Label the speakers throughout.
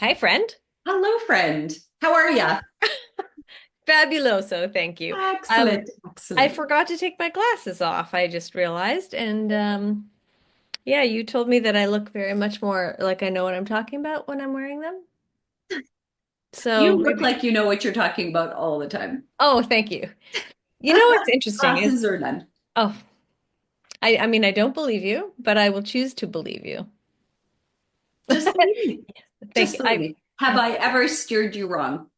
Speaker 1: Hi, friend.
Speaker 2: Hello, friend. How are ya?
Speaker 1: Fabuloso, thank you.
Speaker 2: Excellent,
Speaker 1: I
Speaker 2: excellent.
Speaker 1: forgot to take my glasses off, I just realized. And yeah, you told me that I look very much more like I know what I'm talking about when I'm wearing them. So
Speaker 2: You look
Speaker 1: maybe,
Speaker 2: like you know what you're talking about all the time.
Speaker 1: oh, thank you. You know what's interesting is,
Speaker 2: Glasses or none.
Speaker 1: oh, I mean, I don't believe you, but I will choose to believe you.
Speaker 2: Just believe me.
Speaker 1: Thank
Speaker 2: Just
Speaker 1: you.
Speaker 2: believe me. Have I ever steered you wrong?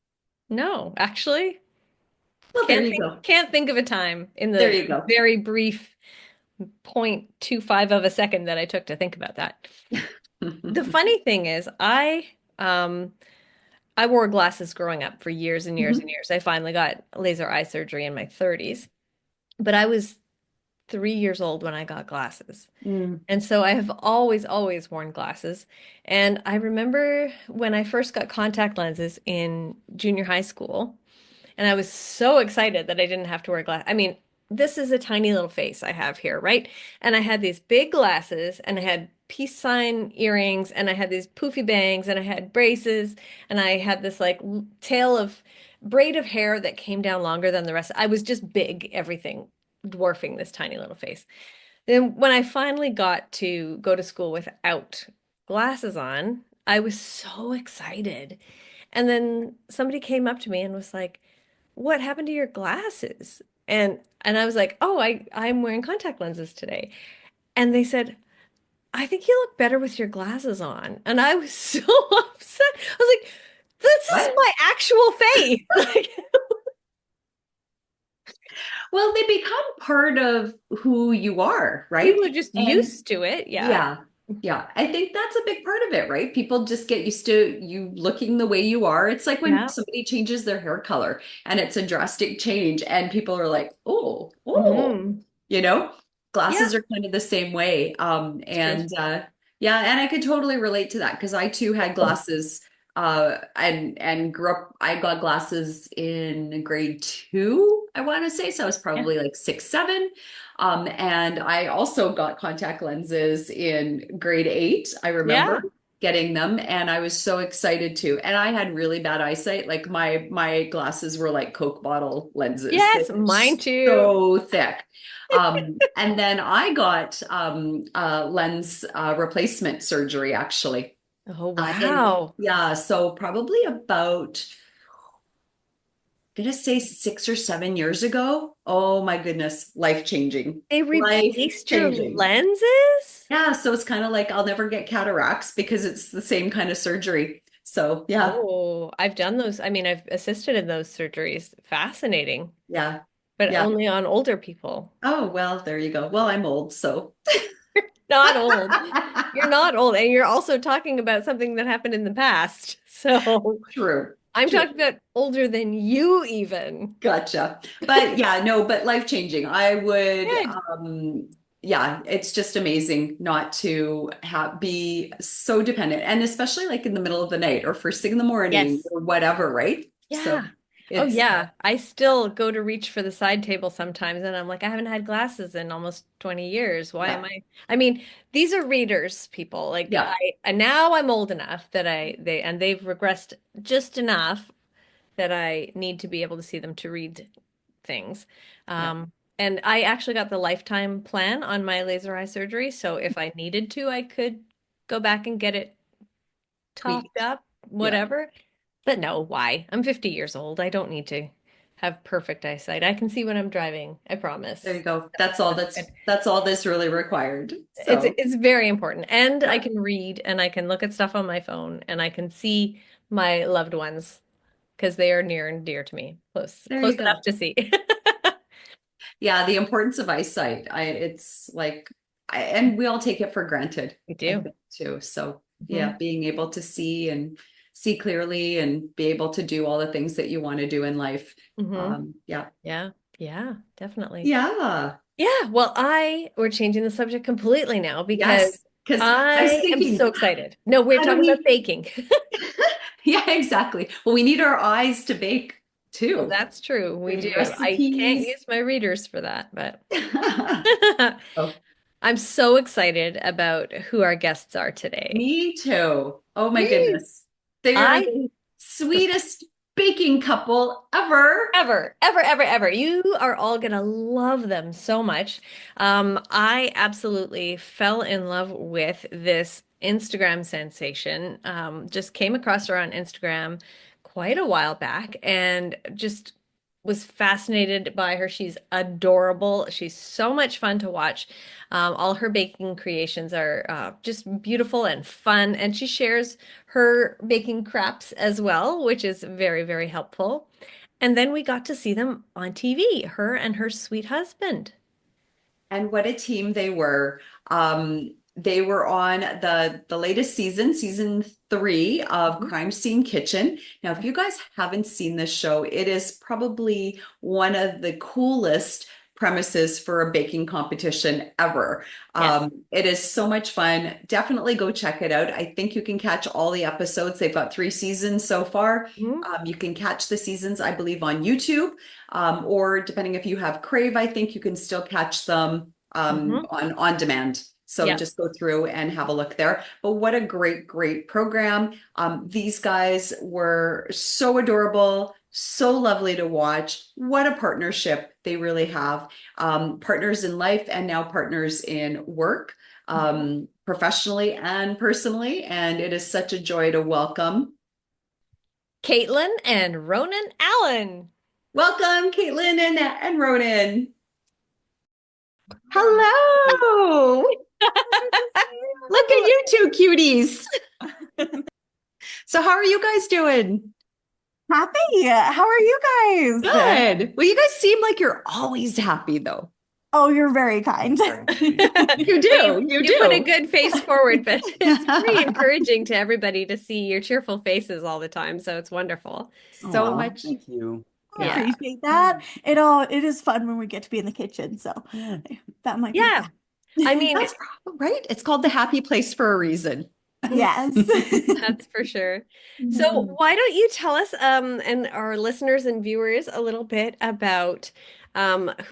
Speaker 1: No, actually,
Speaker 2: Well, there you go.
Speaker 1: can't think of a time in
Speaker 2: There
Speaker 1: the
Speaker 2: you go.
Speaker 1: very brief 0.25 of a second that I took to think about that. The funny thing is, um I wore glasses growing up for years and years and
Speaker 2: Mhm.
Speaker 1: years. I finally got laser eye surgery in my 30s, but I was 3 years old when I got glasses.
Speaker 2: Mm.
Speaker 1: And so I have always, always worn glasses. And I remember when I first got contact lenses in junior high school, and I was so excited that I didn't have to wear glasses. I mean, this is a tiny little face I have here, right? And I had these big glasses, and I had peace sign earrings, and I had these poofy bangs, and I had braces, and I had this like tail of braid of hair that came down longer than the rest. I was just big, everything dwarfing this tiny little face. Then when I finally got to go to school without glasses on, I was so excited. And then somebody came up to me and was like, "What happened to your glasses?" And I was like, "Oh, I'm wearing contact lenses today." And they said, "I think you look better with your glasses on." And I was so upset. I was like, "This is
Speaker 2: What?
Speaker 1: my actual face." Like
Speaker 2: Well, they become part of who you are, right?
Speaker 1: people are just
Speaker 2: And
Speaker 1: used to it. Yeah.
Speaker 2: yeah, yeah. I think that's a big part of it, right? People just get used to you looking the way you are. It's like when
Speaker 1: Yeah.
Speaker 2: somebody changes their hair color and it's a drastic change, and people are like, oh, oh,
Speaker 1: Hmm.
Speaker 2: you know,
Speaker 1: Yeah,
Speaker 2: glasses are kind of the same way.
Speaker 1: it's true.
Speaker 2: Yeah, and I could totally relate to that because I too had glasses and grew up. I got glasses in grade two, I want to say. So I was
Speaker 1: Yeah.
Speaker 2: probably like 6, 7. And I also got contact lenses in grade eight. I remember
Speaker 1: Yeah.
Speaker 2: getting them, and I was so excited too. And I had really bad eyesight. Like my glasses were like Coke bottle lenses. They
Speaker 1: Yes,
Speaker 2: were
Speaker 1: mine too.
Speaker 2: so thick. And then I got lens replacement surgery actually.
Speaker 1: Oh,
Speaker 2: In
Speaker 1: wow.
Speaker 2: yeah, so probably about gonna say 6 or 7 years ago. Oh my goodness, life changing.
Speaker 1: They
Speaker 2: Life
Speaker 1: replaced your
Speaker 2: changing.
Speaker 1: lenses?
Speaker 2: Yeah, so it's kind of like I'll never get cataracts because it's the same kind of surgery. So yeah,
Speaker 1: Oh, I've done those. I mean, I've assisted in those surgeries. Fascinating,
Speaker 2: yeah,
Speaker 1: but
Speaker 2: yeah.
Speaker 1: only on older people.
Speaker 2: Oh, well, there you go. Well, I'm old, so
Speaker 1: Not old. You're not old. And you're also talking about something that happened in the past. So
Speaker 2: true.
Speaker 1: I'm
Speaker 2: True.
Speaker 1: talking about older than you even.
Speaker 2: Gotcha. But yeah, no, but life changing. I would,
Speaker 1: Good.
Speaker 2: yeah, it's just amazing not to have be so dependent, and especially like in the middle of the night or first thing in the morning
Speaker 1: Yes.
Speaker 2: or whatever, right? So
Speaker 1: Yeah. Oh,
Speaker 2: it's
Speaker 1: yeah. I still go to reach for the side table sometimes, and I'm like, I haven't had glasses in almost 20 years. Why
Speaker 2: yeah,
Speaker 1: am I? I mean, these are readers, people. Like
Speaker 2: yeah,
Speaker 1: and now I'm old enough that they've regressed just enough that I need to be able to see them to read things.
Speaker 2: yeah.
Speaker 1: And I actually got the lifetime plan on my laser eye surgery, so if I needed to, I could go back and get it topped
Speaker 2: Tweaked.
Speaker 1: up,
Speaker 2: Yeah.
Speaker 1: whatever. But no, why? I'm 50 years old. I don't need to have perfect eyesight. I can see when I'm driving. I
Speaker 2: There
Speaker 1: promise.
Speaker 2: you go. That's all
Speaker 1: That's good.
Speaker 2: that's all this really required.
Speaker 1: It's
Speaker 2: So
Speaker 1: it's very important. And I
Speaker 2: yeah,
Speaker 1: can read and I can look at stuff on my phone and I can see my loved ones because they are near and dear to me.
Speaker 2: there
Speaker 1: Close
Speaker 2: you
Speaker 1: enough
Speaker 2: go.
Speaker 1: to see.
Speaker 2: Yeah, the importance of eyesight. It's like, and we all take it for granted,
Speaker 1: We
Speaker 2: I
Speaker 1: do.
Speaker 2: think, too. So, yeah,
Speaker 1: Hmm.
Speaker 2: being able to see and see clearly and be able to do all the things that you want to do in life.
Speaker 1: Hmm.
Speaker 2: Yeah.
Speaker 1: Yeah. Yeah, definitely.
Speaker 2: Yeah.
Speaker 1: Yeah, well, we're changing the subject completely now because
Speaker 2: Yes. Because I was
Speaker 1: I am so
Speaker 2: thinking,
Speaker 1: excited. No, we're
Speaker 2: how do
Speaker 1: talking about
Speaker 2: we?
Speaker 1: baking.
Speaker 2: Yeah, exactly. Well, we need our eyes to bake
Speaker 1: Well,
Speaker 2: too.
Speaker 1: that's true. We
Speaker 2: We need
Speaker 1: do. I can't
Speaker 2: recipes.
Speaker 1: use my readers for that, but
Speaker 2: Oh,
Speaker 1: I'm so excited about who our guests are today.
Speaker 2: me too. Oh my
Speaker 1: Woo!
Speaker 2: goodness. They are
Speaker 1: I
Speaker 2: the sweetest baking couple ever.
Speaker 1: Ever, ever, ever, ever. You are all gonna love them so much. I absolutely fell in love with this Instagram sensation. Just came across her on Instagram quite a while back and just was fascinated by her. She's adorable. She's so much fun to watch. All her baking creations are just beautiful and fun, and she shares her baking crafts as well, which is very, very helpful. And then we got to see them on TV, her and her sweet husband.
Speaker 2: And what a team they were. They were on the latest season, season 3 of
Speaker 1: Mhm.
Speaker 2: Crime Scene Kitchen. Now, if you guys haven't seen this show, it is probably one of the coolest premises for a baking competition ever.
Speaker 1: Yes.
Speaker 2: It is so much fun. Definitely go check it out. I think you can catch all the episodes. They've got 3 seasons so far.
Speaker 1: Mhm.
Speaker 2: You can catch the seasons, I believe, on YouTube, or depending if you have Crave, I think you can still catch them
Speaker 1: Mhm.
Speaker 2: on demand. So
Speaker 1: Yep.
Speaker 2: just go through and have a look there. But what a great, great program. These guys were so adorable, so lovely to watch. What a partnership they really have. Partners in life and now partners in work, professionally and personally. And it is such a joy to welcome.
Speaker 1: Katelyn and Ronan Allen.
Speaker 2: Welcome, Katelyn and Ronan. Hello. Look at you two cuties. So how are you guys doing?
Speaker 3: Happy. How are you guys?
Speaker 2: Good. Well, you guys seem like you're always happy though.
Speaker 3: Oh, you're very kind.
Speaker 2: You
Speaker 1: Well, you
Speaker 2: do. You
Speaker 1: you put a
Speaker 2: do.
Speaker 1: good face forward, but it's very encouraging to everybody to see your cheerful faces all the time. So it's wonderful.
Speaker 2: So
Speaker 3: Aw,
Speaker 2: much.
Speaker 4: Thank you.
Speaker 3: I
Speaker 1: Yeah.
Speaker 3: appreciate that. It is fun when we get to be in the kitchen, so
Speaker 4: Yeah.
Speaker 3: that might be
Speaker 1: Yeah.
Speaker 3: fun.
Speaker 1: I mean,
Speaker 2: That's right. It's called the happy place for a reason.
Speaker 3: Yes.
Speaker 1: that's for sure. So why don't you tell us, and our listeners and viewers a little bit about,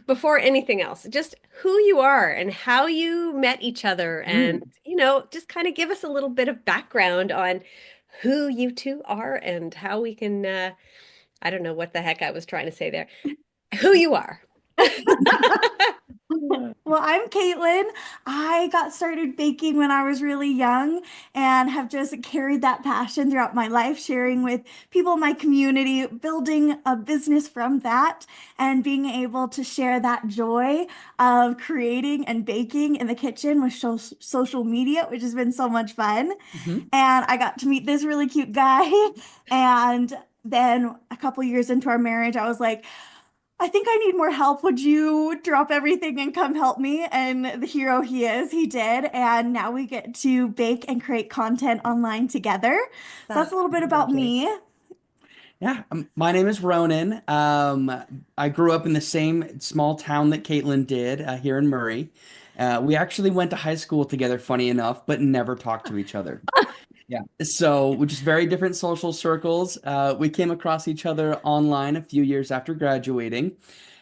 Speaker 1: before anything else, just who you are and how you met each other and,
Speaker 2: Mm.
Speaker 1: just kind of give us a little bit of background on who you two are and how we can, I don't know what the heck I was trying to say there. Who you are.
Speaker 3: Well, I'm Caitlin. I got started baking when I was really young and have just carried that passion throughout my life, sharing with people in my community, building a business from that, and being able to share that joy of creating and baking in the kitchen with social media, which has been so much fun.
Speaker 2: Mhm.
Speaker 3: And I got to meet this really cute guy. And then a couple years into our marriage, I was like, I think I need more help. Would you drop everything and come help me? And the hero he is, he did. And now we get to bake and create content online together. So that's
Speaker 2: That's
Speaker 3: a little bit about
Speaker 2: lovely.
Speaker 3: me.
Speaker 4: Yeah, my name is Ronan. I grew up in the same small town that Caitlin did, here in Murray. We actually went to high school together, funny enough, but never talked to each other. Yeah. So, which is very different social circles. We came across each other online a few years after graduating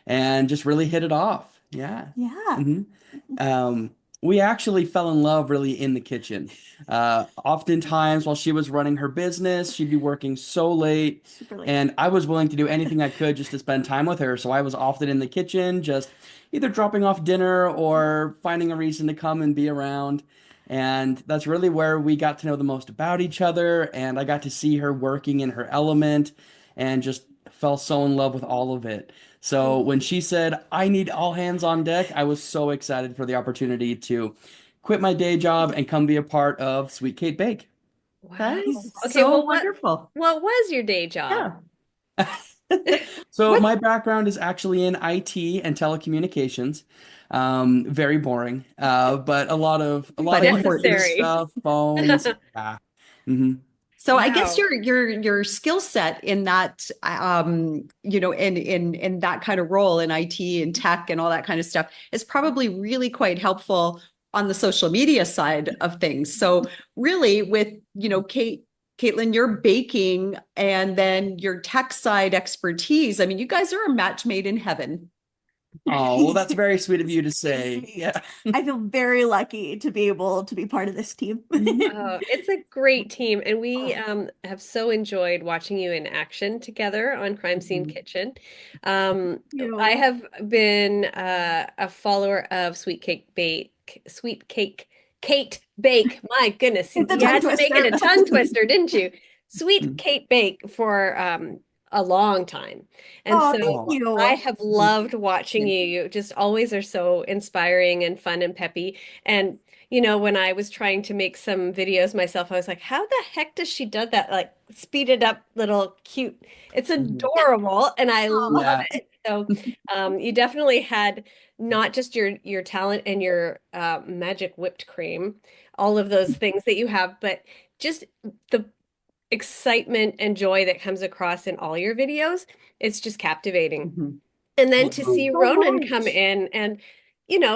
Speaker 4: and just really hit it off. Yeah.
Speaker 3: Yeah,
Speaker 4: hmm we actually fell in love really in the kitchen. Oftentimes, while she was running her business, she'd be working so late,
Speaker 3: super late.
Speaker 4: and I was willing to do anything I could just to spend time with her. So I was often in the kitchen, just either dropping off dinner or finding a reason to come and be around. And that's really where we got to know the most about each other. And I got to see her working in her element and just fell so in love with all of it. So when she said, I need all hands on deck, I was so excited for the opportunity to quit my day job and come be a part of Sweet Kate Bake.
Speaker 2: That
Speaker 1: Wow.
Speaker 2: is
Speaker 1: Okay,
Speaker 2: so
Speaker 1: well,
Speaker 2: wonderful.
Speaker 1: what was your day job?
Speaker 2: Yeah.
Speaker 4: So
Speaker 2: What?
Speaker 4: my background is actually in IT and telecommunications. Very boring, but a lot of
Speaker 2: But
Speaker 4: computer
Speaker 2: important.
Speaker 1: Necessary.
Speaker 4: stuff, phones. Yeah. hmm
Speaker 2: So I guess
Speaker 1: Wow.
Speaker 2: your skill set in that in that kind of role in IT and tech and all that kind of stuff is probably really quite helpful on the social media side of things. So really with, Caitlin, your baking and then your tech side expertise, I mean, you guys are a match made in heaven.
Speaker 4: Oh, well, that's very sweet of you to
Speaker 3: Very
Speaker 4: say.
Speaker 3: sweet.
Speaker 4: Yeah.
Speaker 3: I feel very lucky to be able to be part of this team.
Speaker 1: Oh, it's a great team, and we
Speaker 3: Oh,
Speaker 1: have so enjoyed watching you in action together on Crime Scene
Speaker 4: Mhm.
Speaker 1: Kitchen. I
Speaker 3: you.
Speaker 1: have been a follower of Sweet Cake, Kate Bake. My goodness,
Speaker 3: It's a
Speaker 1: you
Speaker 3: tongue
Speaker 1: had to make it
Speaker 3: twister.
Speaker 1: a tongue twister, didn't you? Sweet Kate Bake for a long time, and
Speaker 3: Oh,
Speaker 1: so
Speaker 3: thank
Speaker 4: Oh,
Speaker 1: I
Speaker 3: you.
Speaker 1: have loved watching
Speaker 4: yeah.
Speaker 1: you. You just always are so inspiring and fun and peppy, and when I was trying to make some videos myself, I was like, how the heck does she do that? Like speeded up little cute. It's
Speaker 4: Mhm.
Speaker 1: adorable and I love
Speaker 3: Oh,
Speaker 4: Yeah.
Speaker 1: it. So you definitely had not just your talent and your magic whipped cream, all of those things that you have, but just the excitement and joy that comes across in all your videos. It's just captivating.
Speaker 4: Mhm.
Speaker 1: And then
Speaker 3: thank
Speaker 1: to
Speaker 3: you
Speaker 1: see
Speaker 3: so
Speaker 1: Ronan come
Speaker 3: much.
Speaker 1: in and,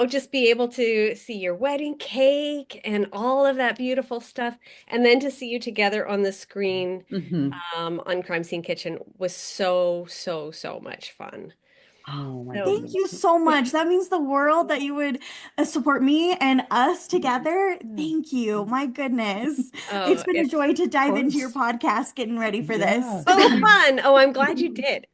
Speaker 1: just be able to see your wedding cake and all of that beautiful stuff. And then to see you together on the screen
Speaker 2: Mhm.
Speaker 1: on Crime Scene Kitchen was so, so, so much fun.
Speaker 4: Oh my
Speaker 1: So,
Speaker 3: Thank
Speaker 4: goodness.
Speaker 3: you so much. That means the world that you would support me and us together.
Speaker 4: Yeah.
Speaker 3: Thank you. My goodness. It's
Speaker 1: oh,
Speaker 3: been a
Speaker 1: it's
Speaker 3: joy to
Speaker 2: Of
Speaker 3: dive into your
Speaker 2: course.
Speaker 3: podcast, getting ready for
Speaker 4: Yeah.
Speaker 3: this.
Speaker 1: so fun. Oh, I'm glad you did.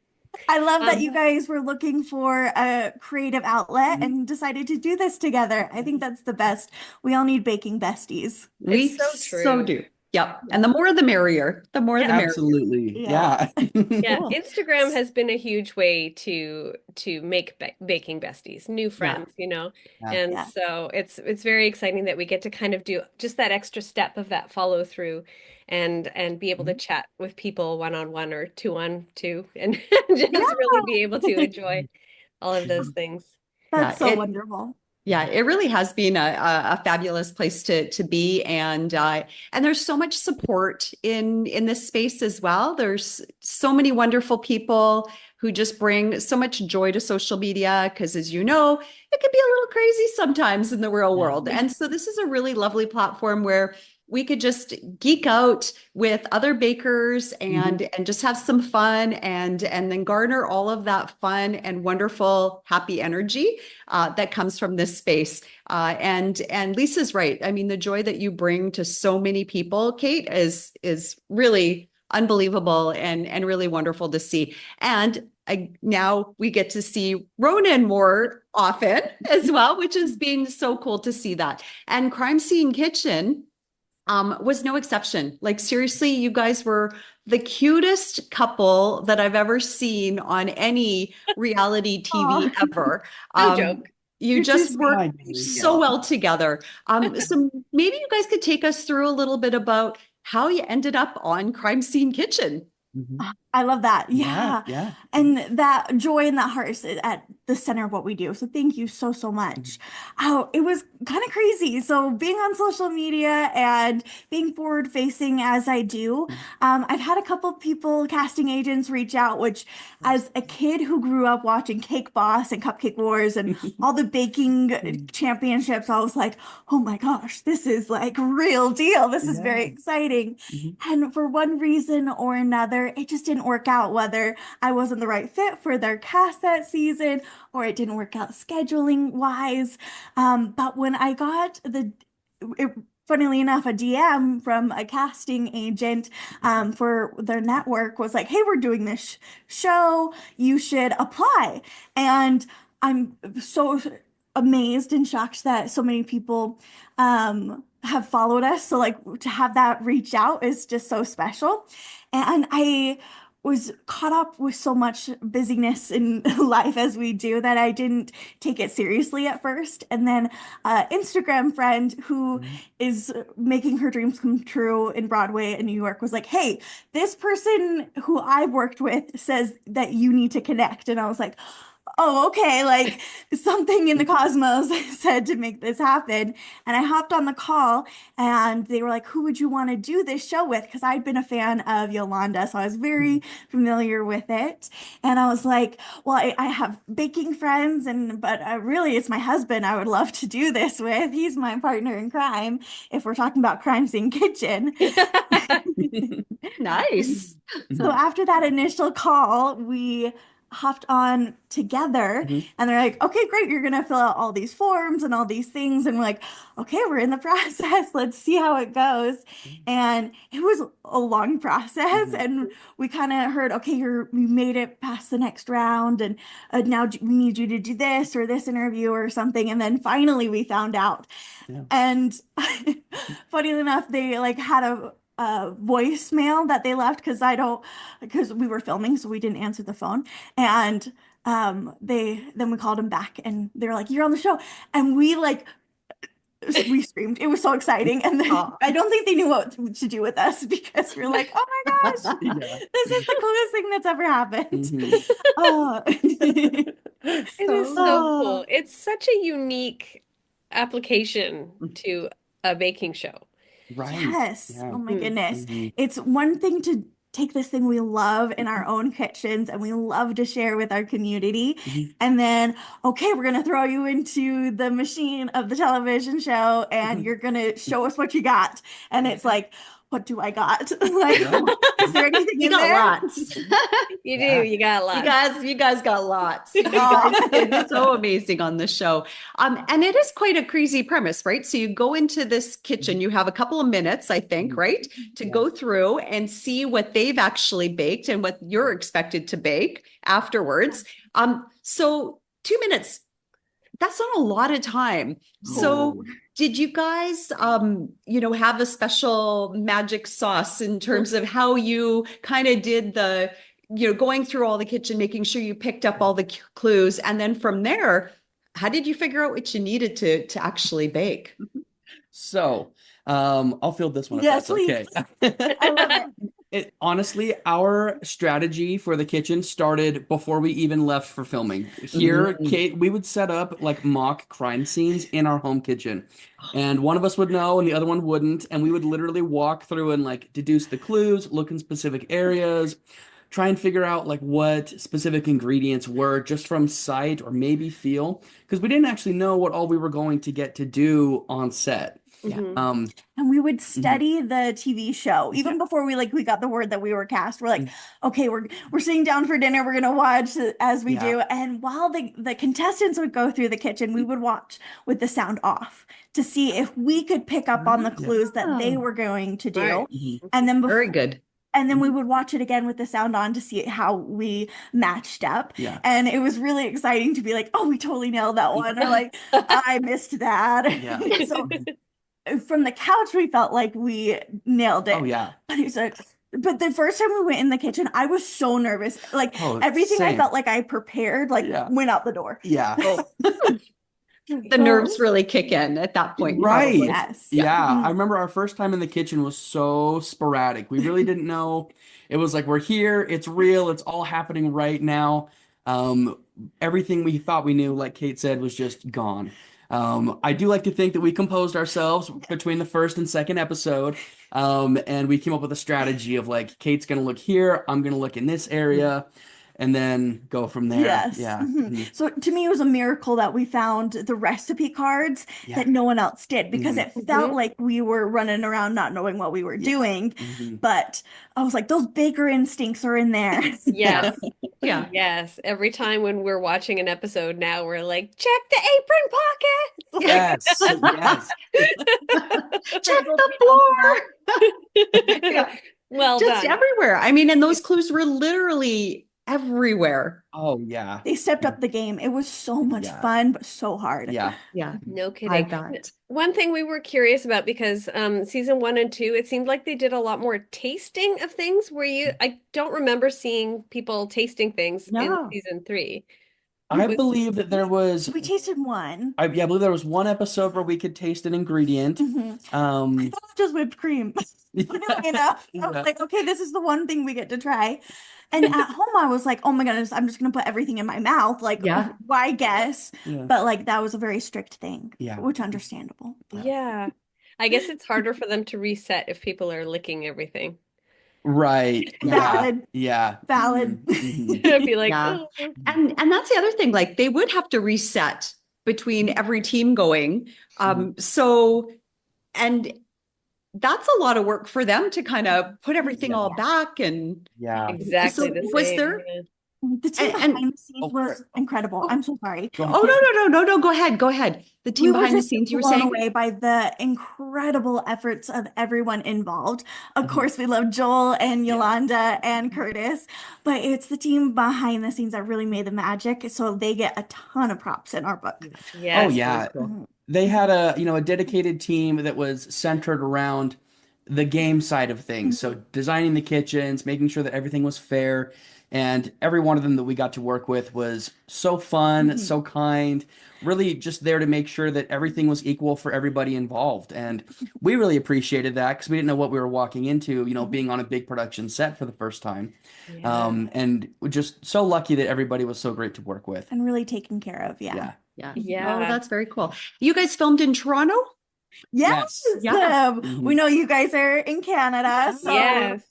Speaker 3: I love that you
Speaker 1: Um,
Speaker 3: guys were looking for a creative outlet
Speaker 4: Mhm.
Speaker 3: and decided to do this together. I think that's the best. We all need baking besties.
Speaker 1: it's
Speaker 2: We
Speaker 1: so
Speaker 2: so
Speaker 1: true.
Speaker 2: do. Yep. And the more the merrier. The more the
Speaker 1: Yeah.
Speaker 2: merrier.
Speaker 4: Absolutely.
Speaker 3: Yeah.
Speaker 4: Yeah.
Speaker 1: Yeah,
Speaker 3: Cool.
Speaker 1: Instagram has been a huge way to make baking besties, new
Speaker 2: Yeah.
Speaker 1: friends,
Speaker 4: Yeah.
Speaker 1: and
Speaker 3: Yeah.
Speaker 1: so it's very exciting that we get to kind of do just that extra step of that follow through, and be able to
Speaker 4: Mhm.
Speaker 1: chat with people one on one or two on two, and just
Speaker 3: Yeah.
Speaker 1: really be able to enjoy all of those things.
Speaker 2: Yeah.
Speaker 3: That's so wonderful.
Speaker 2: Yeah, it really has been a fabulous place to be, and there's so much support in this space as well. There's so many wonderful people who just bring so much joy to social media because, as you know, it can be a little crazy sometimes in the real
Speaker 4: Yeah.
Speaker 2: world. And so this is a really lovely platform where we could just geek out with other bakers
Speaker 4: Mhm.
Speaker 2: and just have some fun and then garner all of that fun and wonderful happy energy that comes from this space. And Lisa's right. I mean, the joy that you bring to so many people, Kate, is really unbelievable and really wonderful to see. And now we get to see Ronan more often as well, which has been so cool to see that. And Crime Scene Kitchen was no exception. Like, seriously, you guys were the cutest couple that I've ever seen on any reality TV
Speaker 3: Oh,
Speaker 2: ever.
Speaker 1: No
Speaker 2: Um,
Speaker 1: joke.
Speaker 2: you
Speaker 3: you're too
Speaker 2: just
Speaker 3: sweet.
Speaker 4: My
Speaker 2: work
Speaker 4: goodness.
Speaker 2: so
Speaker 4: Yeah.
Speaker 2: well together. So maybe you guys could take us through a little bit about how you ended up on Crime Scene Kitchen.
Speaker 4: Mhm.
Speaker 3: I love that.
Speaker 4: Yeah.
Speaker 3: Yeah.
Speaker 4: Yeah.
Speaker 3: And that joy and that heart is at the center of what we do. So thank you so, so
Speaker 4: Mhm.
Speaker 3: much. Oh, it was kind of crazy. So being on social media and being forward facing as I do, I've had a couple people, casting agents reach out, which as a kid who grew up watching Cake Boss and Cupcake Wars and all the baking
Speaker 4: Mhm.
Speaker 3: championships, I was like, oh my gosh, this is like real deal. This is very
Speaker 4: Yeah.
Speaker 3: exciting.
Speaker 4: Mhm.
Speaker 3: And for one reason or another, it just didn't work out, whether I wasn't the right fit for their cast that season or it didn't work out scheduling wise. But when I got it, funnily enough, a DM from a casting agent for their network was like, hey, we're doing this show. You should apply. And I'm so amazed and shocked that so many people have followed us. So like to have that reach out is just so special. And I was caught up with so much busyness in life as we do that I didn't take it seriously at first. And then Instagram friend who
Speaker 4: Mhm.
Speaker 3: is making her dreams come true in Broadway in New York was like, hey, this person who I've worked with says that you need to connect. And I was like, oh, okay, like something in the cosmos said to make this happen. And I hopped on the call and they were like, who would you want to do this show with? Because I'd been a fan of Yolanda, so I was very
Speaker 4: Mhm.
Speaker 3: familiar with it. And I was like, well, I have baking friends, but really it's my husband I would love to do this with. He's my partner in crime if we're talking about Crime Scene Kitchen.
Speaker 2: Nice.
Speaker 3: So
Speaker 4: Mhm.
Speaker 3: after that initial call, we hopped on together
Speaker 4: Mhm.
Speaker 3: and they're like, okay, great, you're gonna fill out all these forms and all these things. And we're like, okay, we're in the process. Let's see how it goes. And it was a long process.
Speaker 4: Mhm.
Speaker 3: And we kind of heard, okay, we made it past the next round, and now we need you to do this or this interview or something. And then finally we found out.
Speaker 4: Yeah.
Speaker 3: And funny enough, they like had a voicemail that they left because we were filming, so we didn't answer the phone. And then we called them back and they were like, "You're on the show." And we screamed. It was so exciting. And then
Speaker 2: Oh,
Speaker 3: I don't think they knew what to do with us because we're like, "Oh my gosh,
Speaker 4: Yeah.
Speaker 3: this is the coolest thing that's ever happened."
Speaker 4: Mhm.
Speaker 3: Oh.
Speaker 1: It is
Speaker 2: so
Speaker 1: so
Speaker 3: Oh.
Speaker 1: cool. It's such a unique application to a baking show.
Speaker 4: Right.
Speaker 3: Yes.
Speaker 4: Yeah.
Speaker 3: Oh my
Speaker 1: Hmm.
Speaker 3: goodness.
Speaker 4: Mhm.
Speaker 3: It's one thing to take this thing we love in our own kitchens and we love to share with our community.
Speaker 4: Mhm.
Speaker 3: And then, okay, we're going to throw you into the machine of the television show and
Speaker 4: Mhm.
Speaker 3: you're going to show us what you got. And it's like, what do I got? Like,
Speaker 4: Yeah.
Speaker 3: is there anything
Speaker 2: you
Speaker 3: in
Speaker 2: got
Speaker 3: there?
Speaker 2: lots.
Speaker 1: You do,
Speaker 4: Yeah.
Speaker 1: you got lots.
Speaker 2: You guys got lots. You
Speaker 3: Oh.
Speaker 2: guys did so amazing on the show. And it is quite a crazy premise, right? So you go into this kitchen, you have a couple of minutes, I think,
Speaker 4: Mhm.
Speaker 2: right, to
Speaker 4: Yeah.
Speaker 2: go through and see what they've actually baked and what you're expected to bake afterwards. So 2 minutes, that's not a lot of time. So
Speaker 4: No.
Speaker 2: did you guys have a special magic sauce in terms of how you kind of did the going through all the kitchen, making sure you picked up all the clues, and then from there, how did you figure out what you needed to actually bake?
Speaker 4: So, I'll field this one if
Speaker 3: Yes,
Speaker 4: that's
Speaker 3: please.
Speaker 4: okay.
Speaker 3: I love it.
Speaker 4: Honestly, our strategy for the kitchen started before we even left for filming. Here,
Speaker 2: Mm.
Speaker 4: Kate, we would set up like mock crime scenes in our home kitchen. And one of us would know and the other one wouldn't. And we would literally walk through and like deduce the clues, look in specific areas, try and figure out like what specific ingredients were just from sight or maybe feel. Because we didn't actually know what all we were going to get to do on set.
Speaker 2: Yeah.
Speaker 1: Mhm.
Speaker 3: And we would
Speaker 4: Mhm.
Speaker 3: study the TV show even before we got the word that we were cast. We're like, okay, we're sitting down for dinner. We're gonna watch as we
Speaker 4: Yeah.
Speaker 3: do. And while the contestants would go through the kitchen, we would watch with the sound off to see if we could pick up on the
Speaker 4: Yeah.
Speaker 3: clues that they
Speaker 2: Oh,
Speaker 3: were going to do.
Speaker 1: Right.
Speaker 4: Mhm.
Speaker 3: And then
Speaker 2: very
Speaker 3: before
Speaker 2: good.
Speaker 3: and then we would watch it again with the sound on to see how we matched up.
Speaker 4: Yeah.
Speaker 3: And it was really exciting to be like, oh, we totally nailed that one. Or like, I missed that.
Speaker 4: Yeah.
Speaker 3: So from the couch, we felt like we nailed
Speaker 4: Oh
Speaker 3: it.
Speaker 4: yeah.
Speaker 3: But it's like, but the first time we went in the kitchen, I was so nervous. Like
Speaker 4: Oh,
Speaker 3: everything I
Speaker 4: same.
Speaker 3: felt like I prepared, like
Speaker 4: Yeah.
Speaker 3: went out the door.
Speaker 4: Yeah.
Speaker 1: Oh.
Speaker 2: The nerves really kick in at that point,
Speaker 4: Right.
Speaker 2: probably.
Speaker 3: Yes.
Speaker 4: Yeah. I
Speaker 3: Mhm.
Speaker 4: remember our first time in the kitchen was so sporadic. We really didn't know. It was like we're here, it's real, it's all happening right now. Um, Everything we thought we knew, like Kate said, was just gone. I do like to think that we composed ourselves between the first and second episode. And we came up with a strategy of like Kate's gonna look here, I'm gonna look in this area, and then go from there.
Speaker 3: Yes.
Speaker 4: Yeah.
Speaker 3: Mhm.
Speaker 4: Mhm.
Speaker 3: So to me, it was a miracle that we found the recipe cards
Speaker 4: Yeah.
Speaker 3: that no one else did because
Speaker 4: Mhm.
Speaker 3: it felt
Speaker 1: Mhm.
Speaker 3: like we were running around not knowing what we were
Speaker 4: Yeah.
Speaker 3: doing.
Speaker 4: Mhm.
Speaker 3: But I was like, those baker instincts are in there.
Speaker 2: Yeah.
Speaker 1: Yes.
Speaker 2: Yeah.
Speaker 1: Yes. Every time when we're watching an episode now, we're like, check the apron pockets.
Speaker 4: Yes. Yes.
Speaker 2: Check the floor. Yeah.
Speaker 1: Well
Speaker 2: Just
Speaker 1: done.
Speaker 2: everywhere. I mean, and those clues were literally everywhere.
Speaker 4: Oh yeah.
Speaker 3: They stepped up the game. It was so much
Speaker 4: Yeah.
Speaker 3: fun, but so hard.
Speaker 4: Yeah.
Speaker 2: Yeah,
Speaker 1: No
Speaker 2: I
Speaker 1: kidding.
Speaker 2: bet.
Speaker 1: One thing we were curious about because season 1 and 2, it seemed like they did a lot more tasting of things I don't remember seeing people tasting things in
Speaker 2: No.
Speaker 1: season 3.
Speaker 4: I
Speaker 1: Was
Speaker 4: believe that there was,
Speaker 3: We tasted one.
Speaker 4: I believe there was one episode where we could taste an ingredient.
Speaker 3: Mhm. I
Speaker 4: Um,
Speaker 3: thought it was just whipped cream. Funnily enough, I was
Speaker 4: Yeah.
Speaker 3: like, okay, this is the one thing we get to try. And at home, I was like, oh my goodness, I'm just gonna put everything in my mouth. Like,
Speaker 2: Yeah.
Speaker 3: why guess?
Speaker 4: Yeah.
Speaker 3: But like that was a very strict thing,
Speaker 4: Yeah.
Speaker 3: which understandable.
Speaker 1: Yeah. I guess it's harder for them to reset if people are licking everything.
Speaker 4: Right. Yeah.
Speaker 3: Valid.
Speaker 4: Yeah.
Speaker 3: Valid.
Speaker 4: Mhm.
Speaker 1: I'd be like,
Speaker 2: Yeah.
Speaker 1: "Oh."
Speaker 2: And that's the other thing. Like they would have to reset between every team going. So and that's a lot of work for them to kind of put everything all back and
Speaker 4: Yeah.
Speaker 1: Exactly
Speaker 2: so
Speaker 1: the
Speaker 2: was
Speaker 1: same.
Speaker 2: there
Speaker 1: Yeah.
Speaker 3: The team
Speaker 2: And
Speaker 3: behind the scenes was incredible.
Speaker 2: oh,
Speaker 3: I'm so sorry.
Speaker 4: Go
Speaker 2: oh,
Speaker 4: ahead.
Speaker 2: no. Go ahead. Go ahead. The
Speaker 3: We
Speaker 2: team
Speaker 3: were
Speaker 2: behind the
Speaker 3: just
Speaker 2: scenes, you were
Speaker 3: blown
Speaker 2: saying?
Speaker 3: away by the incredible efforts of everyone involved. Of
Speaker 4: Mhm.
Speaker 3: course, we love Joel and
Speaker 4: Yeah.
Speaker 3: Yolanda and Curtis, but it's the team behind the scenes that really made the magic. So they get a ton of props in our book.
Speaker 4: Oh
Speaker 1: Yes.
Speaker 2: Very
Speaker 4: yeah.
Speaker 2: cool.
Speaker 3: Mhm.
Speaker 4: They had a dedicated team that was centered around the game side of things. So
Speaker 3: Mhm.
Speaker 4: designing the kitchens, making sure that everything was fair, and every one of them that we got to work with was so fun,
Speaker 3: Mhm.
Speaker 4: so kind, really just there to make sure that everything was equal for everybody involved. And we really appreciated that because we didn't know what we were walking into,
Speaker 3: Mhm.
Speaker 4: being on a big production set for the first time.
Speaker 1: Yeah.
Speaker 4: And we're just so lucky that everybody was so great to work with.
Speaker 3: And really taken care of. Yeah.
Speaker 4: Yeah.
Speaker 2: Yeah. Oh,
Speaker 1: Yeah.
Speaker 2: that's very cool. You guys filmed in Toronto?
Speaker 3: Yes.
Speaker 4: Yes.
Speaker 2: Yeah.
Speaker 3: We
Speaker 4: Mhm.
Speaker 3: know you guys are in Canada, so
Speaker 1: Yes.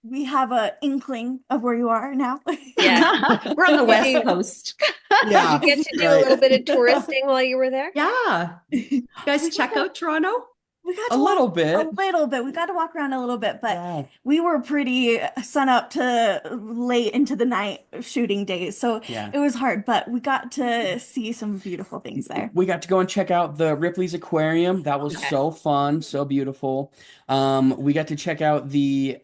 Speaker 3: we have a inkling of where you are now.
Speaker 1: Yeah.
Speaker 2: We're on the
Speaker 1: Did
Speaker 2: West
Speaker 1: you
Speaker 2: Coast.
Speaker 1: did you
Speaker 4: Yeah,
Speaker 1: get to do a
Speaker 4: right.
Speaker 1: little bit of touristing while you were there?
Speaker 2: Yeah. You guys
Speaker 3: We got
Speaker 2: check
Speaker 3: to
Speaker 2: out Toronto?
Speaker 3: we got
Speaker 4: A
Speaker 3: to walk
Speaker 4: little
Speaker 3: a
Speaker 4: bit.
Speaker 3: little bit. We got to walk around a little bit, but
Speaker 4: Yeah.
Speaker 3: we were pretty sun up to late into the night shooting days, so
Speaker 4: Yeah.
Speaker 3: it was hard, but we got to see some beautiful things there.
Speaker 4: We got to go and check out the Ripley's Aquarium. That was
Speaker 1: Yes.
Speaker 4: so fun, so beautiful. We got to check out the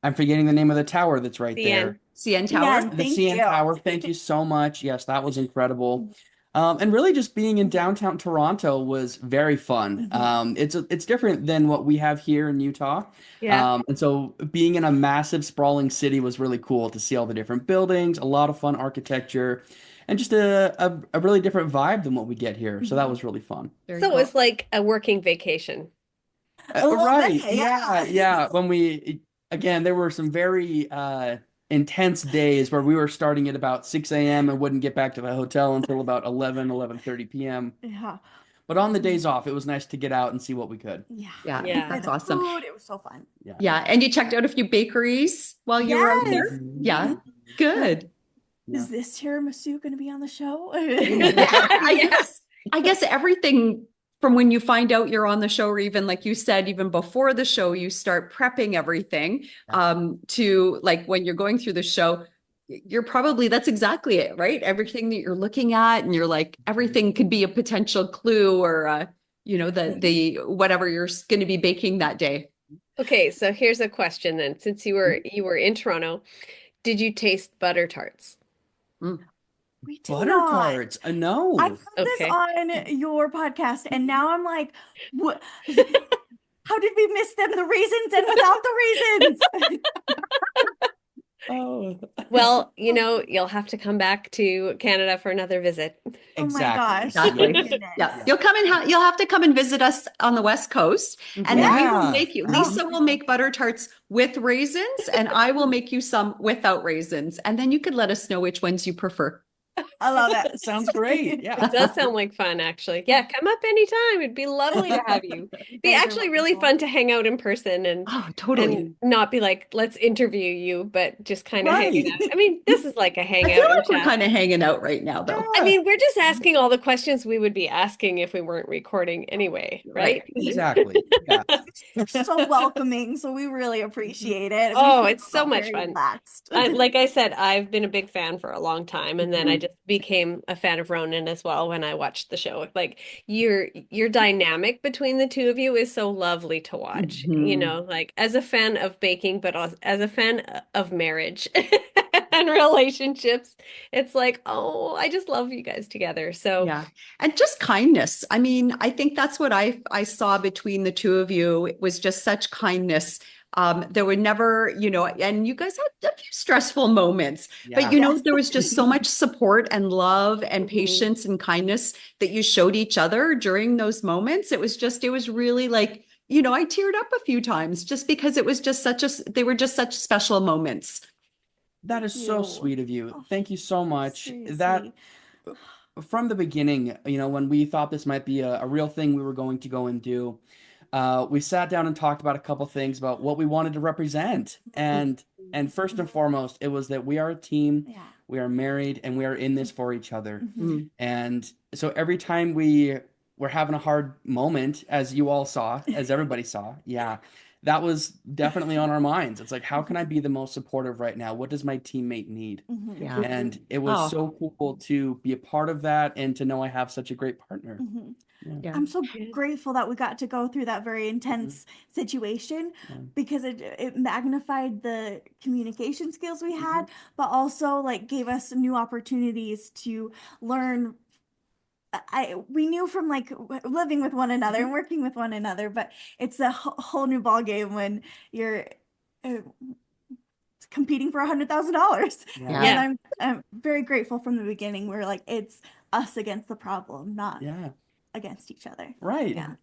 Speaker 4: I'm forgetting the name of the tower that's right
Speaker 1: The
Speaker 4: there.
Speaker 1: end.
Speaker 2: CN
Speaker 3: Yeah,
Speaker 2: Tower?
Speaker 3: and
Speaker 4: The
Speaker 3: thank
Speaker 4: CN
Speaker 3: you.
Speaker 4: Tower. Thank you so much. Yes, that was incredible. And really just being in downtown Toronto was very fun.
Speaker 3: Mhm.
Speaker 4: It's different than what we have here in Utah.
Speaker 1: Yeah.
Speaker 4: And so being in a massive sprawling city was really cool to see all the different buildings, a lot of fun architecture, and just a really different vibe than what we get here. So that
Speaker 3: Mhm.
Speaker 4: was really fun.
Speaker 2: Very
Speaker 1: So it
Speaker 2: cool.
Speaker 1: was like a working vacation.
Speaker 3: A little bit,
Speaker 4: Right. Yeah.
Speaker 3: yeah.
Speaker 4: Yeah. Again, there were some very intense days where we were starting at about 6 a.m. and wouldn't get back to the hotel until about 11:30 p.m.
Speaker 3: Yeah.
Speaker 4: But on the days off, it was nice to get out and see what we could.
Speaker 3: Yeah.
Speaker 2: Yeah,
Speaker 3: We
Speaker 1: Yeah.
Speaker 3: tried
Speaker 2: that's
Speaker 3: the
Speaker 2: awesome.
Speaker 3: food. It was so fun.
Speaker 4: Yeah.
Speaker 2: Yeah. And you checked out a few bakeries while you were out
Speaker 3: Yes.
Speaker 2: there? Yeah.
Speaker 4: Mhm.
Speaker 2: Good.
Speaker 4: Yeah.
Speaker 3: Is this tiramisu going to be on the show?
Speaker 2: Yeah, I guess everything from when you find out you're on the show, or even like you said, even before the show, you start prepping everything to like when you're going through the show, you're probably that's exactly it, right? Everything that you're looking at, and you're like, everything could be a potential clue or the whatever you're going to be baking that day.
Speaker 1: Okay, so here's a question then. Since you were in Toronto, did you taste butter tarts?
Speaker 2: Mm.
Speaker 3: We did
Speaker 4: Butter
Speaker 3: not.
Speaker 4: tarts.
Speaker 3: I
Speaker 4: No.
Speaker 3: heard this
Speaker 1: Okay.
Speaker 3: on your podcast, and now I'm like, what? How did we miss them? The reasons and without the reasons.
Speaker 4: Oh.
Speaker 1: Well, you'll have to come back to Canada for another visit.
Speaker 3: Oh my
Speaker 4: Exactly.
Speaker 3: gosh. My
Speaker 2: Exactly.
Speaker 3: goodness.
Speaker 2: Yeah,
Speaker 4: Yeah.
Speaker 2: you'll have to come and visit us on the West Coast, and then we will
Speaker 4: Yeah.
Speaker 2: make you.
Speaker 3: Oh,
Speaker 2: Lisa will make butter tarts with raisins, and I will make you some without raisins, and then you could let us know which ones you prefer.
Speaker 3: I love it.
Speaker 4: Sounds great. Yeah.
Speaker 1: It does sound like fun, actually. Yeah, come up anytime. It'd be lovely to have you.
Speaker 3: You
Speaker 1: Be
Speaker 3: guys are
Speaker 1: actually really
Speaker 3: wonderful.
Speaker 1: fun to hang out in person and
Speaker 2: Oh, totally.
Speaker 1: and not be like, let's interview you, but just kind of hanging
Speaker 4: Right.
Speaker 1: out. I mean, this is like a
Speaker 2: I
Speaker 1: hangout
Speaker 2: feel
Speaker 1: and
Speaker 2: like we're
Speaker 1: chat.
Speaker 2: kind of hanging out right now, though.
Speaker 1: I mean, we're just asking all the questions we would be asking if we weren't recording anyway, right?
Speaker 4: Exactly. Yeah.
Speaker 3: You're so welcoming, so we really appreciate it. We
Speaker 1: Oh,
Speaker 3: feel
Speaker 1: it's so much
Speaker 3: very
Speaker 1: fun.
Speaker 3: relaxed.
Speaker 1: Like I said, I've been a big fan for a long time, and then I
Speaker 2: Mhm.
Speaker 1: just became a fan of Ronan as well when I watched the show. Like your dynamic between the two of you is so lovely to watch.
Speaker 2: Mhm.
Speaker 1: Like as a fan of baking, but also as a fan of marriage and relationships, it's like, oh, I just love you guys together. So
Speaker 2: Yeah. And just kindness. I mean, I think that's what I saw between the two of you. It was just such kindness. There were never, and you guys had a few stressful moments, but
Speaker 4: Yeah.
Speaker 3: Yes.
Speaker 2: there was just so much support and love and
Speaker 1: mhm.
Speaker 2: patience and kindness that you showed each other during those moments. It was really like, I teared up a few times just because it was just they were just such special moments.
Speaker 4: That
Speaker 3: Thank
Speaker 4: is so
Speaker 3: you.
Speaker 4: sweet of you.
Speaker 3: Oh,
Speaker 4: Thank you so much. That
Speaker 3: seriously.
Speaker 4: from the beginning, when we thought this might be a real thing we were going to go and do, we sat down and talked about a couple things about what we wanted to represent. And first and foremost, it was that we are a team,
Speaker 3: Yeah.
Speaker 4: we are married, and we are in this for each other.
Speaker 3: Mhm.
Speaker 2: Mm.
Speaker 4: And so every time we were having a hard moment, as you all saw, as everybody saw, yeah, that was definitely on our minds. It's like, how can I be the most supportive right now? What does my teammate need?
Speaker 3: Mhm.
Speaker 2: Yeah.
Speaker 4: And it was
Speaker 2: Oh,
Speaker 4: so cool to be a part of that and to know I have such a great partner.
Speaker 3: Mhm.
Speaker 4: Yeah.
Speaker 2: yeah.
Speaker 3: I'm so
Speaker 1: Good.
Speaker 3: grateful that we got to go through that very intense situation
Speaker 4: Yeah.
Speaker 3: because it magnified the communication skills we
Speaker 4: Mhm.
Speaker 3: had, but also like gave us new opportunities to learn. We knew from like living with one another and working with one another, but it's a whole new ball game when you're uh, competing for $100,000.
Speaker 4: Yeah.
Speaker 3: And
Speaker 1: Yeah.
Speaker 3: I'm very grateful from the beginning. We're like, it's us against the problem, not
Speaker 4: Yeah.
Speaker 3: against each other.
Speaker 4: Right.
Speaker 3: Yeah.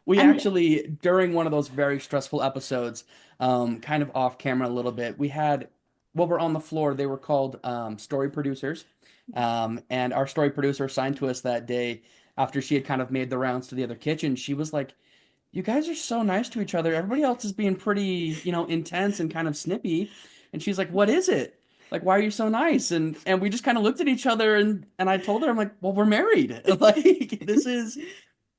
Speaker 4: We
Speaker 2: And
Speaker 4: actually, during one of those very stressful episodes, kind of off camera a little bit, we had, well, we're on the floor. They were called story producers. And our story producer assigned to us that day, after she had kind of made the rounds to the other kitchen, she was like, "You guys are so nice to each other. Everybody else is being pretty, intense and kind of snippy." And she's like, "What is it? Like, why are you so nice?" And we just kind of looked at each other, and I told her, I'm like, "Well, we're married. Like, this is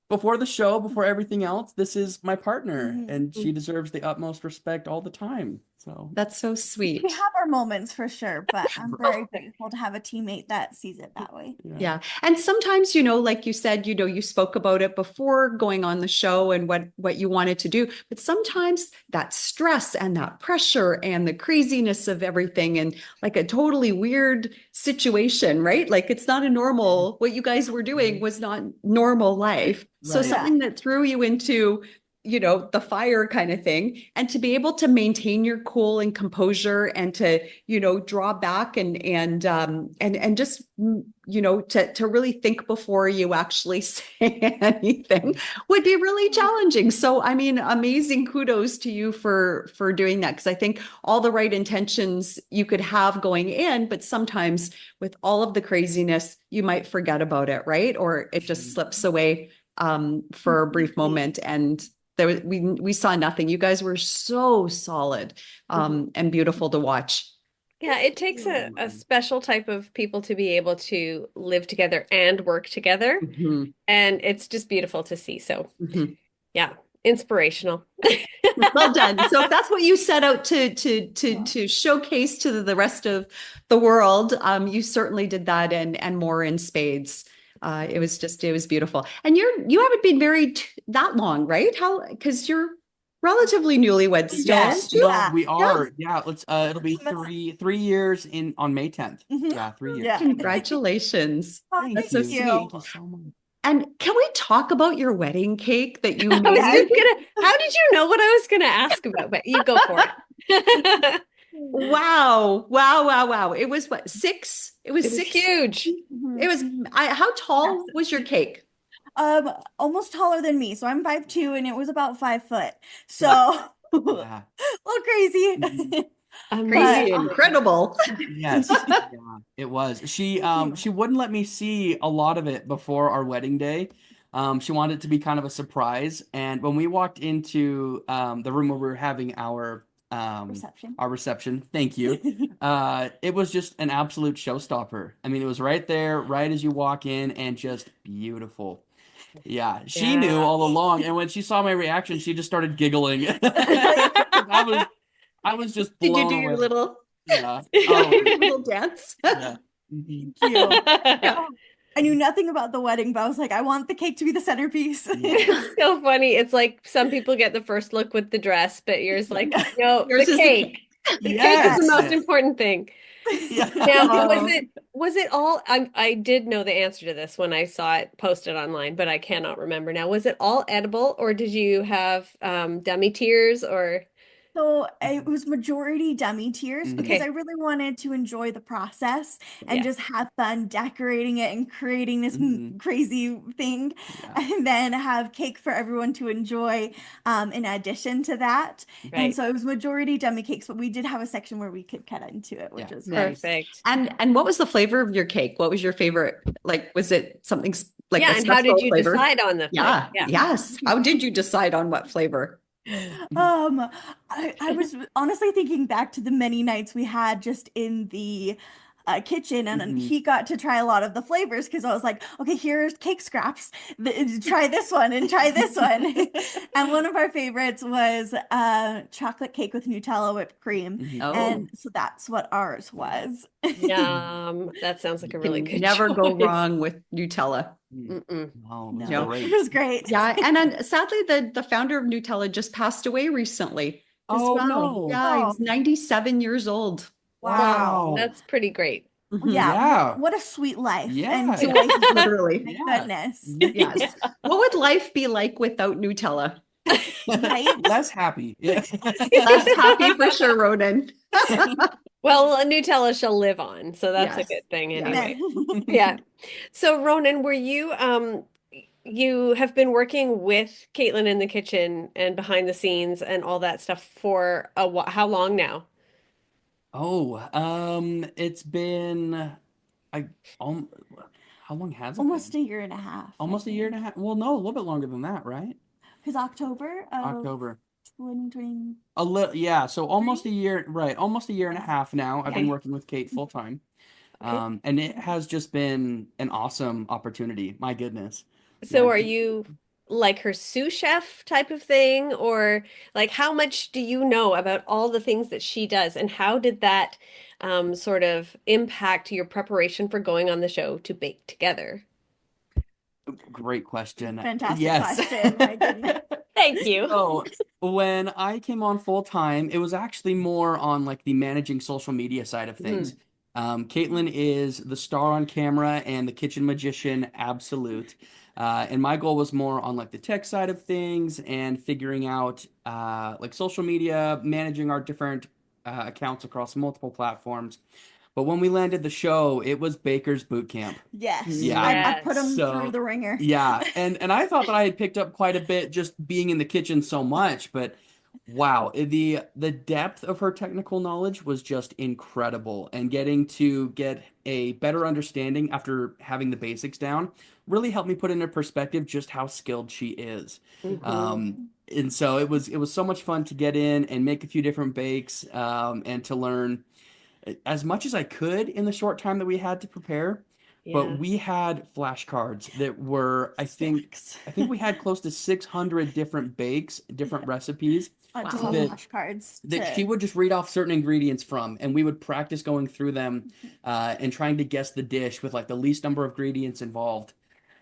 Speaker 4: before the show, before everything else, this is my partner,
Speaker 3: Mhm.
Speaker 4: and she deserves the utmost respect all the time." So,
Speaker 2: that's so
Speaker 3: We
Speaker 2: sweet.
Speaker 3: have our moments for sure, but I'm very
Speaker 2: Oh,
Speaker 3: grateful to have a teammate that sees it that way.
Speaker 4: yeah.
Speaker 2: yeah. And sometimes, like you said, you spoke about it before going on the show and what you wanted to do, but sometimes that stress and that pressure and the craziness of everything and like a totally weird situation, right? Like it's not a normal, what you guys were doing was not normal life. So
Speaker 4: Right.
Speaker 3: Yeah.
Speaker 2: something that threw you into the fire kind of thing, and to be able to maintain your cool and composure and to draw back and just to really think before you actually say anything would be really challenging. So I mean, amazing kudos to you for doing that, because I think all the right intentions you could have going in, but sometimes with all of the craziness you might forget about it, right? Or it just slips away for a brief moment, and we saw nothing. You guys were so solid and beautiful to watch.
Speaker 1: Yeah, it takes a special type of people to be able to live together and work together.
Speaker 2: Mhm,
Speaker 1: And it's just beautiful to see. So,
Speaker 2: mhm.
Speaker 1: yeah, inspirational.
Speaker 2: Well done. So if that's what you set out to showcase to the rest of the world, you certainly did that, and more in spades. It was beautiful. And you haven't been married that long, right? How, because you're relatively newlywed still,
Speaker 4: Yes,
Speaker 2: aren't you?
Speaker 4: no,
Speaker 3: Yeah.
Speaker 4: we
Speaker 2: Yeah.
Speaker 4: are. Yeah, let's it'll be three years in on May 10th.
Speaker 3: Mhm.
Speaker 4: Yeah, 3 years.
Speaker 3: Yeah.
Speaker 2: Congratulations.
Speaker 3: Oh,
Speaker 4: Thank
Speaker 2: That's
Speaker 3: thank
Speaker 2: so
Speaker 4: you.
Speaker 3: you.
Speaker 2: sweet.
Speaker 4: Thank you so much.
Speaker 2: And can we talk about your wedding cake that you
Speaker 1: I was
Speaker 2: made?
Speaker 1: just gonna, how did you know what I was gonna ask about? But you go for it.
Speaker 2: Wow. Wow. Wow. Wow. It was what, six? It was
Speaker 1: It was
Speaker 2: six.
Speaker 1: huge.
Speaker 2: It
Speaker 3: Mhm.
Speaker 2: was, how tall
Speaker 3: Massive.
Speaker 2: was your cake?
Speaker 3: Almost taller than me. So I'm 5'2" and it was about 5 foot. So
Speaker 4: Yeah.
Speaker 3: a
Speaker 4: Yeah.
Speaker 3: little crazy.
Speaker 4: Mhm.
Speaker 3: But
Speaker 2: Crazy,
Speaker 1: Amazing.
Speaker 2: incredible.
Speaker 4: Yes. Yeah, it was.
Speaker 3: thank you.
Speaker 4: She wouldn't let me see a lot of it before our wedding day. She wanted it to be kind of a surprise. And when we walked into the room where we were having
Speaker 3: Reception.
Speaker 4: our reception, thank you. It was just an absolute showstopper. I mean, it was right there, right as you walk in, and just beautiful. Yeah, she knew
Speaker 1: Yeah.
Speaker 4: all along, and when she saw my reaction, she just started giggling. I was just
Speaker 2: Did you
Speaker 4: blown
Speaker 2: do your
Speaker 4: away.
Speaker 2: little,
Speaker 4: Yeah. Oh,
Speaker 2: your little dance?
Speaker 4: yeah. Mhm.
Speaker 3: Thank you.
Speaker 2: Yeah.
Speaker 3: Oh, I knew nothing about the wedding, but I was like, I want the cake to be the centerpiece.
Speaker 4: Yeah.
Speaker 1: It's so funny. It's like some people get the first look with the dress, but yours like, no,
Speaker 2: Yours
Speaker 1: the
Speaker 2: is the cake.
Speaker 1: cake. The cake is the
Speaker 4: Yes.
Speaker 1: most
Speaker 3: Yes.
Speaker 1: important thing.
Speaker 4: Yeah.
Speaker 1: Now,
Speaker 2: Oh,
Speaker 1: was it all I did know the answer to this when I saw it posted online, but I cannot remember now. Was it all edible or did you have dummy tears or
Speaker 3: So it was majority dummy tears because I
Speaker 1: okay.
Speaker 3: really wanted to enjoy the process and
Speaker 1: Yeah.
Speaker 3: just have fun decorating it and creating this
Speaker 4: Hmm.
Speaker 3: crazy thing,
Speaker 4: Yeah.
Speaker 3: and then have cake for everyone to enjoy in addition to that. And
Speaker 1: Right.
Speaker 3: so it was majority dummy cakes, but we did have a section where we could cut into it,
Speaker 4: Yeah.
Speaker 3: which was nice.
Speaker 1: Perfect.
Speaker 2: and what was the flavor of your cake? What was your favorite? Like, was it something like
Speaker 1: Yeah,
Speaker 2: a
Speaker 1: and how did
Speaker 2: special
Speaker 1: you
Speaker 2: flavor?
Speaker 1: decide on the flavor?
Speaker 2: Yeah.
Speaker 1: Yeah.
Speaker 2: Yes. How did you decide on what flavor?
Speaker 3: I was honestly thinking back to the many nights we had just in the kitchen, and then
Speaker 4: Mhm.
Speaker 3: he got to try a lot of the flavors because I was like, okay, here's cake scraps. Try this one and try this one. And one of our favorites was chocolate cake with Nutella whipped cream.
Speaker 4: Mhm.
Speaker 2: Oh,
Speaker 3: And so that's what ours was.
Speaker 1: Yum. That sounds like a really
Speaker 2: can
Speaker 1: good
Speaker 2: never go
Speaker 1: choice.
Speaker 2: wrong with Nutella.
Speaker 4: Mm.
Speaker 1: Mm-mm.
Speaker 4: No, it was
Speaker 3: No,
Speaker 2: No.
Speaker 3: it
Speaker 4: great.
Speaker 3: was great.
Speaker 2: Yeah, and then sadly, the founder of Nutella just passed away recently as
Speaker 4: Oh
Speaker 2: well.
Speaker 4: no.
Speaker 2: Yeah, he
Speaker 3: Oh,
Speaker 2: was 97 years old.
Speaker 1: Wow,
Speaker 4: Wow.
Speaker 1: that's pretty great.
Speaker 2: Mhm.
Speaker 3: yeah.
Speaker 4: Yeah.
Speaker 3: What a sweet life and
Speaker 4: Yeah.
Speaker 3: joy.
Speaker 2: Literally.
Speaker 3: My
Speaker 4: Yeah.
Speaker 3: goodness.
Speaker 2: Yes. What would life be like without Nutella?
Speaker 3: Right?
Speaker 4: Less happy. Yeah.
Speaker 2: Less happy for sure, Ronan.
Speaker 1: Well, Nutella shall live on, so that's a
Speaker 2: Yes.
Speaker 1: good thing
Speaker 2: Yes.
Speaker 1: anyway. Yeah. So Ronan, were you you have been working with Caitlin in the kitchen and behind the scenes and all that stuff for how long now?
Speaker 4: Oh, it's been I um how long has it
Speaker 3: Almost
Speaker 4: been?
Speaker 3: a year and a half, I
Speaker 4: Almost a year and a
Speaker 3: think.
Speaker 4: half. Well, no, a little bit longer than that, right?
Speaker 3: Because October of
Speaker 4: October.
Speaker 3: 2023.
Speaker 4: A little, yeah. So almost a year, right? Almost a year and a
Speaker 3: Yeah.
Speaker 4: half now. I've been
Speaker 1: Okay.
Speaker 4: working with Kate full time.
Speaker 1: Okay.
Speaker 4: And it has just been an awesome opportunity. My goodness.
Speaker 1: So
Speaker 4: Yeah.
Speaker 1: are you like her sous chef type of thing, or like how much do you know about all the things that she does, and how did that sort of impact your preparation for going on the show to bake together?
Speaker 4: Great question.
Speaker 3: Fantastic
Speaker 4: Yes.
Speaker 3: question. My goodness.
Speaker 1: Thank you.
Speaker 4: So when I came on full time, it was actually more on like the managing social media side of things.
Speaker 1: Mhm.
Speaker 4: Caitlin is the star on camera and the kitchen magician absolute. And my goal was more on like the tech side of things and figuring out like social media, managing our different accounts across multiple platforms. But when we landed the show, it was Baker's Boot Camp.
Speaker 3: Yes.
Speaker 4: Yeah.
Speaker 3: I put
Speaker 1: Yes.
Speaker 3: them through
Speaker 4: So
Speaker 3: the ringer.
Speaker 4: yeah, and I thought that I had picked up quite a bit just being in the kitchen so much, but wow, the depth of her technical knowledge was just incredible, and getting to get a better understanding after having the basics down really helped me put into perspective just how skilled she is.
Speaker 1: Hmm.
Speaker 4: And so it was so much fun to get in and make a few different bakes, and to learn as much as I could in the short time that we had to prepare. But
Speaker 1: Yeah.
Speaker 4: we had flashcards that were,
Speaker 3: Stacks.
Speaker 4: I think we had close to 600 different bakes, different recipes
Speaker 3: Just on
Speaker 2: Wow.
Speaker 4: that
Speaker 3: flashcards
Speaker 4: she
Speaker 3: to.
Speaker 4: would just read off certain ingredients from, and we would practice going through them, and trying to guess the dish with like the least number of ingredients involved.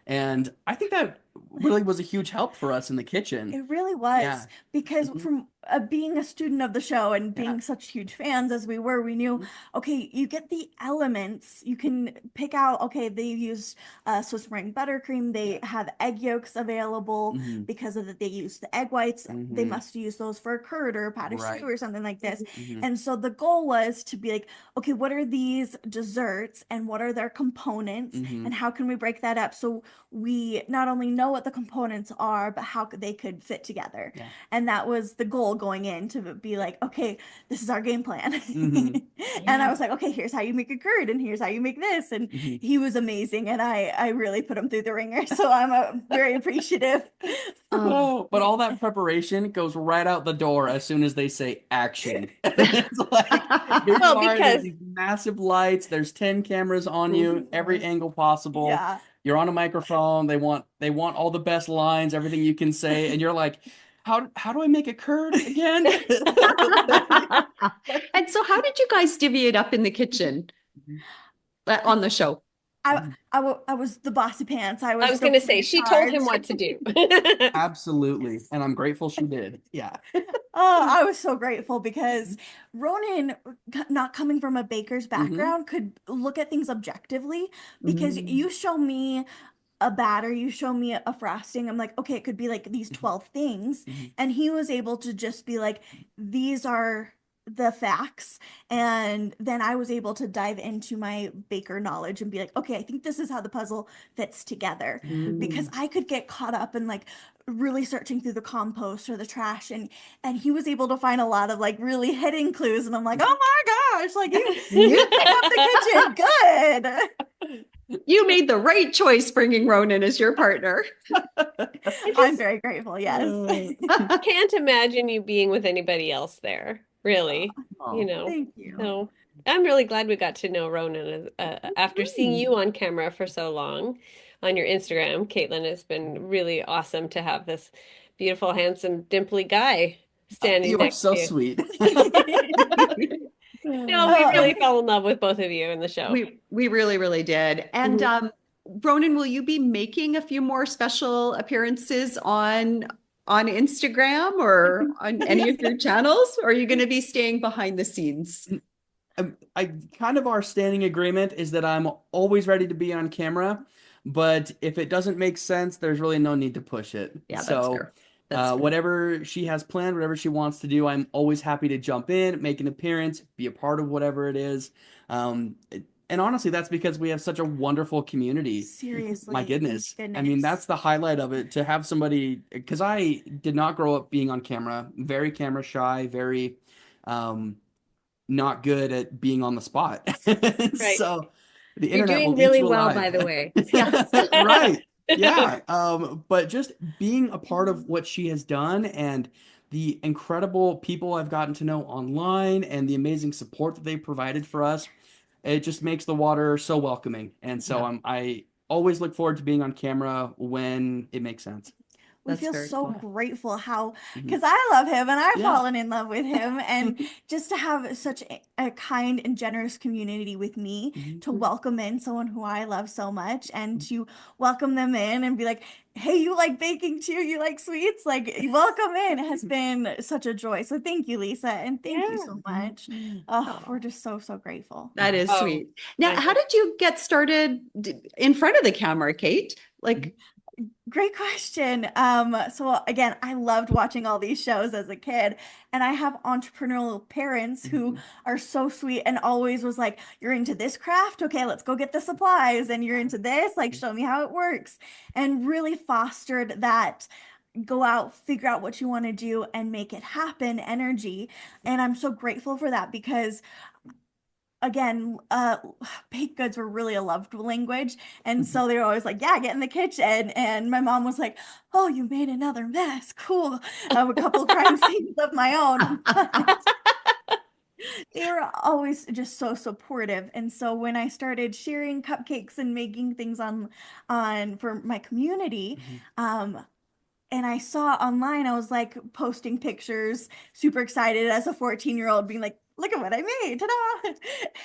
Speaker 4: And I think that really was a huge help for us in the kitchen.
Speaker 3: It really
Speaker 4: Yeah.
Speaker 3: was because
Speaker 4: Mhm.
Speaker 3: from being a student of the show and
Speaker 4: Yeah.
Speaker 3: being such huge fans as we were, we knew,
Speaker 4: Mhm.
Speaker 3: okay, you get the elements. You can pick out, okay, they use Swiss meringue buttercream. They
Speaker 4: Yeah.
Speaker 3: have egg yolks available
Speaker 4: Hmm.
Speaker 3: because of that they use the egg whites. They
Speaker 4: Hmm.
Speaker 3: must use those for a curd or a pat of stew
Speaker 4: Right.
Speaker 3: or something like this.
Speaker 4: Hmm.
Speaker 3: And so the goal was to be like, okay, what are these desserts and what are their components
Speaker 4: Hmm.
Speaker 3: and how can we break that up so we not only know what the components are, but how they could fit together.
Speaker 4: Yeah.
Speaker 3: And that was the goal going in to be like, okay, this is our game plan.
Speaker 4: Hmm.
Speaker 3: And I
Speaker 1: Yeah.
Speaker 3: was like, okay, here's how you make a curd and here's how you make this. And
Speaker 4: Hmm.
Speaker 3: he was amazing. And I really put him through the ringer. So I'm very appreciative.
Speaker 2: Oh,
Speaker 4: Oh, but all that preparation goes right out the door as soon as they say action. It's like, here you
Speaker 1: Well,
Speaker 4: are, there's
Speaker 1: because
Speaker 4: these massive lights, there's 10 cameras on you, every angle possible.
Speaker 3: Yeah.
Speaker 4: You're on a microphone, they want all the best lines, everything you can say, and you're like, how do I make a curd again?
Speaker 2: and so how did you guys divvy it up in the kitchen on the show?
Speaker 3: I was the bossy pants. I
Speaker 1: I
Speaker 3: was
Speaker 1: was
Speaker 3: the
Speaker 1: going to
Speaker 3: one
Speaker 1: say
Speaker 3: in
Speaker 1: she told him
Speaker 3: charge.
Speaker 1: what to do.
Speaker 4: Absolutely, and I'm grateful she did. Yeah.
Speaker 3: Oh, I was so grateful because Ronan, not coming from a baker's
Speaker 4: Hmm.
Speaker 3: background, could look at things objectively because
Speaker 2: Mm.
Speaker 3: you show me a batter, you show me a frosting. I'm like, okay, it could be like these 12 things.
Speaker 4: Hmm.
Speaker 3: And he was able to just be like, these are the facts. And then I was able to dive into my baker knowledge and be like, okay, I think this is how the puzzle fits together. Because
Speaker 2: Mm.
Speaker 3: I could get caught up in like really searching through the compost or the trash and he was able to find a lot of like really hidden clues and I'm like, oh my gosh, like you pick up the kitchen good.
Speaker 2: You made the right choice bringing Ronan as your partner.
Speaker 1: I
Speaker 3: I'm
Speaker 1: just
Speaker 3: very grateful, yes.
Speaker 1: can't imagine you being with anybody else there. really, you
Speaker 4: Oh,
Speaker 1: know.
Speaker 3: Thank you.
Speaker 1: So I'm really glad we got to know Ronan after seeing
Speaker 4: great.
Speaker 1: you on camera for so long on your Instagram. Caitlin, has been really awesome to have this beautiful, handsome, dimply guy standing
Speaker 4: You are
Speaker 1: next
Speaker 4: so
Speaker 1: to you.
Speaker 4: sweet.
Speaker 1: No, we really
Speaker 3: Um,
Speaker 1: fell in love with both of you in the show.
Speaker 2: We really, really did. And
Speaker 1: Mhm.
Speaker 2: Ronan, will you be making a few more special appearances on Instagram or on any of your channels? Or are you going to be staying behind the scenes?
Speaker 4: I kind of our standing agreement is that I'm always ready to be on camera, but if it doesn't make sense, there's really no need to push it.
Speaker 2: Yeah, that's
Speaker 4: So,
Speaker 2: fair. That's fair.
Speaker 4: whatever she has planned, whatever she wants to do, I'm always happy to jump in, make an appearance, be a part of whatever it is. And honestly, that's because we have such a wonderful community. My
Speaker 3: Seriously, thank
Speaker 4: goodness. I mean, that's
Speaker 3: goodness.
Speaker 4: the highlight of it to have somebody, because I did not grow up being on camera, very camera shy, very, um, not good at being on the spot.
Speaker 1: Right.
Speaker 4: So the
Speaker 1: You're
Speaker 4: internet
Speaker 1: doing
Speaker 4: will eat
Speaker 1: really
Speaker 4: you
Speaker 1: well,
Speaker 4: alive.
Speaker 1: by the way.
Speaker 2: Yes.
Speaker 4: Right. Yeah. But just being a part of what she has done and the incredible people I've gotten to know online and the amazing support that they provided for us, it just makes the water so welcoming. And so
Speaker 2: Yeah,
Speaker 4: I always look forward to being on camera when it makes sense.
Speaker 3: We
Speaker 2: that's
Speaker 3: feel
Speaker 2: very
Speaker 3: so
Speaker 2: cool.
Speaker 3: grateful how,
Speaker 4: Mhm.
Speaker 3: because I love him and I've
Speaker 4: Yeah.
Speaker 3: fallen in love with him, and just to have such a kind and generous community with me
Speaker 4: Mhm.
Speaker 3: to welcome in someone who I love so much and to welcome them in and be like, hey, you like baking too? You like sweets? Like, welcome in has been such a joy. So thank you, Lisa, and thank you
Speaker 1: Yeah.
Speaker 3: so much. Oh, we're
Speaker 2: Oh,
Speaker 3: just so, so grateful.
Speaker 2: that is
Speaker 1: Oh,
Speaker 2: sweet. Now,
Speaker 1: I
Speaker 2: how
Speaker 1: know.
Speaker 2: did you get started in front of the camera, Kate? Like,
Speaker 3: Great question. So again, I loved watching all these shows as a kid, and I have entrepreneurial parents who
Speaker 4: Mhm.
Speaker 3: are so sweet and always was like, "You're into this craft? Okay, let's go get the supplies." And you're into this, like, show me how it works. And really fostered that go out, figure out what you want to do and make it happen energy. And I'm so grateful for that because again, baked goods were really a loved language. And
Speaker 4: Mhm.
Speaker 3: so they were always like, yeah, get in the kitchen. And my mom was like, oh, you made another mess. Cool. I have a couple crime scenes of my own. But they were always just so supportive. And so when I started sharing cupcakes and making things on for my community,
Speaker 4: Mhm.
Speaker 3: um, and I saw online, I was like posting pictures, super excited as a 14-year-old, being like, look at what I made, ta-da!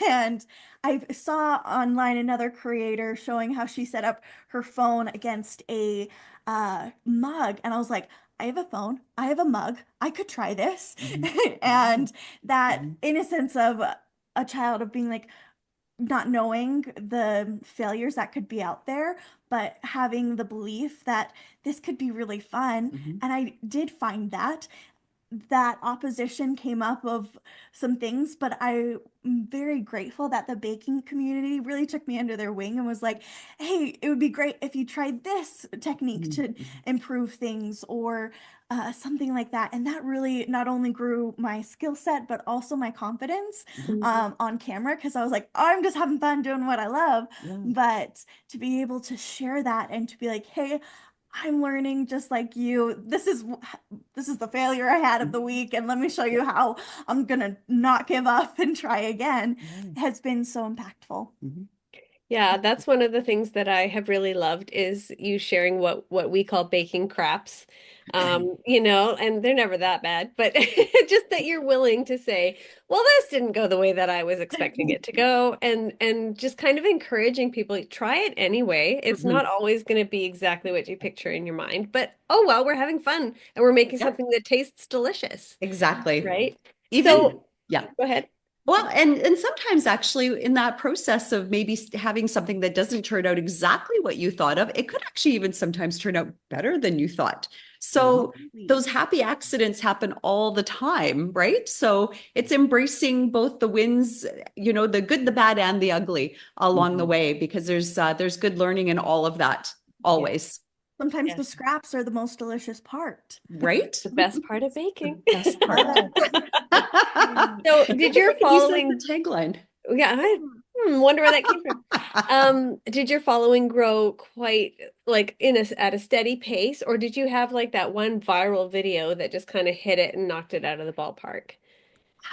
Speaker 3: And I saw online another creator showing how she set up her phone against a mug. And I was like, I have a phone, I have a mug, I could try this.
Speaker 4: Mhm.
Speaker 3: And that
Speaker 4: Mhm.
Speaker 3: innocence of a child of being like, not knowing the failures that could be out there, but having the belief that this could be really fun.
Speaker 4: Mhm.
Speaker 3: And I did find that opposition came up of some things, but I'm very grateful that the baking community really took me under their wing and was like, hey, it would be great if you tried this technique
Speaker 4: Mhm.
Speaker 3: to improve things or something like that. And that really not only grew my skill set, but also my confidence
Speaker 4: Mhm.
Speaker 3: on camera because I was like, oh, I'm just having fun doing what I love.
Speaker 4: Yeah.
Speaker 3: But to be able to share that and to be like, hey, I'm learning just like you. This is the failure I had of the
Speaker 4: Mhm.
Speaker 3: week, and let me show you how I'm gonna not give up and try again,
Speaker 4: Yeah.
Speaker 3: has been so impactful.
Speaker 4: Mhm.
Speaker 1: Yeah, that's one of the things that I have really loved is you sharing what we call baking craps.
Speaker 4: Mhm.
Speaker 1: And they're never that bad, but just that you're willing to say, well, this didn't go the way that I was expecting it to go, and just kind of encouraging people, try it anyway. It's
Speaker 4: Mhm.
Speaker 1: not always going to be exactly what you picture in your mind, but oh well, we're having fun and we're making
Speaker 2: yeah,
Speaker 1: something that tastes delicious,
Speaker 2: exactly.
Speaker 1: right?
Speaker 2: Even,
Speaker 1: So,
Speaker 2: yeah.
Speaker 1: go ahead.
Speaker 2: Well, and sometimes actually in that process of maybe having something that doesn't turn out exactly what you thought of, it could actually even sometimes turn out better than you thought. So
Speaker 3: Absolutely.
Speaker 2: those happy accidents happen all the time, right? So it's embracing both the wins, the good, the bad, and the ugly along the
Speaker 4: Mhm.
Speaker 2: way, because there's good learning in all of that,
Speaker 1: Yeah.
Speaker 2: always,
Speaker 3: Sometimes the
Speaker 1: Yes.
Speaker 3: scraps are the most delicious part.
Speaker 2: right?
Speaker 1: The best part of baking.
Speaker 2: The best part.
Speaker 3: Love it.
Speaker 1: So,
Speaker 2: I
Speaker 1: did
Speaker 2: think
Speaker 1: your
Speaker 2: we could use that as
Speaker 1: following,
Speaker 2: a tagline.
Speaker 1: yeah, I wonder where that came from. Did your following grow quite like at a steady pace, or did you have like that one viral video that just kind of hit it and knocked it out of the ballpark?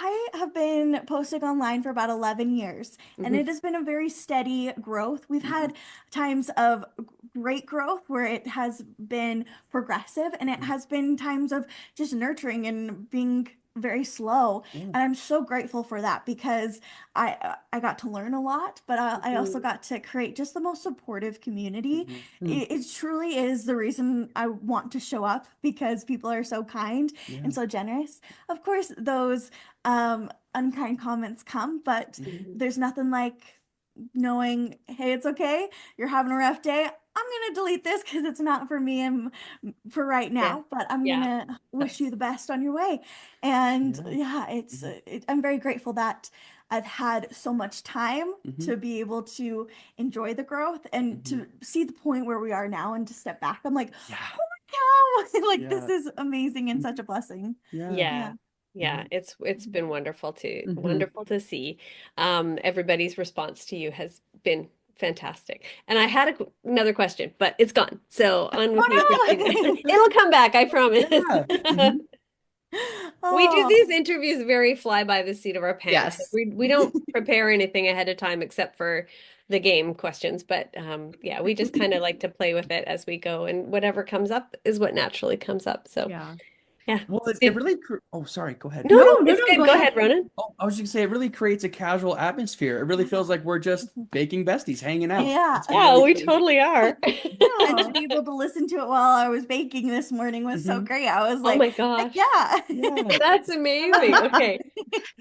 Speaker 3: I have been posting online for about 11 years, and
Speaker 1: Mhm.
Speaker 3: it has been a very steady growth. We've
Speaker 4: Mhm.
Speaker 3: had times of great growth where it has been progressive, and it has been times of just nurturing and being very slow.
Speaker 4: Yeah.
Speaker 3: And I'm so grateful for that because I got to learn a lot, but I also
Speaker 1: Mhm.
Speaker 3: got to create just the most supportive community.
Speaker 4: Mhm.
Speaker 3: It truly is the reason I want to show up because people are so kind
Speaker 4: Yeah.
Speaker 3: and so generous. Of course, those unkind comments come, but
Speaker 4: Mhm.
Speaker 1: Mhm.
Speaker 3: there's nothing like knowing, hey, it's okay. You're having a rough day. I'm gonna delete this because it's not for me and for right
Speaker 1: Yeah.
Speaker 3: now, but I'm
Speaker 1: Yeah.
Speaker 3: gonna wish
Speaker 1: That's
Speaker 3: you the best on your way. And
Speaker 4: Yeah.
Speaker 3: yeah,
Speaker 4: Mhm.
Speaker 3: I'm very grateful that I've had so much time
Speaker 4: Mhm.
Speaker 3: to be able to enjoy the growth and
Speaker 4: Mhm.
Speaker 3: to see the point where we are now and to step back. I'm like,
Speaker 4: Yeah.
Speaker 3: oh my cow, like this
Speaker 4: Yeah.
Speaker 3: is amazing and such
Speaker 4: Mhm.
Speaker 3: a blessing.
Speaker 4: Yeah.
Speaker 3: Yeah.
Speaker 1: yeah. Yeah,
Speaker 4: Yeah.
Speaker 1: it's been
Speaker 2: Mhm.
Speaker 1: wonderful to see. Everybody's response to you has been fantastic. And I had another question, but it's gone. So on with you, Christina.
Speaker 3: Oh
Speaker 1: It'll come back, I promise.
Speaker 4: Yeah. Mhm.
Speaker 3: no.
Speaker 1: We do these
Speaker 3: Oh.
Speaker 1: interviews very fly by the seat of our pants.
Speaker 2: Yes.
Speaker 1: We don't prepare anything ahead of time except for the game questions. But yeah, we just kind of like to play with it as we go, and whatever comes up is what naturally comes up. So
Speaker 2: Yeah.
Speaker 1: yeah,
Speaker 4: Well,
Speaker 1: it's
Speaker 4: it
Speaker 1: good.
Speaker 4: really, oh, sorry, go ahead.
Speaker 1: No,
Speaker 2: No,
Speaker 1: no,
Speaker 2: no,
Speaker 1: it's
Speaker 2: no,
Speaker 1: good.
Speaker 2: go
Speaker 1: Go
Speaker 2: ahead.
Speaker 1: ahead, Ronan.
Speaker 4: Oh, I was just gonna say it really creates a casual atmosphere. It really feels like we're just baking besties, hanging out.
Speaker 3: Yeah.
Speaker 4: It's
Speaker 1: Yeah,
Speaker 4: really
Speaker 1: we
Speaker 4: cool.
Speaker 1: totally are.
Speaker 3: And to
Speaker 2: Oh,
Speaker 3: be able to listen to it while I was baking this morning was so
Speaker 4: Hmm.
Speaker 3: great. I was
Speaker 1: Oh
Speaker 3: like,
Speaker 1: my
Speaker 3: heck
Speaker 1: gosh.
Speaker 3: yeah.
Speaker 4: Yeah.
Speaker 1: That's amazing. Okay.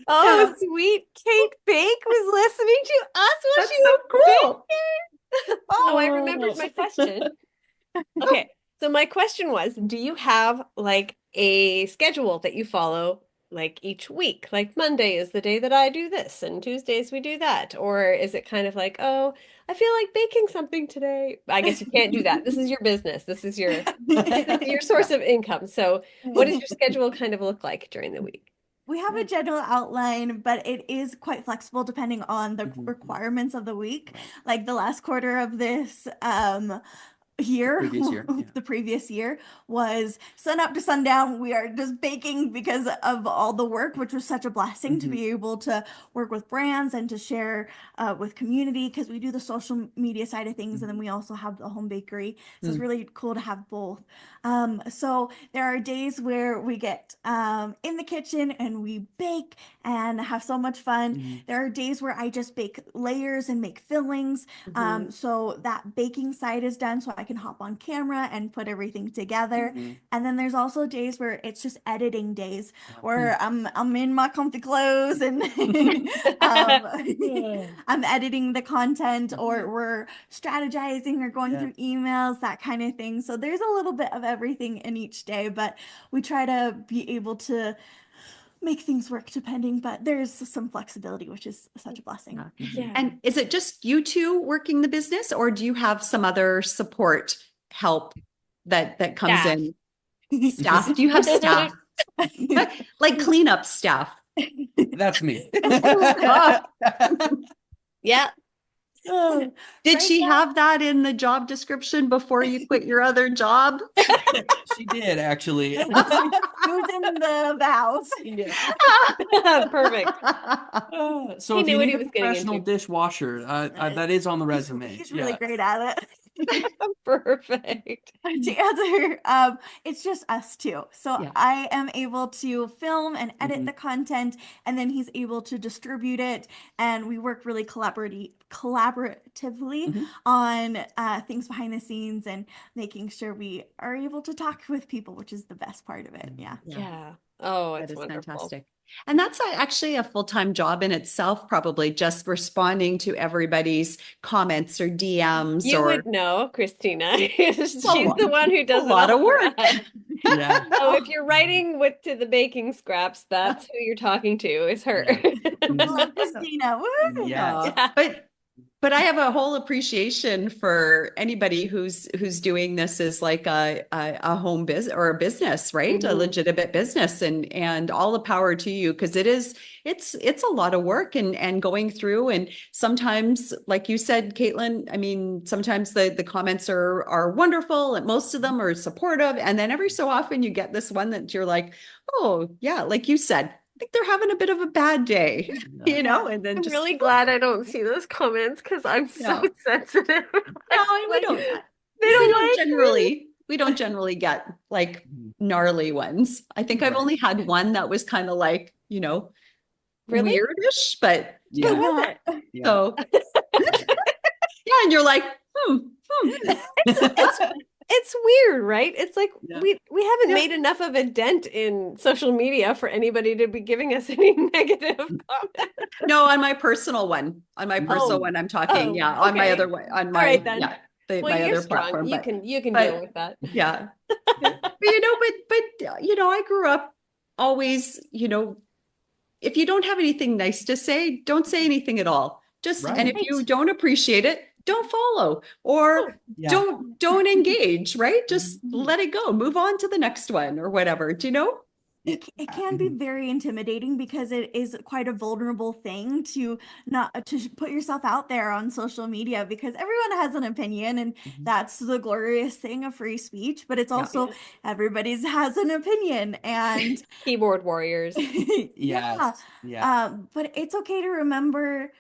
Speaker 1: Oh,
Speaker 2: yeah.
Speaker 1: sweet Kate Bake was listening to us while she
Speaker 2: That's so
Speaker 1: was
Speaker 2: cool.
Speaker 1: baking. Oh, I remembered
Speaker 4: Oh.
Speaker 1: my question. Okay. So my question was, do you have like a schedule that you follow like each week? Like Monday is the day that I do this and Tuesdays we do that. Or is it kind of like, oh, I feel like baking something today. I guess you can't do that. This is your business. This is your source of income. So what does your schedule kind of look like during the week?
Speaker 3: We have a
Speaker 4: Yeah.
Speaker 3: general outline, but it is quite flexible depending on the
Speaker 4: Mhm.
Speaker 3: requirements of the week.
Speaker 4: Right.
Speaker 3: Like the last quarter of this
Speaker 4: The
Speaker 3: year,
Speaker 4: previous year. Yeah.
Speaker 3: the previous year was sun up to sundown. We are just baking because of all the work, which was such a blessing to
Speaker 4: Hmm.
Speaker 3: be able to work with brands and to share with community because we do the social media side of things and then we also have the home bakery. So it's
Speaker 2: Mm.
Speaker 3: really cool to have both. So there are days where we get in the kitchen and we bake and have so much fun.
Speaker 4: Hmm.
Speaker 3: There are days where I just bake layers and make fillings.
Speaker 2: Mhm.
Speaker 3: So that baking side is done so I can hop on camera and put everything together.
Speaker 4: Hmm.
Speaker 3: And then there's also days where it's just editing days
Speaker 2: Mm.
Speaker 3: where I'm in my comfy clothes and um,
Speaker 4: Yeah.
Speaker 3: I'm editing the content
Speaker 4: Mhm.
Speaker 3: or we're strategizing or going
Speaker 4: Yeah.
Speaker 3: through emails, that kind of thing. So there's a little bit of everything in each day, but we try to be able to make things work depending, but there's some flexibility, which is such a blessing.
Speaker 2: Yeah.
Speaker 4: Mhm.
Speaker 1: Yeah.
Speaker 2: And is it just you two working the business, or do you have some other support help that comes
Speaker 1: Staff.
Speaker 2: in? Staff? Do you have staff? Like cleanup staff?
Speaker 4: That's me.
Speaker 2: Oh,
Speaker 1: Yeah.
Speaker 2: did
Speaker 3: Right
Speaker 2: she
Speaker 3: now,
Speaker 2: have that in the job description before you quit your other job?
Speaker 4: She did actually.
Speaker 3: it was in the vows.
Speaker 4: Yeah.
Speaker 1: Perfect.
Speaker 4: So
Speaker 1: He
Speaker 4: if
Speaker 1: knew
Speaker 4: you
Speaker 1: what
Speaker 4: need
Speaker 1: he
Speaker 4: a
Speaker 1: was getting
Speaker 4: professional
Speaker 1: into.
Speaker 4: dishwasher, that is on the resume.
Speaker 3: He's really
Speaker 4: Yeah.
Speaker 3: great at it.
Speaker 1: Perfect.
Speaker 3: To answer, it's just us two. So
Speaker 2: Yeah.
Speaker 3: I am able to film and edit
Speaker 4: Mhm.
Speaker 3: the content, and then he's able to distribute it. And we work really collaboratively
Speaker 4: Mhm.
Speaker 3: on things behind the scenes and making sure we are able to talk with people, which is the best part of it. Yeah.
Speaker 2: Yeah.
Speaker 1: Yeah. Oh,
Speaker 2: That
Speaker 1: it's
Speaker 2: is
Speaker 1: wonderful.
Speaker 2: fantastic. And that's actually a full-time job in itself, probably just responding to everybody's comments or DMs
Speaker 1: You
Speaker 2: or
Speaker 1: would know, Christina. She's
Speaker 2: a lot,
Speaker 1: the one who
Speaker 2: a
Speaker 1: does it
Speaker 2: lot
Speaker 1: all
Speaker 2: of
Speaker 1: for
Speaker 2: work.
Speaker 1: us.
Speaker 4: Yeah.
Speaker 1: So if you're writing with to the baking scraps, that's who you're talking to, is her.
Speaker 4: Yeah. Mhm.
Speaker 3: Love Christina. Woo!
Speaker 4: Yes.
Speaker 1: Yeah.
Speaker 2: But I have a whole appreciation for anybody who's doing this as like a home business or a business, right? A
Speaker 1: Mhm.
Speaker 2: legitimate business, and all the power to you because it's a lot of work and going through, and sometimes, like you said, Caitlin, I mean, sometimes the comments are wonderful and most of them are supportive, and then every so often you get this one that you're like, oh yeah, like you said, think they're having a bit of a bad day,
Speaker 4: Yeah.
Speaker 2: and then
Speaker 1: I'm
Speaker 2: just,
Speaker 1: really glad I don't see those comments because I'm so
Speaker 2: no,
Speaker 1: sensitive.
Speaker 2: no, and we
Speaker 1: Like,
Speaker 2: don't,
Speaker 1: they
Speaker 2: we
Speaker 1: don't
Speaker 2: don't
Speaker 1: like me.
Speaker 2: generally, we don't generally get like
Speaker 4: Mhm.
Speaker 2: gnarly ones. I think I've
Speaker 4: Right.
Speaker 2: only had one that was kind of like,
Speaker 1: Really?
Speaker 2: weirdish, but
Speaker 1: What
Speaker 4: Yeah.
Speaker 1: was
Speaker 4: Yeah.
Speaker 2: so yeah, and you're like, hmm,
Speaker 1: it's it's weird, right? It's like
Speaker 4: Yeah.
Speaker 1: we haven't
Speaker 2: yeah.
Speaker 1: made enough of a dent in social media for anybody to be giving us any negative comments.
Speaker 2: No, on my personal
Speaker 1: Oh,
Speaker 2: one, I'm talking,
Speaker 1: oh,
Speaker 2: yeah, on my
Speaker 1: okay.
Speaker 2: other way, on
Speaker 1: All
Speaker 2: my,
Speaker 1: right then.
Speaker 2: yeah,
Speaker 1: Well,
Speaker 2: my
Speaker 1: you're
Speaker 2: other
Speaker 1: strong.
Speaker 2: platform,
Speaker 1: You can deal
Speaker 2: but
Speaker 1: with that.
Speaker 2: yeah, I grew up always, if you don't have anything nice to say, don't say anything at all. And
Speaker 4: Right.
Speaker 2: if you
Speaker 1: Right.
Speaker 2: don't appreciate it, don't follow or
Speaker 1: Oh,
Speaker 4: Yeah.
Speaker 2: don't engage, right? Just
Speaker 4: Mhm.
Speaker 2: let it go, move on to the next one or whatever. Do you know?
Speaker 3: It can be
Speaker 4: Mhm.
Speaker 3: very intimidating because it is quite a vulnerable thing to not to put yourself out there on social media because everyone has an opinion and
Speaker 4: Mhm.
Speaker 3: that's the glorious thing of free speech, but it's
Speaker 2: Yeah.
Speaker 3: also
Speaker 1: yeah.
Speaker 3: everybody's has an opinion and
Speaker 1: Keyboard warriors.
Speaker 3: yeah.
Speaker 4: Yes. Yeah.
Speaker 3: But it's okay to remember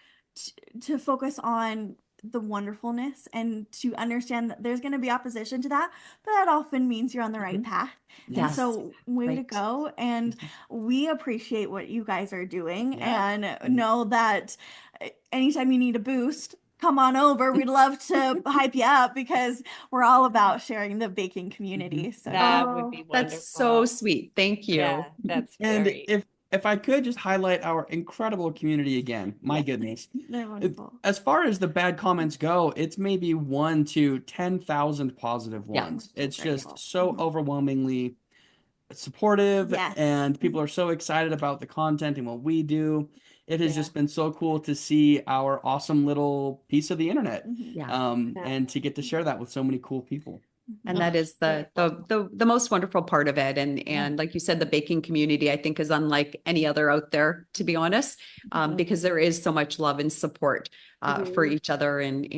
Speaker 3: to focus on the wonderfulness and to understand that there's going to be opposition to that, but that often means you're on the right
Speaker 4: Mhm.
Speaker 3: path. And
Speaker 2: Yes.
Speaker 3: so, way to
Speaker 2: Right.
Speaker 3: go. And
Speaker 4: Mhm.
Speaker 3: we appreciate what you guys are doing
Speaker 4: Yeah.
Speaker 3: and
Speaker 4: Mhm.
Speaker 3: know that anytime you need a boost, come on over. We'd love to hype you up because we're all about sharing the baking
Speaker 4: Mhm.
Speaker 3: community. So, yeah.
Speaker 1: That would
Speaker 2: Oh,
Speaker 1: be
Speaker 2: that's so
Speaker 1: wonderful.
Speaker 2: sweet. Thank you.
Speaker 1: Yeah, that's
Speaker 4: And
Speaker 1: very.
Speaker 4: if I could just highlight our incredible community again, my
Speaker 3: Yes,
Speaker 4: goodness.
Speaker 3: they're wonderful.
Speaker 4: As far as the bad comments go, it's maybe 1 to 10,000 positive
Speaker 2: Yeah.
Speaker 3: We're
Speaker 4: ones.
Speaker 3: so
Speaker 4: It's just
Speaker 3: grateful.
Speaker 4: so overwhelmingly supportive,
Speaker 3: Yes.
Speaker 4: and people are so excited about the content and what we do. It has
Speaker 1: Yeah.
Speaker 4: just been so cool to see our awesome little piece of the internet,
Speaker 3: Mhm.
Speaker 2: Yeah.
Speaker 1: Yeah.
Speaker 4: and to get to share that with so many cool people.
Speaker 2: And
Speaker 1: Oh,
Speaker 2: that is
Speaker 1: very cool.
Speaker 2: the most wonderful part of it.
Speaker 4: Yeah.
Speaker 2: And like you said, the baking community, I think, is unlike any other out there, to be honest,
Speaker 1: Mhm.
Speaker 2: because there is so much love and support for
Speaker 1: Mhm.
Speaker 2: each other, and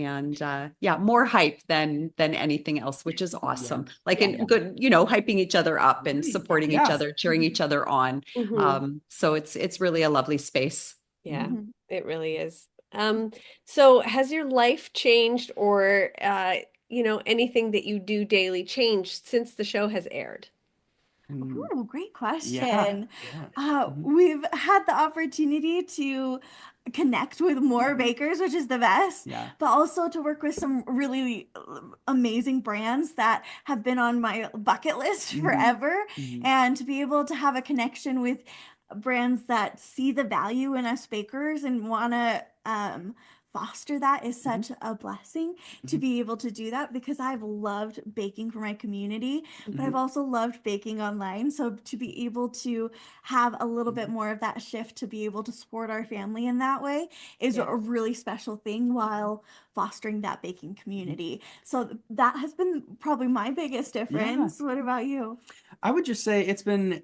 Speaker 2: yeah, more hype than anything else, which is
Speaker 4: Yeah.
Speaker 2: awesome. Like
Speaker 1: Yeah.
Speaker 2: in good, hyping each other up and
Speaker 4: Right.
Speaker 2: supporting each
Speaker 4: Yeah.
Speaker 2: other, cheering each other on.
Speaker 1: Mhm.
Speaker 2: So it's really a lovely space.
Speaker 1: Yeah,
Speaker 3: Mhm.
Speaker 1: it really is. So has your life changed or anything that you do daily changed since the show has aired?
Speaker 4: Mm,
Speaker 3: Ooh, great
Speaker 4: yeah.
Speaker 3: question.
Speaker 4: Yeah.
Speaker 3: We've had the opportunity to connect with more
Speaker 4: Mhm.
Speaker 3: bakers, which is the best,
Speaker 4: Yeah.
Speaker 3: but also to work with some really amazing brands that have been on my bucket list
Speaker 4: Hmm.
Speaker 3: forever,
Speaker 4: Hmm.
Speaker 3: and to be able to have a connection with brands that see the value in us bakers and want to foster that is
Speaker 4: Hmm.
Speaker 3: such a blessing to
Speaker 4: Hmm.
Speaker 3: be able to do that because I've loved baking for my community, but I've
Speaker 4: Hmm.
Speaker 3: also loved baking online. So to be able to have a little bit more of that shift to be able to support our family in that way is
Speaker 1: Yeah.
Speaker 3: a really special thing while fostering that baking community. So that has been probably my biggest
Speaker 4: Yeah.
Speaker 3: difference. What about you?
Speaker 4: I would just say it's been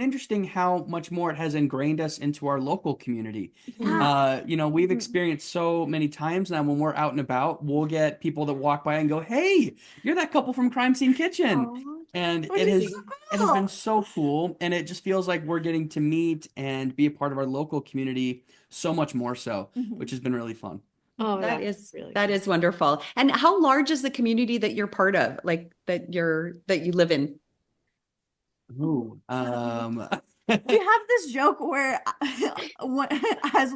Speaker 4: interesting how much more it has ingrained us into our local community.
Speaker 1: Mhm.
Speaker 3: Yeah.
Speaker 4: We've
Speaker 3: Mhm.
Speaker 4: experienced so many times now when we're out and about, we'll get people that walk by and go, "Hey, you're that couple from Crime Scene Kitchen."
Speaker 3: Oh,
Speaker 4: And
Speaker 3: which is so
Speaker 4: it has been
Speaker 3: cool.
Speaker 4: so cool, and it just feels like we're getting to meet and be a part of our local community so much more so, which
Speaker 3: Mhm.
Speaker 4: has been really fun.
Speaker 1: Oh,
Speaker 2: That
Speaker 1: that's
Speaker 2: is
Speaker 1: really
Speaker 2: that
Speaker 1: cool.
Speaker 2: is wonderful. And how large is the community that you're part of, like that you live in?
Speaker 4: Ooh.
Speaker 3: We have this joke where as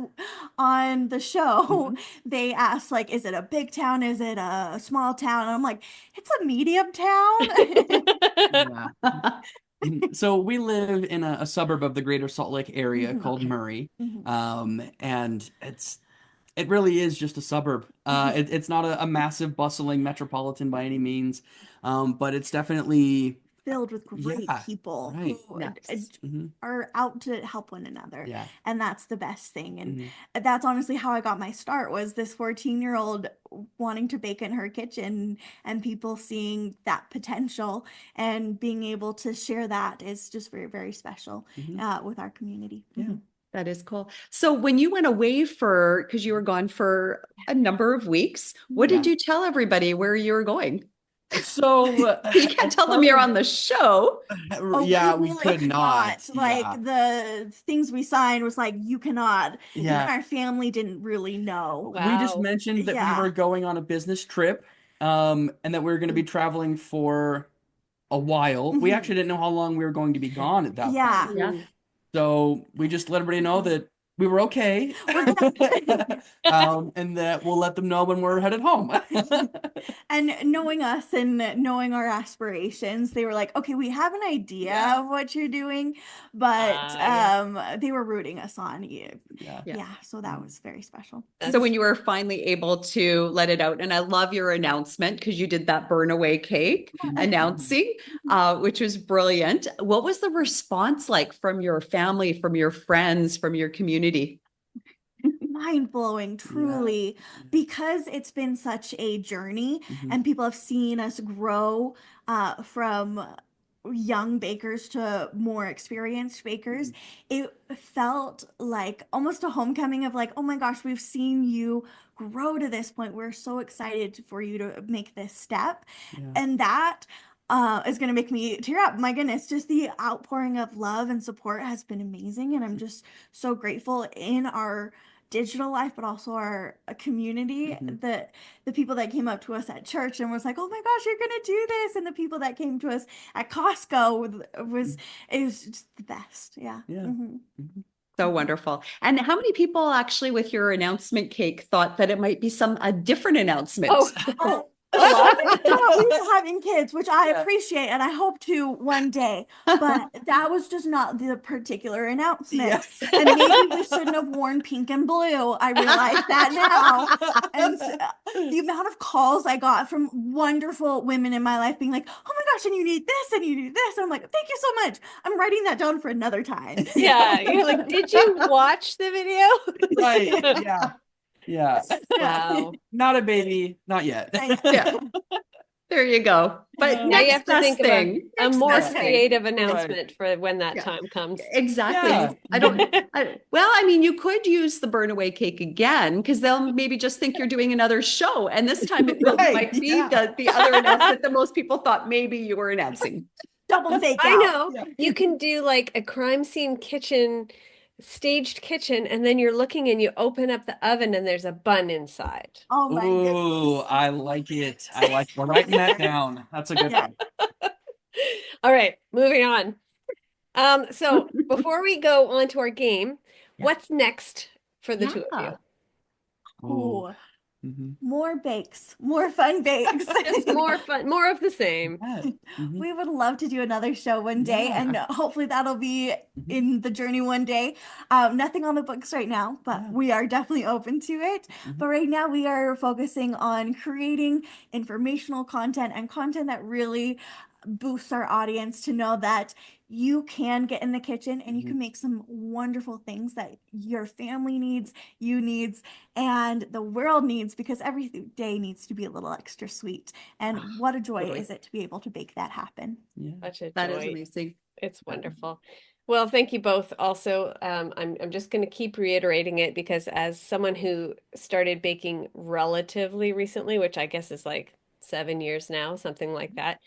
Speaker 3: on the show
Speaker 4: Mhm.
Speaker 3: they ask like, is it a big town, is it a small town, and I'm like, it's a medium town.
Speaker 4: Yeah. So we live in a suburb of the Greater Salt Lake area
Speaker 3: Mhm.
Speaker 4: called
Speaker 2: Okay.
Speaker 4: Murray,
Speaker 3: Mhm.
Speaker 4: and it really is just a suburb.
Speaker 3: Mhm.
Speaker 4: It's not a massive bustling metropolitan by any means, but it's definitely
Speaker 3: Filled with great
Speaker 4: yeah,
Speaker 3: people who
Speaker 4: right.
Speaker 2: Yes.
Speaker 4: Hmm.
Speaker 3: are out to help one another,
Speaker 4: Yeah.
Speaker 3: and that's the best thing. And
Speaker 4: Hmm.
Speaker 3: that's honestly how I got my start, was this 14-year-old wanting to bake in her kitchen and people seeing that potential and being able to share that is just very, very special
Speaker 4: Hmm.
Speaker 3: with our community.
Speaker 4: Yeah.
Speaker 2: That is cool. So when you went away because you were gone for a number of weeks, what
Speaker 3: Mhm.
Speaker 2: did
Speaker 4: Yeah.
Speaker 2: you tell everybody where you were going?
Speaker 4: So,
Speaker 2: You can't
Speaker 4: as
Speaker 2: tell them
Speaker 4: far
Speaker 2: you're
Speaker 4: as
Speaker 2: on the show.
Speaker 3: Oh,
Speaker 4: yeah,
Speaker 3: we
Speaker 4: we
Speaker 3: really
Speaker 4: could
Speaker 3: could
Speaker 4: not.
Speaker 3: not. Like
Speaker 4: Yeah.
Speaker 3: the things we signed was like, you cannot. Even
Speaker 4: Yeah.
Speaker 3: our family didn't really know.
Speaker 4: We just
Speaker 1: Wow.
Speaker 4: mentioned that we
Speaker 3: Yeah.
Speaker 4: were going on a business trip, and that we were going to be traveling for a while. We
Speaker 3: Mhm.
Speaker 4: actually didn't know how long we were going to be gone at that point.
Speaker 3: Yeah.
Speaker 2: Yeah.
Speaker 1: Mm.
Speaker 4: So we just let everybody know that we were okay,
Speaker 3: We're gonna
Speaker 4: and that we'll let them know when we're headed home.
Speaker 3: And knowing us and knowing our aspirations, they were like, okay, we have an idea
Speaker 4: Yeah.
Speaker 3: of what you're doing, but
Speaker 1: Yeah.
Speaker 3: they were rooting us on. Yeah.
Speaker 4: Yeah.
Speaker 2: Yeah.
Speaker 3: Yeah, so that was very special.
Speaker 2: So
Speaker 1: That's
Speaker 2: when you were finally able to let it out, and I love your announcement because you did that burn away cake announcing, which was brilliant. What was the response like from your family, from your friends, from your community?
Speaker 3: Mind blowing,
Speaker 4: Yeah.
Speaker 3: truly, because it's been such a journey
Speaker 4: Mhm.
Speaker 3: and people have seen us grow from young bakers to more experienced bakers. It felt like almost a homecoming of like, oh my gosh, we've seen you grow to this point. We're so excited for you to make this step.
Speaker 4: Yeah.
Speaker 3: And that is going to make me tear up. My goodness, just the outpouring of love and support has been amazing. And I'm just so grateful in our digital life, but also our community.
Speaker 4: Mhm.
Speaker 3: The people that came up to us at church and was like, "Oh my gosh, you're gonna do this!" And the people that came to us at Costco was it was just the best. Yeah.
Speaker 4: Yeah.
Speaker 3: Mhm.
Speaker 4: Mhm.
Speaker 2: So wonderful. And how many people actually with your announcement cake thought that it might be a different announcement?
Speaker 1: Oh,
Speaker 3: So
Speaker 1: a lot.
Speaker 3: many thought we were having kids, which I
Speaker 4: Yeah.
Speaker 3: appreciate and I hope to one day, but that was just not the particular
Speaker 4: Yeah.
Speaker 3: announcement. And maybe we shouldn't have worn pink and blue. I realize that now. And the amount of calls I got from wonderful women in my life being like, oh my gosh, and you need this and you need this. And I'm like, thank you so much. I'm writing that down for another time.
Speaker 1: Yeah, you're like, did you watch the
Speaker 4: Right.
Speaker 1: video?
Speaker 4: Yeah. Yeah.
Speaker 1: Wow.
Speaker 4: Not a baby. Not yet.
Speaker 2: Yeah, there you go. But
Speaker 1: Now you
Speaker 2: next
Speaker 1: have to
Speaker 2: best
Speaker 1: think of
Speaker 2: thing,
Speaker 1: a
Speaker 2: next
Speaker 1: more
Speaker 2: best thing.
Speaker 1: creative
Speaker 4: Right.
Speaker 1: announcement for when that
Speaker 2: Yeah.
Speaker 1: time comes.
Speaker 2: Exactly.
Speaker 4: Yeah.
Speaker 2: Well, I mean, you could use the burn away cake again because they'll maybe just think you're doing another show. And this time it
Speaker 4: Right,
Speaker 2: might be
Speaker 4: yeah.
Speaker 2: the other announcement that most people thought maybe you were announcing.
Speaker 3: Double fake
Speaker 1: I
Speaker 3: out.
Speaker 1: know.
Speaker 4: Yeah.
Speaker 1: You can do like a crime scene kitchen, staged kitchen, and then you're looking and you open up the oven and there's a bun inside.
Speaker 3: Oh my goodness.
Speaker 4: Ooh, I like it. I like we're writing that down. That's a good
Speaker 3: Yeah.
Speaker 4: one.
Speaker 1: All right, moving on. So before we go on to our game,
Speaker 2: Yeah.
Speaker 1: what's next for the two of
Speaker 2: Yeah.
Speaker 1: you?
Speaker 4: Ooh.
Speaker 3: Ooh,
Speaker 4: Mhm.
Speaker 3: more bakes, more fun bakes.
Speaker 1: Just more fun, more of the same.
Speaker 4: Yeah. Mhm.
Speaker 3: We would love to do another show one day,
Speaker 4: Yeah.
Speaker 3: and hopefully that'll be
Speaker 4: Mhm.
Speaker 3: in the journey one day. Nothing on the books right now, but
Speaker 4: Yeah.
Speaker 3: we are definitely open to it.
Speaker 4: Mhm.
Speaker 3: But right now, we are focusing on creating informational content and content that really boosts our audience to know that you can get in the kitchen and you
Speaker 4: Mhm.
Speaker 3: can make some wonderful things that your family needs, you needs, and the world needs because every day needs to be a little extra sweet. And what a joy
Speaker 2: Totally.
Speaker 3: is it to be able to make that happen.
Speaker 4: Yeah.
Speaker 1: Such a
Speaker 2: That is
Speaker 1: joy.
Speaker 2: amazing.
Speaker 1: It's wonderful. Well, thank you both. Also, I'm just going to keep reiterating it because as someone who started baking relatively recently, which I guess is like 7 years now, something like that,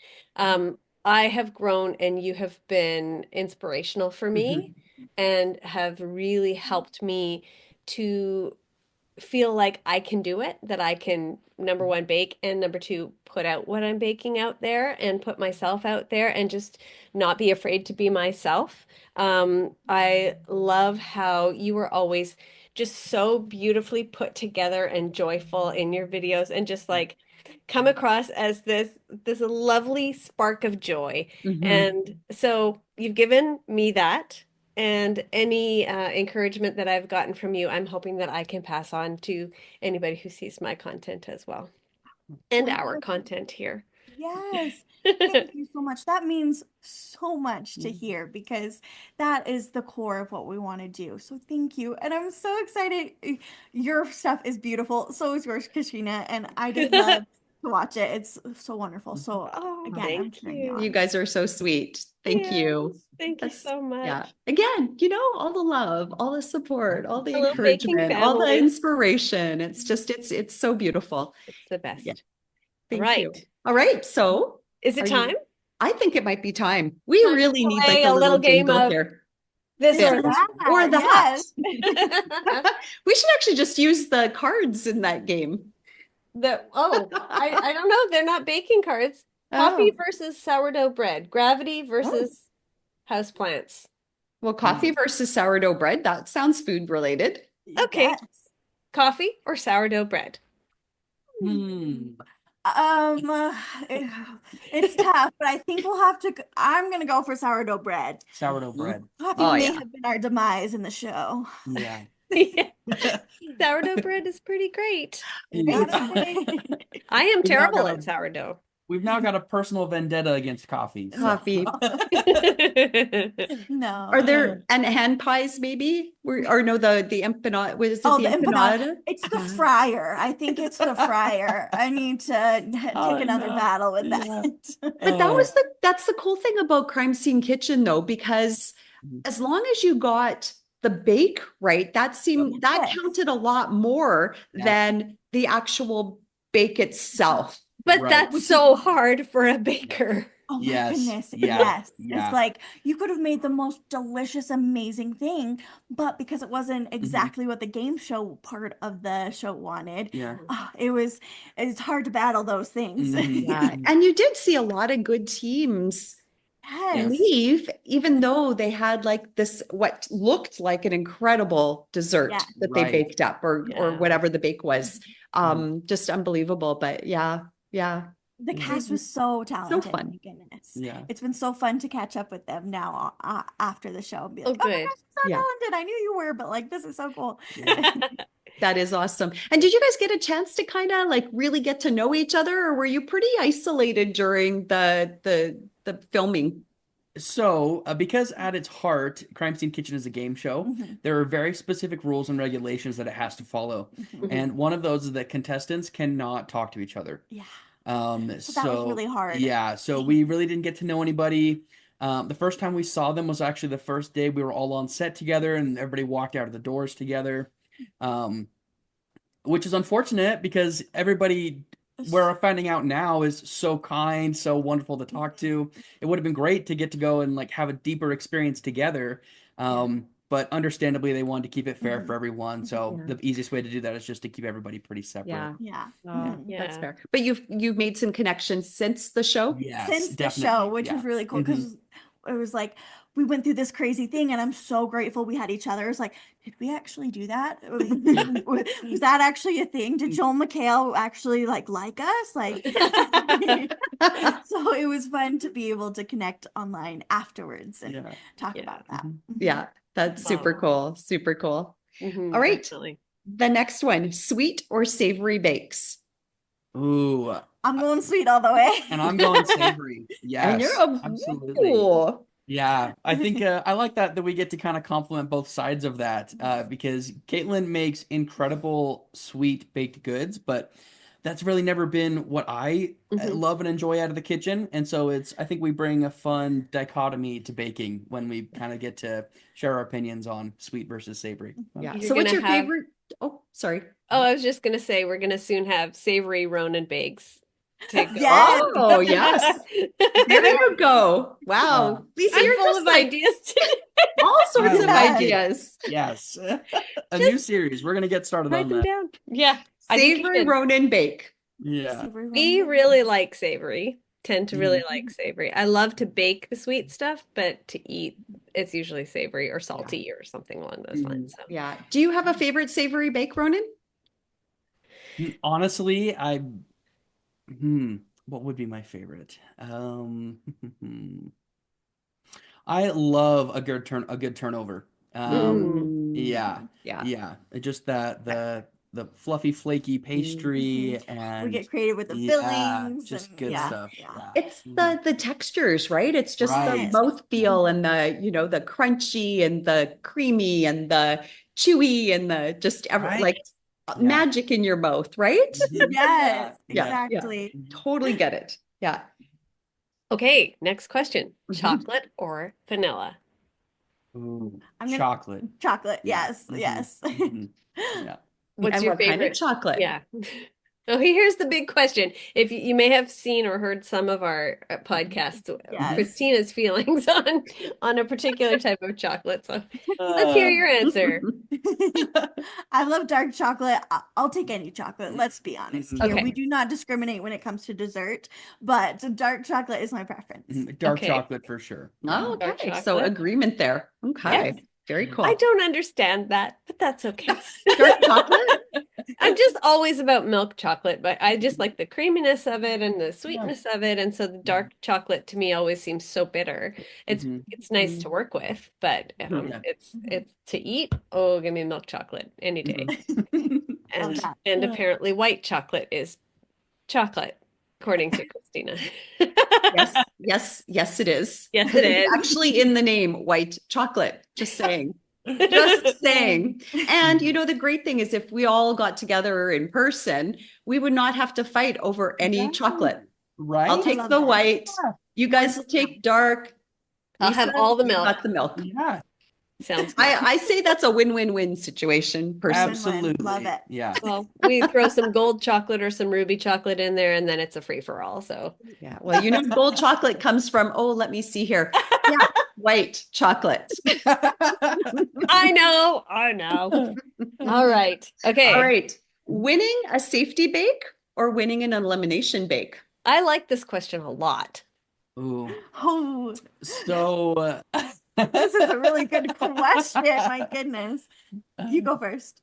Speaker 1: I have grown and you have been inspirational for me and have really helped me to feel like I can do it, that I can, number one, bake, and number two, put out what I'm baking out there and put myself out there and just not be afraid to be myself. I love how you were always just so beautifully put together and joyful in your videos and just like come across as this lovely spark of joy.
Speaker 2: Mhm.
Speaker 1: And so you've given me that. And any encouragement that I've gotten from you, I'm hoping that I can pass on to anybody who sees my content as well, and our
Speaker 3: Wonderful.
Speaker 1: content here.
Speaker 3: Yes. Thank you so much. That means so much to
Speaker 4: Mhm.
Speaker 3: hear because that is the core of what we want to do. So thank you. And I'm so excited. Your stuff is beautiful. So is yours, Katrina. And I just love to watch it. It's so wonderful. So
Speaker 1: Oh,
Speaker 3: again, I'm
Speaker 1: thank
Speaker 3: cheering you
Speaker 1: you.
Speaker 2: You
Speaker 3: on.
Speaker 2: guys are so sweet. Thank you.
Speaker 1: Yes, thank you
Speaker 2: That's,
Speaker 1: so
Speaker 2: yeah.
Speaker 1: much.
Speaker 2: Again, all the love, all the support, all the
Speaker 1: Hello, baking
Speaker 2: encouragement, all the
Speaker 1: family.
Speaker 2: inspiration. It's just, it's so beautiful.
Speaker 1: It's the
Speaker 2: Yeah.
Speaker 1: best. All
Speaker 2: Thank you.
Speaker 1: right.
Speaker 2: All right. So
Speaker 1: Is it
Speaker 2: are
Speaker 1: time?
Speaker 2: you, I think it might be time. We
Speaker 1: Time to
Speaker 2: really need like
Speaker 1: play
Speaker 2: a
Speaker 1: a little
Speaker 2: little
Speaker 1: game
Speaker 2: jingle
Speaker 1: of
Speaker 2: here.
Speaker 1: this
Speaker 3: This
Speaker 1: or
Speaker 3: or
Speaker 2: This
Speaker 1: that.
Speaker 2: or
Speaker 3: that.
Speaker 2: that.
Speaker 3: Yes.
Speaker 2: We should actually just use the cards in that game.
Speaker 1: I don't know. They're not baking cards. Coffee
Speaker 2: Oh,
Speaker 1: versus sourdough bread. Gravity
Speaker 2: oh.
Speaker 1: versus houseplants.
Speaker 2: Well, coffee versus sourdough bread. That sounds food related.
Speaker 1: Okay.
Speaker 3: Yes.
Speaker 1: Coffee or sourdough bread?
Speaker 4: Hmm.
Speaker 3: Um, uh, it's tough, but I think we'll have to. I'm gonna go for sourdough bread.
Speaker 4: Sourdough bread.
Speaker 3: Coffee
Speaker 2: Oh
Speaker 3: may
Speaker 2: yeah.
Speaker 3: have been our demise in the show.
Speaker 4: Yeah.
Speaker 1: Yeah. Sourdough bread is pretty great. I
Speaker 3: It
Speaker 1: gotta
Speaker 3: is.
Speaker 1: say. I am
Speaker 4: We've now
Speaker 1: terrible
Speaker 4: got
Speaker 1: at
Speaker 4: a
Speaker 1: sourdough.
Speaker 4: we've now got a personal vendetta against coffee. So
Speaker 2: Coffee. Are
Speaker 3: No.
Speaker 2: there and hand pies maybe? Or no, the empanada. Was it
Speaker 3: Oh,
Speaker 2: the
Speaker 3: the empanada.
Speaker 2: empanada?
Speaker 3: It's the
Speaker 2: Uh-huh.
Speaker 3: fryer. I think it's the fryer. I need to
Speaker 4: Oh
Speaker 3: take another
Speaker 4: no.
Speaker 3: battle with
Speaker 4: Yeah.
Speaker 3: that.
Speaker 2: But
Speaker 4: Oh.
Speaker 2: that's the cool thing about Crime Scene Kitchen though, because
Speaker 4: Mhm.
Speaker 2: as long as you got the bake right,
Speaker 4: Yep.
Speaker 2: that
Speaker 3: Yes.
Speaker 2: counted a lot more
Speaker 4: Yeah.
Speaker 2: than the actual bake itself.
Speaker 1: But
Speaker 4: Right.
Speaker 1: that's so hard for a baker.
Speaker 3: Oh my
Speaker 4: Yes.
Speaker 3: goodness.
Speaker 4: Yeah.
Speaker 3: Yes. It's
Speaker 4: Yeah.
Speaker 3: like you could have made the most delicious, amazing thing, but because it wasn't exactly what the game show part of the show wanted,
Speaker 4: Yeah.
Speaker 3: it's hard to battle those things.
Speaker 2: Yeah.
Speaker 4: Mhm.
Speaker 2: And you did see a lot of good teams
Speaker 4: Yeah.
Speaker 3: Yes.
Speaker 2: leave, even though they had like this what looked like an incredible dessert
Speaker 3: Yeah.
Speaker 2: that they
Speaker 4: Right.
Speaker 2: baked up or
Speaker 1: Yeah.
Speaker 2: whatever the bake was.
Speaker 4: Mhm.
Speaker 2: Just unbelievable. But yeah, yeah.
Speaker 3: The
Speaker 4: Yeah.
Speaker 3: cast was so
Speaker 2: So
Speaker 3: talented.
Speaker 2: fun.
Speaker 3: My goodness.
Speaker 4: Yeah.
Speaker 3: It's been so fun to catch up with them now after the show and be
Speaker 1: Oh,
Speaker 3: like, oh my
Speaker 1: good.
Speaker 3: gosh, you're so
Speaker 2: Yeah.
Speaker 3: talented. I knew you were, but like, this is so cool.
Speaker 4: Yeah.
Speaker 2: That is awesome. And did you guys get a chance to kind of like really get to know each other, or were you pretty isolated during the filming?
Speaker 4: So, because at its heart, Crime Scene Kitchen is a game show,
Speaker 3: Mhm,
Speaker 4: there are very specific rules and regulations that it has to follow.
Speaker 3: mhm.
Speaker 4: And one of those is that contestants cannot talk to each other.
Speaker 3: Yeah. So that was
Speaker 4: So
Speaker 3: really hard.
Speaker 4: yeah, so we really didn't get to know anybody. The first time we saw them was actually the first day we were all on set together and everybody walked out of the doors together. Um, which is unfortunate because everybody we're finding out now is so kind, so wonderful to talk to. It would have been great to get to go and like have a deeper experience together. But understandably they wanted to keep it fair for
Speaker 3: Mhm,
Speaker 4: everyone. So
Speaker 2: Yeah.
Speaker 4: the easiest way to do that is just to keep everybody pretty
Speaker 2: Yeah.
Speaker 4: separate.
Speaker 3: Yeah.
Speaker 2: Oh,
Speaker 3: Mhm.
Speaker 2: that's
Speaker 1: Yeah.
Speaker 2: fair. But you've made some connections since the show?
Speaker 4: Yes,
Speaker 3: Since the show,
Speaker 4: definitely.
Speaker 3: which
Speaker 4: Yeah.
Speaker 3: was really cool
Speaker 4: Hmm.
Speaker 3: because it was like we went through this crazy thing, and I'm so grateful we had each other. It's like, did we actually do that? Was that actually a thing? Did Joel McHale actually like us? Like, so it was fun to be able to connect online afterwards and
Speaker 4: Yeah.
Speaker 3: talk
Speaker 1: Yeah.
Speaker 3: about that.
Speaker 4: Mhm.
Speaker 2: Yeah, that's super
Speaker 1: Wow.
Speaker 2: cool. Super cool.
Speaker 1: Mhm,
Speaker 2: All right.
Speaker 1: definitely.
Speaker 2: The next one, sweet or savory bakes?
Speaker 4: Ooh,
Speaker 3: I'm going sweet all the way.
Speaker 4: and I'm going savory.
Speaker 2: And you're
Speaker 4: Yes, absolutely.
Speaker 2: ooh.
Speaker 4: Yeah, I think I like that we get to kind of compliment both sides of that because Caitlin makes incredible sweet baked goods, but that's really never been what I
Speaker 1: Mhm.
Speaker 4: love and enjoy out of the kitchen. And so I think we bring a fun dichotomy to baking when we kind of get to share our opinions on sweet versus savory.
Speaker 2: Yeah.
Speaker 1: You're
Speaker 2: So what's
Speaker 1: gonna
Speaker 2: your
Speaker 1: have,
Speaker 2: favorite? Oh, sorry.
Speaker 1: oh, I was just gonna say we're gonna soon have savory Ronan bakes to go.
Speaker 3: Yes.
Speaker 2: Oh, yes. There you go.
Speaker 4: Uh,
Speaker 2: Wow. Lisa,
Speaker 1: I'm
Speaker 2: you're
Speaker 1: full
Speaker 2: just
Speaker 1: of
Speaker 2: like
Speaker 1: ideas today.
Speaker 2: all sorts
Speaker 4: I
Speaker 2: of
Speaker 3: love
Speaker 4: like it.
Speaker 2: ideas.
Speaker 4: Yes, a new series. We're gonna get started
Speaker 1: Write
Speaker 4: on
Speaker 1: them
Speaker 4: that.
Speaker 1: down. Yeah, I think you
Speaker 2: Savory
Speaker 1: should.
Speaker 2: Ronin bake.
Speaker 4: Yeah.
Speaker 3: Savory
Speaker 1: We
Speaker 3: ramen.
Speaker 1: really like savory, tend to really
Speaker 4: Mhm.
Speaker 1: like savory. I love to bake the sweet stuff, but to eat, it's usually savory or
Speaker 2: Yeah.
Speaker 1: salty or something along those
Speaker 4: Mhm.
Speaker 1: lines. So,
Speaker 2: Yeah. Do you have a favorite savory bake, Ronin?
Speaker 4: Honestly, what would be my favorite? I love a good turnover.
Speaker 1: mm,
Speaker 4: Yeah,
Speaker 2: Yeah.
Speaker 4: yeah. Just that the fluffy, flaky pastry
Speaker 3: Mhm. We
Speaker 4: and
Speaker 3: get creative with the
Speaker 4: yeah,
Speaker 3: fillings
Speaker 4: just
Speaker 3: and
Speaker 4: good
Speaker 3: yeah,
Speaker 4: stuff.
Speaker 3: yeah.
Speaker 4: Yeah.
Speaker 2: It's
Speaker 4: Mhm.
Speaker 2: the textures, right? It's just the
Speaker 4: Right.
Speaker 3: Yes.
Speaker 4: Yeah.
Speaker 2: mouthfeel and the crunchy and the creamy and the chewy and the just
Speaker 4: Right. Yeah.
Speaker 2: magic in your mouth, right?
Speaker 4: Mhm.
Speaker 3: Yes,
Speaker 2: Yeah, yeah.
Speaker 3: exactly.
Speaker 4: Mhm.
Speaker 2: Totally get it. Yeah.
Speaker 1: okay, next question.
Speaker 2: Mhm.
Speaker 1: Chocolate or vanilla?
Speaker 4: Ooh,
Speaker 3: I'm gonna
Speaker 4: chocolate.
Speaker 3: chocolate.
Speaker 4: Yeah.
Speaker 3: Yes,
Speaker 4: Mhm.
Speaker 3: yes.
Speaker 4: Mhm. Yeah.
Speaker 1: What's
Speaker 2: And
Speaker 1: your
Speaker 2: what kind of
Speaker 1: favorite?
Speaker 2: chocolate?
Speaker 1: Yeah. Oh, here's the big question. If you may have seen or heard some of our podcasts,
Speaker 3: Yes.
Speaker 1: Christina's feelings on a particular type of chocolate. So let's hear
Speaker 4: Uh,
Speaker 1: your answer.
Speaker 3: I love dark chocolate. I'll take any chocolate. Let's be honest here.
Speaker 1: Okay.
Speaker 3: We do not discriminate when it comes to dessert, but dark chocolate is my preference.
Speaker 4: Dark
Speaker 1: Okay.
Speaker 4: chocolate for sure.
Speaker 2: Oh,
Speaker 1: Dark
Speaker 2: okay. So
Speaker 1: chocolate.
Speaker 2: agreement there. Okay.
Speaker 1: Yes.
Speaker 2: Very cool.
Speaker 1: I don't understand that, but that's okay.
Speaker 2: Dark chocolate?
Speaker 1: I'm just always about milk chocolate, but I just like the creaminess of it and the sweetness of it. And so the dark chocolate to me always seems so bitter. It's
Speaker 4: Mhm.
Speaker 1: it's nice to work with, but
Speaker 4: Yeah.
Speaker 1: it's to eat. Oh, give me milk chocolate any day.
Speaker 3: Love
Speaker 1: And
Speaker 3: that.
Speaker 1: and apparently white chocolate is chocolate, according to Christina.
Speaker 2: Yes, yes, yes, it is.
Speaker 1: Yes, it is.
Speaker 2: Actually in the name, white chocolate. Just saying. Just saying. And the great thing is if we all got together in person, we would not have to fight over any
Speaker 4: Exactly.
Speaker 2: chocolate.
Speaker 4: Right?
Speaker 2: I'll
Speaker 3: I
Speaker 2: take
Speaker 3: love
Speaker 2: the
Speaker 3: that.
Speaker 2: white.
Speaker 4: Yeah.
Speaker 2: You guys will take dark.
Speaker 1: I'll have
Speaker 2: Lisa,
Speaker 1: all the
Speaker 2: you
Speaker 1: milk.
Speaker 2: got the milk.
Speaker 4: Yeah,
Speaker 1: Sounds good.
Speaker 2: I say that's a win-win-win situation, personally.
Speaker 4: absolutely.
Speaker 3: Love it.
Speaker 4: Yeah.
Speaker 1: Well, we throw some gold chocolate or some ruby chocolate in there, and then it's a free-for-all. So
Speaker 2: Yeah. Well, gold chocolate comes from, let me see here. Yeah, white chocolate.
Speaker 1: I know. All right. Okay.
Speaker 2: All right. Winning a safety bake or winning an elimination bake?
Speaker 1: I like this question a lot.
Speaker 4: Ooh.
Speaker 3: Oh,
Speaker 4: So
Speaker 3: this is a really good question. My goodness. You go first.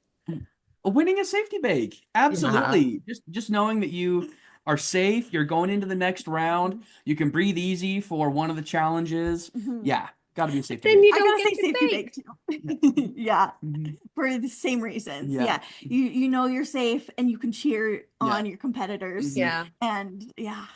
Speaker 4: winning a safety bake. Absolutely. Just knowing that you are safe, you're going into the next round, you can breathe easy for one of the challenges.
Speaker 3: Mhm.
Speaker 4: Yeah, got to be a safety
Speaker 1: Then
Speaker 4: bake.
Speaker 1: you
Speaker 3: I
Speaker 1: don't
Speaker 3: gotta say
Speaker 1: get to
Speaker 3: safety
Speaker 1: bake.
Speaker 3: bake too. Yeah,
Speaker 4: Mhm.
Speaker 3: for the same reasons.
Speaker 4: Yeah.
Speaker 3: Yeah. You know you're safe and you can cheer on your competitors.
Speaker 4: Mhm.
Speaker 1: Yeah.
Speaker 3: And yeah.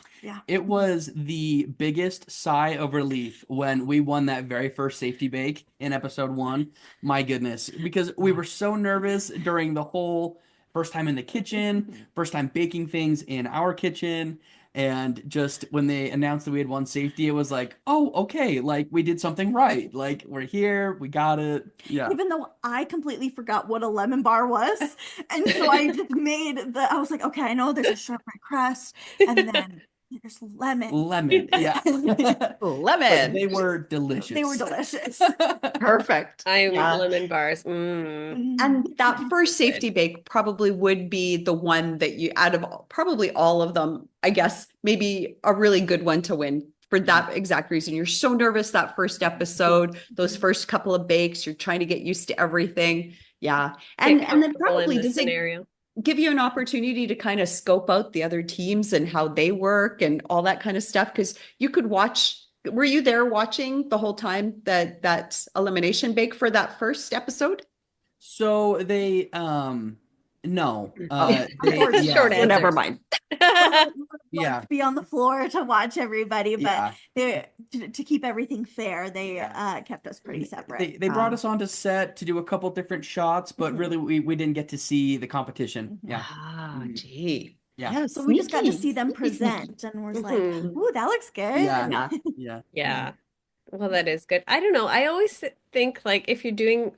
Speaker 4: It was the biggest sigh of relief when we won that very first safety bake in episode 1. My goodness, because we were so nervous during the whole first time in the kitchen, first time baking things in our kitchen, and just when they announced that we had won safety, it was like, oh, okay, like we did something right. Like we're here, we got it. Yeah.
Speaker 3: Even though I completely forgot what a lemon bar was. And so I just I was like, okay, I know there's a shortbread crust and then there's lemon.
Speaker 4: Lemon. Yeah. But
Speaker 2: Lemon.
Speaker 4: they were delicious.
Speaker 3: They were delicious.
Speaker 2: Perfect.
Speaker 1: I'm
Speaker 2: Yeah.
Speaker 1: lemon bars. Mm.
Speaker 2: And that first safety bake probably would be the one that out of probably all of them, I guess, maybe a really good one to win for that exact reason. You're so nervous that first episode, those first couple of bakes, you're trying to get used to everything. Yeah.
Speaker 1: Get
Speaker 2: And then
Speaker 1: comfortable
Speaker 2: probably
Speaker 1: in this
Speaker 2: does it
Speaker 1: scenario.
Speaker 2: give you an opportunity to kind of scope out the other teams and how they work and all that kind of stuff? Because you could watch. Were you there watching the whole time that elimination bake for that first episode?
Speaker 4: So they no
Speaker 3: Short
Speaker 1: Short
Speaker 2: Well, never
Speaker 1: answer.
Speaker 2: mind.
Speaker 4: yeah
Speaker 3: To be on the floor to watch everybody, but
Speaker 4: yeah
Speaker 3: to keep everything fair, they kept us pretty separate.
Speaker 4: they brought us onto set to do a couple different shots, but really we didn't get to see the competition. Yeah.
Speaker 2: Ah,
Speaker 4: Mhm.
Speaker 2: gee.
Speaker 4: Yeah.
Speaker 3: So we just got to
Speaker 2: sneaky,
Speaker 3: see them
Speaker 2: sneaky, sneaky.
Speaker 3: present and was like,
Speaker 1: Mhm.
Speaker 3: ooh, that looks good.
Speaker 4: Yeah.
Speaker 2: Yeah.
Speaker 4: Yeah.
Speaker 1: Yeah. Well, that is good. I don't know. I always think like if you're doing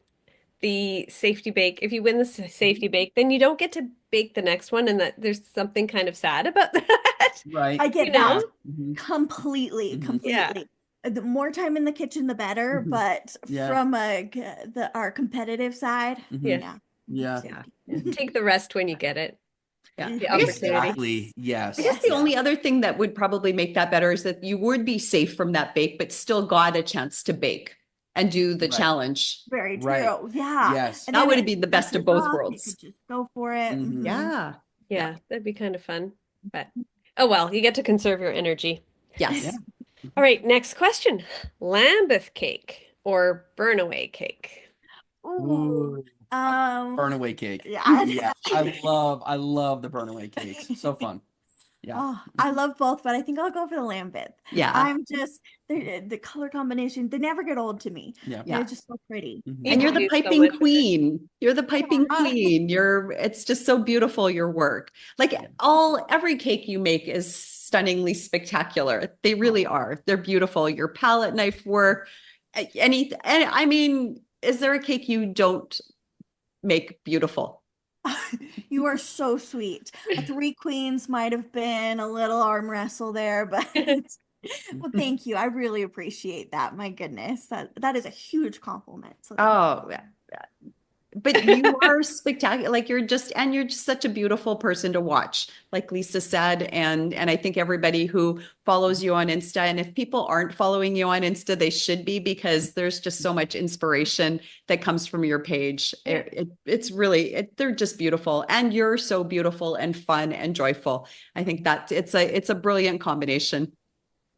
Speaker 1: the safety bake, if you win the safety bake, then you don't get to bake the next one, and that there's something kind of sad about that.
Speaker 4: Right.
Speaker 3: I get
Speaker 1: You
Speaker 3: that
Speaker 1: know?
Speaker 4: Mhm.
Speaker 3: completely,
Speaker 4: Mhm.
Speaker 3: completely. The more time in the kitchen, the better.
Speaker 4: Mhm.
Speaker 3: But
Speaker 4: Yeah.
Speaker 3: from our competitive side,
Speaker 4: Mhm.
Speaker 1: Yeah.
Speaker 4: Yeah.
Speaker 2: Yeah.
Speaker 1: Take the rest when you get it.
Speaker 2: Yeah.
Speaker 1: The
Speaker 2: I guess,
Speaker 1: opportunity.
Speaker 4: Exactly. Yes.
Speaker 2: I guess the
Speaker 3: Yeah.
Speaker 2: only other thing that would probably make that better is that you would be safe from that bake, but still got a chance to bake and do the
Speaker 4: Right.
Speaker 2: challenge.
Speaker 3: Very true.
Speaker 4: Right.
Speaker 3: Yeah.
Speaker 4: Yes.
Speaker 3: And
Speaker 2: That
Speaker 3: then
Speaker 2: would have been the best of
Speaker 3: took
Speaker 2: both
Speaker 3: off, you
Speaker 2: worlds.
Speaker 3: could just go for it.
Speaker 4: Mhm.
Speaker 2: Yeah.
Speaker 1: Yeah, that'd be kind of fun. But oh well, you get to conserve your energy.
Speaker 2: Yes.
Speaker 4: Yeah.
Speaker 1: All right, next question. Lambeth cake or burn away cake?
Speaker 3: Ooh.
Speaker 4: Burn away cake.
Speaker 3: Yeah.
Speaker 4: Yeah. I love the burn away cakes. So fun. Yeah.
Speaker 3: Oh, I love both, but I think I'll go for the Lambeth.
Speaker 2: Yeah.
Speaker 3: I'm just the color combination. They never get old to me.
Speaker 4: Yeah.
Speaker 2: Yeah.
Speaker 3: They're just so pretty.
Speaker 4: Mhm.
Speaker 1: You
Speaker 2: And you're the
Speaker 1: do so
Speaker 2: piping
Speaker 1: much with it.
Speaker 2: queen. You're the piping
Speaker 3: Yeah.
Speaker 2: queen. It's just so beautiful, your work. Like every cake you make is stunningly spectacular. They really are. They're beautiful. Your palette knife work, and I mean, is there a cake you don't make beautiful?
Speaker 3: You are so sweet. A three queens might have been a little arm wrestle there, but well, thank you. I really appreciate that. My goodness, that is a huge compliment. So thank
Speaker 2: Oh, yeah. But you are spectacular. Like you're just such a beautiful person to watch, like Lisa said. And I think everybody who follows you on Insta, and if people aren't following you on Insta, they should be, because there's just so much inspiration that comes from your page. It's really, they're just beautiful. And you're so beautiful and fun and joyful. I think that it's a brilliant combination.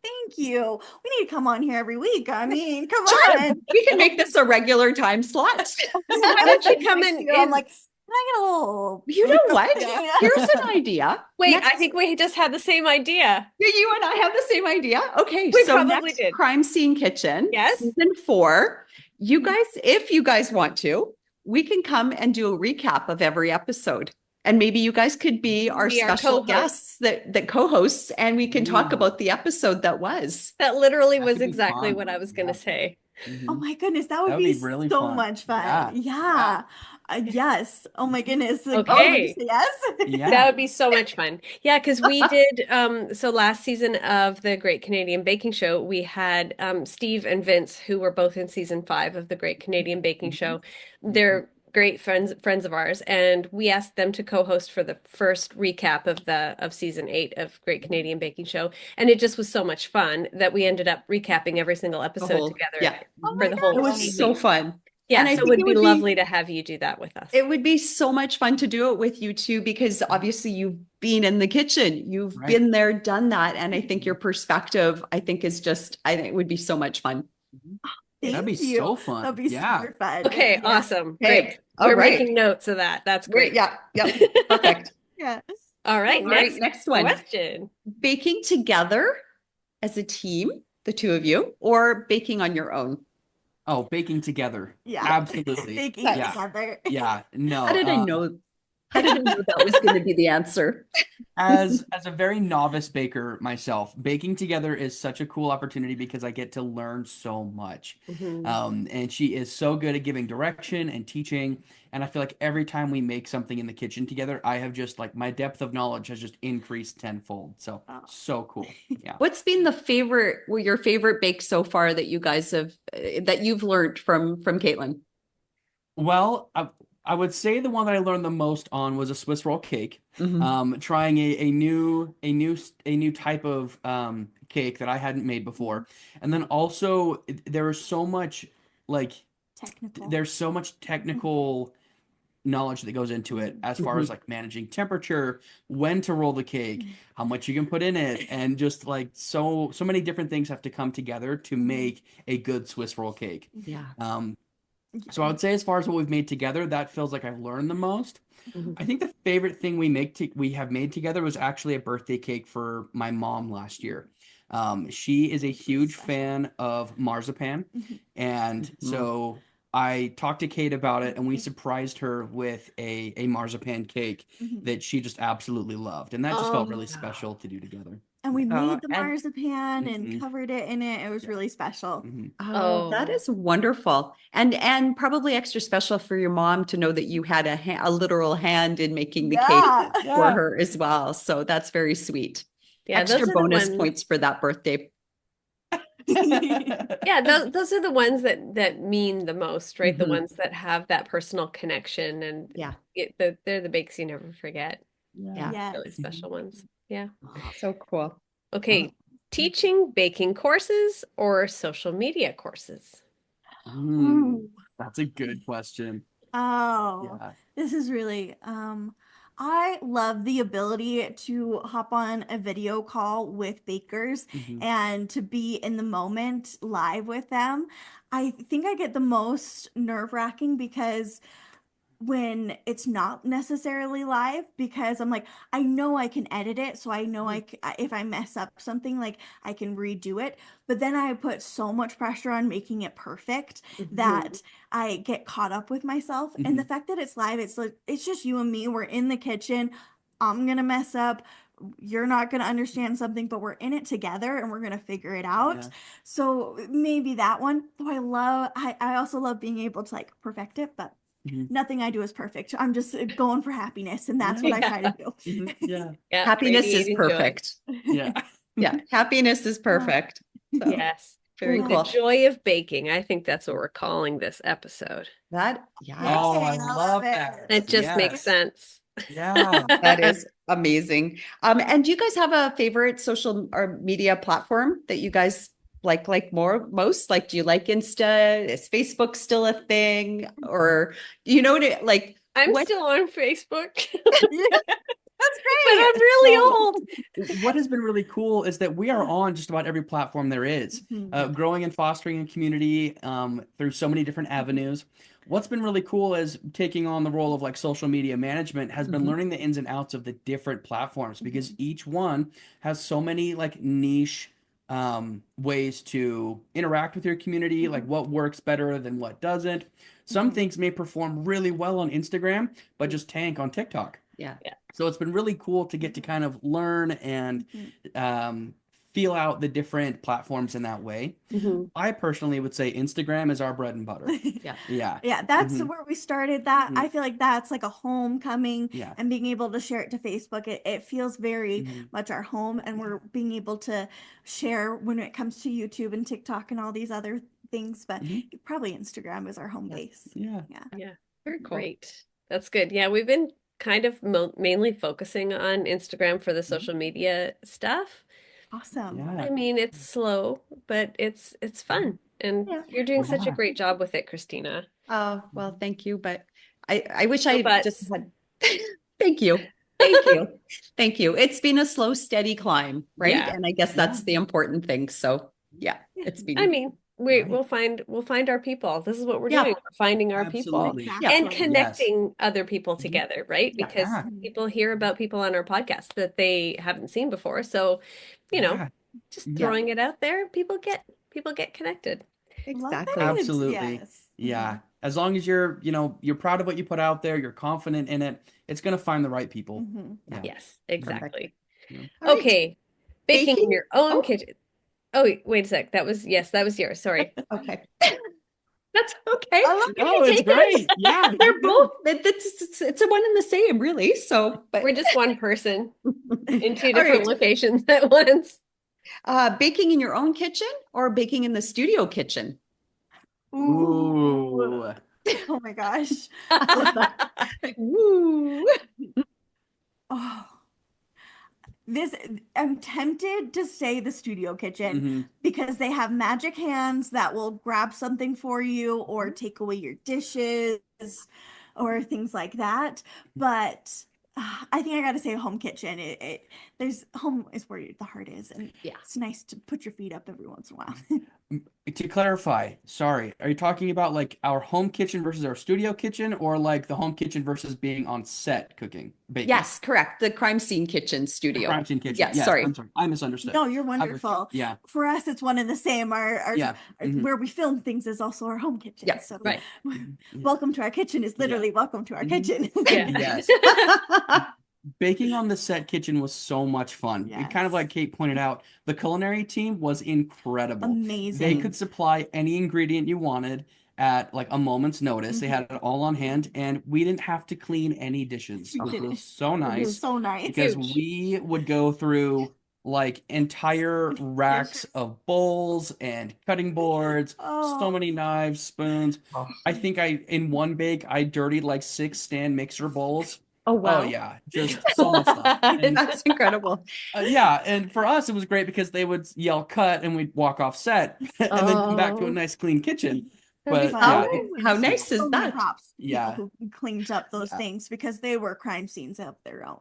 Speaker 3: thank you. We need to come on here every week. I mean, come
Speaker 2: Sure,
Speaker 3: on.
Speaker 2: we can make this a regular time slot.
Speaker 1: Why don't you come in?
Speaker 3: I'm like, can I get a little?
Speaker 2: You know what?
Speaker 3: Yeah.
Speaker 2: Here's an idea.
Speaker 1: Wait, I think we just had the same idea.
Speaker 2: Yeah, you and I have the same idea. Okay,
Speaker 1: We
Speaker 2: so
Speaker 1: probably
Speaker 2: next
Speaker 1: did.
Speaker 2: Crime Scene Kitchen,
Speaker 1: Yes.
Speaker 2: season 4. You guys, if you guys want to, we can come and do a recap of every episode. And maybe you guys could be our
Speaker 1: Be our
Speaker 2: special
Speaker 1: co-hosts.
Speaker 2: guests that co-hosts, and we can talk
Speaker 4: Ooh.
Speaker 2: about the episode that was.
Speaker 1: That literally
Speaker 4: That
Speaker 1: was
Speaker 4: could be
Speaker 1: exactly
Speaker 4: fun.
Speaker 1: what I was going to
Speaker 4: Yeah.
Speaker 1: say.
Speaker 3: Oh
Speaker 4: Mhm.
Speaker 3: my goodness, that would
Speaker 4: That would
Speaker 3: be
Speaker 4: be really
Speaker 3: so
Speaker 4: fun.
Speaker 3: much fun.
Speaker 4: Yeah.
Speaker 3: Yeah. Yes. Oh my goodness. Like, oh,
Speaker 1: Okay.
Speaker 3: you say yes?
Speaker 1: That
Speaker 4: Yeah.
Speaker 1: would be so much fun. Yeah, because we did so last season of the Great Canadian Baking Show, we had Steve and Vince, who were both in season 5 of the Great Canadian Baking Show. They're great friends of ours, and we asked them to co-host for the first recap of season 8 of Great Canadian Baking Show. And it just was so much fun that we ended up recapping every single
Speaker 2: The
Speaker 1: episode
Speaker 2: whole,
Speaker 1: together
Speaker 2: yeah,
Speaker 3: Oh
Speaker 1: for
Speaker 3: my
Speaker 1: the whole
Speaker 2: it was
Speaker 3: gosh.
Speaker 2: so
Speaker 1: season.
Speaker 2: fun.
Speaker 1: Yeah,
Speaker 2: And I
Speaker 1: so it
Speaker 2: think
Speaker 1: would
Speaker 2: it
Speaker 1: be
Speaker 2: would be
Speaker 1: lovely to have you do that with us.
Speaker 2: It would be so much fun to do it with you too, because obviously you've been in the kitchen, you've
Speaker 4: Right.
Speaker 2: been there, done that. And I think your perspective, I think I think it would be so much fun.
Speaker 4: That'd be
Speaker 3: Thank you.
Speaker 4: so fun.
Speaker 3: That'd be
Speaker 4: Yeah.
Speaker 3: super fun.
Speaker 1: Okay,
Speaker 3: Yeah.
Speaker 1: awesome.
Speaker 2: Okay,
Speaker 1: Great.
Speaker 2: all
Speaker 1: We're
Speaker 2: right.
Speaker 1: making notes of that. That's
Speaker 2: Great.
Speaker 1: great.
Speaker 2: Yeah, yeah, perfect.
Speaker 3: Yeah.
Speaker 1: All right,
Speaker 2: All right,
Speaker 1: next
Speaker 2: next one.
Speaker 1: question.
Speaker 2: Baking together as a team, the two of you, or baking on your own?
Speaker 4: Oh, baking together.
Speaker 3: Yeah.
Speaker 4: Absolutely.
Speaker 3: Baking
Speaker 2: Yeah.
Speaker 3: together.
Speaker 4: Yeah. No.
Speaker 2: How did I know? How did I know that was going to be the answer?
Speaker 4: As a very novice baker myself, baking together is such a cool opportunity because I get to learn so much. And she is so good at giving direction and teaching. And I feel like every time we make something in the kitchen together, I have just like my depth of knowledge has just increased tenfold. So so cool. Yeah.
Speaker 2: What's been your favorite bake so far that you guys have that you've learned from Katelyn?
Speaker 4: Well, I would say the one that I learned the most on was a Swiss roll cake.
Speaker 2: Mhm.
Speaker 4: Trying a new type of cake that I hadn't made before, and then also there was so much like
Speaker 3: Technical.
Speaker 4: there's so much technical knowledge that goes into it as far as like managing temperature, when to roll the cake, how much you can put in it, and just like so many different things have to come together to make a good Swiss roll cake.
Speaker 2: Yeah.
Speaker 4: So I would say as far as what we've made together, that feels like I've learned the most. I think the favorite thing we have made together was actually a birthday cake for my mom last year. She is a huge fan of marzipan, and so I talked to Kate about it, and we surprised her with a marzipan cake that she just absolutely loved, and that just felt really special to do together.
Speaker 3: And we made the
Speaker 2: and
Speaker 3: marzipan and covered it in it. It was really special.
Speaker 2: Oh, that
Speaker 1: Oh.
Speaker 2: is wonderful. And probably extra special for your mom to know that you had a literal hand in making the
Speaker 3: Yeah.
Speaker 2: cake for her as well. So that's very sweet.
Speaker 1: Yeah,
Speaker 2: Extra
Speaker 1: those are the
Speaker 2: bonus
Speaker 1: ones.
Speaker 2: points for that birthday.
Speaker 1: Yeah, those are the ones that mean the most, right? The
Speaker 2: Mhm.
Speaker 1: ones that have that personal connection, and
Speaker 2: Yeah.
Speaker 1: they're the bakes you never forget.
Speaker 2: Yeah.
Speaker 3: Yes.
Speaker 1: Really special ones. Yeah.
Speaker 2: So cool.
Speaker 1: Okay, teaching baking courses or social media courses?
Speaker 4: That's a good question.
Speaker 3: Oh,
Speaker 4: Yeah.
Speaker 3: this is really, I love the ability to hop on a video call with bakers and to be in the moment live with them. I think I get the most nerve-wracking because when it's not necessarily live, because I'm like, I know I can edit it, so I know if I mess up something, like I can redo it. But then I put so much pressure on making it perfect that I get caught up with myself. And the fact that it's live, it's like it's just you and me. We're in the kitchen. I'm gonna mess up. You're not gonna understand something, but we're in it together and we're gonna figure it out.
Speaker 4: Yeah.
Speaker 3: So maybe that one. Though I also love being able to like perfect it, but
Speaker 4: Mhm.
Speaker 3: nothing I do is perfect. I'm just going for happiness, and that's what I try to do.
Speaker 4: Mhm. Yeah.
Speaker 1: Yeah,
Speaker 2: Happiness is
Speaker 1: radiating joy.
Speaker 2: perfect.
Speaker 4: Yeah.
Speaker 2: Yeah, happiness is perfect. So
Speaker 1: Yes.
Speaker 2: very
Speaker 1: The
Speaker 2: cool.
Speaker 1: joy of baking. I think that's what we're calling this episode.
Speaker 2: That,
Speaker 3: Yay,
Speaker 2: yes,
Speaker 4: Oh, I
Speaker 3: I love
Speaker 4: love that.
Speaker 1: It
Speaker 3: it.
Speaker 1: just makes
Speaker 4: Yes.
Speaker 1: sense.
Speaker 4: Yeah.
Speaker 2: that is amazing. And do you guys have a favorite social or media platform that you guys like most? Like, do you like Insta? Is Facebook still a thing? Or like
Speaker 1: I'm
Speaker 2: what?
Speaker 1: still on Facebook,
Speaker 3: Yeah, that's
Speaker 1: but
Speaker 3: great.
Speaker 1: I'm really
Speaker 4: So
Speaker 1: old.
Speaker 4: what has been really cool is that we are on just about every platform there is,
Speaker 3: Mhm.
Speaker 4: growing and fostering a community through so many different avenues. What's been really cool is taking on the role of like social media management has been
Speaker 2: Mhm.
Speaker 4: learning the ins and outs of the different platforms because
Speaker 3: Mhm.
Speaker 4: each one has so many like niche ways to interact with your community, like
Speaker 3: Mhm.
Speaker 4: what works better than what doesn't. Some
Speaker 3: Mhm.
Speaker 4: things may perform really well on Instagram, but just tank on TikTok.
Speaker 2: Yeah.
Speaker 1: Yeah.
Speaker 4: So it's been really cool to get to kind of learn and
Speaker 3: Mhm.
Speaker 4: feel out the different platforms in that way.
Speaker 1: Mhm.
Speaker 4: I personally would say Instagram is our bread and butter.
Speaker 2: Yeah.
Speaker 4: Yeah.
Speaker 3: Yeah, that's
Speaker 4: Hmm.
Speaker 3: where we started that.
Speaker 4: Hmm.
Speaker 3: I feel like that's like a homecoming,
Speaker 4: Yeah.
Speaker 3: and being able to share it to Facebook, it feels very
Speaker 4: Hmm.
Speaker 3: much our home, and we're being able to share when it comes to YouTube and TikTok and all these other things, but
Speaker 4: Hmm.
Speaker 3: probably Instagram is our home
Speaker 2: Yeah.
Speaker 3: base.
Speaker 4: Yeah.
Speaker 3: Yeah.
Speaker 1: Yeah.
Speaker 2: Very cool.
Speaker 1: Great. That's good. Yeah, we've been kind of mainly focusing on Instagram for the
Speaker 4: Mhm.
Speaker 1: social media stuff.
Speaker 3: Awesome.
Speaker 4: Yeah.
Speaker 1: I mean, it's slow, but it's fun. And
Speaker 2: Yeah.
Speaker 1: you're doing such a
Speaker 4: Yeah.
Speaker 1: great job with it, Christina.
Speaker 2: Oh, well, thank you. But I wish
Speaker 1: No
Speaker 2: I just
Speaker 1: buts.
Speaker 2: had, thank you. Thank you. Thank you. It's been a slow, steady climb, right?
Speaker 1: Yeah.
Speaker 2: And I guess
Speaker 4: Yeah.
Speaker 2: that's the important thing. So yeah,
Speaker 3: Yeah,
Speaker 2: it's
Speaker 1: I
Speaker 2: been,
Speaker 1: mean,
Speaker 4: Right.
Speaker 1: we'll find our people. This is what we're doing.
Speaker 2: yeah,
Speaker 1: We're finding our people
Speaker 4: Absolutely.
Speaker 2: yeah,
Speaker 1: and
Speaker 3: exactly.
Speaker 4: Yes.
Speaker 1: connecting other people
Speaker 4: Mhm.
Speaker 1: together, right?
Speaker 2: yeah,
Speaker 1: Because
Speaker 4: Yeah.
Speaker 3: Mhm.
Speaker 1: people hear about people on our podcast that they haven't seen before. So, you know,
Speaker 4: Yeah.
Speaker 1: just
Speaker 4: Mhm.
Speaker 2: yeah,
Speaker 1: throwing it out there, people get connected.
Speaker 3: Love
Speaker 2: exactly.
Speaker 3: it.
Speaker 4: Absolutely.
Speaker 3: Yes.
Speaker 4: Yeah. As long as you're proud of what you put out there, you're confident in it, it's gonna find the right people.
Speaker 3: Hmm.
Speaker 2: Yeah,
Speaker 4: Yeah.
Speaker 1: Yes,
Speaker 4: Mhm.
Speaker 2: perfect.
Speaker 1: exactly.
Speaker 4: Yeah.
Speaker 2: All right.
Speaker 1: Okay. Baking in
Speaker 2: Baking.
Speaker 1: your own
Speaker 2: Oh,
Speaker 1: kitchen. Oh, wait a sec. Yes, that was yours. Sorry.
Speaker 2: okay. That's okay.
Speaker 3: I love
Speaker 2: You
Speaker 4: No,
Speaker 2: can
Speaker 4: it's
Speaker 2: take it.
Speaker 4: great. Yeah, you're
Speaker 2: They're
Speaker 4: good.
Speaker 2: both, it's a one and the same, really. So,
Speaker 1: We're
Speaker 2: but
Speaker 1: just one person in two
Speaker 2: all
Speaker 1: different
Speaker 2: right.
Speaker 1: locations at once.
Speaker 2: Baking in your own kitchen or baking in the studio kitchen?
Speaker 3: Ooh.
Speaker 4: Ooh.
Speaker 3: Oh my gosh.
Speaker 2: Woo.
Speaker 3: Oh, this I'm tempted to say the studio kitchen
Speaker 4: Hmm.
Speaker 3: because they have magic hands that will grab something for you or take away your dishes or things like that. But I think I got to say home kitchen. There's home is where the heart is, and
Speaker 2: Yeah.
Speaker 3: it's nice to put your feet up every once in a while.
Speaker 4: To clarify, sorry, are you talking about like our home kitchen versus our studio kitchen, or like the home kitchen versus being on set cooking, baking?
Speaker 2: Yes, correct. The crime scene kitchen
Speaker 4: The
Speaker 2: studio.
Speaker 4: crime scene kitchen.
Speaker 2: Yes,
Speaker 4: Yes,
Speaker 2: sorry.
Speaker 4: I'm sorry. I misunderstood.
Speaker 3: No, you're
Speaker 4: I got you.
Speaker 3: wonderful.
Speaker 4: Yeah.
Speaker 3: For us, it's one and the same.
Speaker 4: Yeah. Hmm.
Speaker 3: Where we film things is also our home kitchen.
Speaker 2: Yeah.
Speaker 3: So,
Speaker 1: Right.
Speaker 4: Yeah.
Speaker 3: welcome to our kitchen is
Speaker 4: Yeah.
Speaker 3: literally welcome to our
Speaker 4: Hmm.
Speaker 3: kitchen.
Speaker 1: Yeah.
Speaker 4: Yes. Baking on the set kitchen was so much fun. It kind of
Speaker 3: Yes.
Speaker 4: like Kate pointed out, the culinary team was incredible. They
Speaker 3: Amazing.
Speaker 4: could supply any ingredient you wanted at like a moment's notice. They
Speaker 3: Mhm.
Speaker 4: had it all on hand, and we didn't have to clean any dishes,
Speaker 3: We
Speaker 4: which
Speaker 3: did
Speaker 4: was
Speaker 3: it.
Speaker 4: so
Speaker 3: It was
Speaker 1: Mhm.
Speaker 4: nice
Speaker 3: so nice.
Speaker 4: because
Speaker 1: Huge.
Speaker 4: we would go through like entire racks
Speaker 3: Dishes.
Speaker 4: of bowls and cutting boards, so
Speaker 3: Oh.
Speaker 4: many knives, spoons.
Speaker 2: Oh,
Speaker 4: I think in one bake I dirtied like 6 stand mixer bowls.
Speaker 2: oh,
Speaker 4: Oh
Speaker 2: wow.
Speaker 4: yeah, just so much stuff. And
Speaker 2: That's incredible.
Speaker 4: yeah, and for us it was great because they would yell cut and we'd walk off set and then come back to a
Speaker 1: Oh,
Speaker 4: nice clean kitchen.
Speaker 1: that'd be
Speaker 4: But
Speaker 3: But
Speaker 4: yeah,
Speaker 1: fun.
Speaker 2: How nice is
Speaker 3: so many
Speaker 2: that?
Speaker 3: props to people
Speaker 4: yeah,
Speaker 3: who cleaned up those
Speaker 4: yeah.
Speaker 3: things because they were crime scenes of their own.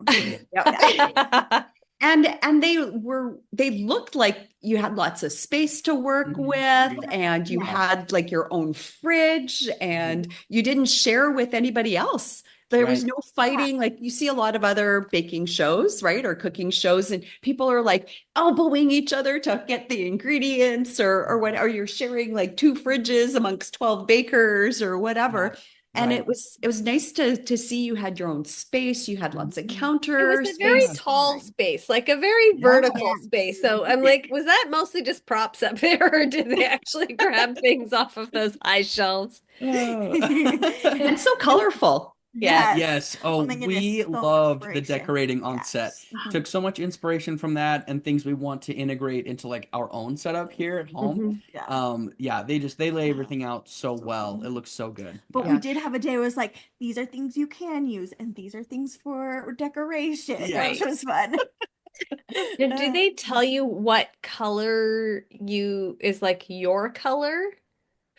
Speaker 2: Yeah. And they looked like you had lots of space to work
Speaker 4: Mhm.
Speaker 2: with,
Speaker 4: Yeah.
Speaker 2: and you
Speaker 4: Yeah.
Speaker 2: had like your own fridge,
Speaker 4: Mhm.
Speaker 2: and you didn't share with anybody else. There was
Speaker 4: Right.
Speaker 2: no
Speaker 3: Yeah.
Speaker 2: fighting. Like you see a lot of other baking shows, right? Or cooking shows, and people are like elbowing each other to get the ingredients or what, or you're sharing like two fridges amongst 12 bakers or
Speaker 4: Yeah.
Speaker 2: whatever. And
Speaker 4: Right.
Speaker 2: it was nice to see you had your own space. You had lots of
Speaker 1: It was
Speaker 2: counter
Speaker 1: a very
Speaker 2: space.
Speaker 4: Yeah.
Speaker 1: tall space, like a very
Speaker 4: Yeah.
Speaker 1: vertical
Speaker 3: Yes.
Speaker 1: space. So I'm like, was that mostly just props up there, or did they actually grab things off of those high shelves?
Speaker 2: And so colorful.
Speaker 1: Yeah.
Speaker 3: Yes.
Speaker 4: Yes.
Speaker 3: Oh
Speaker 4: Oh,
Speaker 3: my goodness,
Speaker 4: we
Speaker 3: so much
Speaker 4: loved the
Speaker 3: inspiration.
Speaker 4: decorating on set.
Speaker 3: Yes. Mhm.
Speaker 4: Took so much inspiration from that and things we want to integrate into like our own setup here at home.
Speaker 1: Mhm.
Speaker 3: Yeah.
Speaker 4: Yeah, they lay
Speaker 3: Yeah.
Speaker 4: everything out so
Speaker 3: So
Speaker 4: well.
Speaker 3: cool.
Speaker 4: It looks so good.
Speaker 3: But
Speaker 4: Yeah.
Speaker 3: we did have a day where it was like, these are things you can use, and these are things for decoration, which
Speaker 1: Right.
Speaker 3: was fun.
Speaker 1: Now, do they tell you what color you is like your color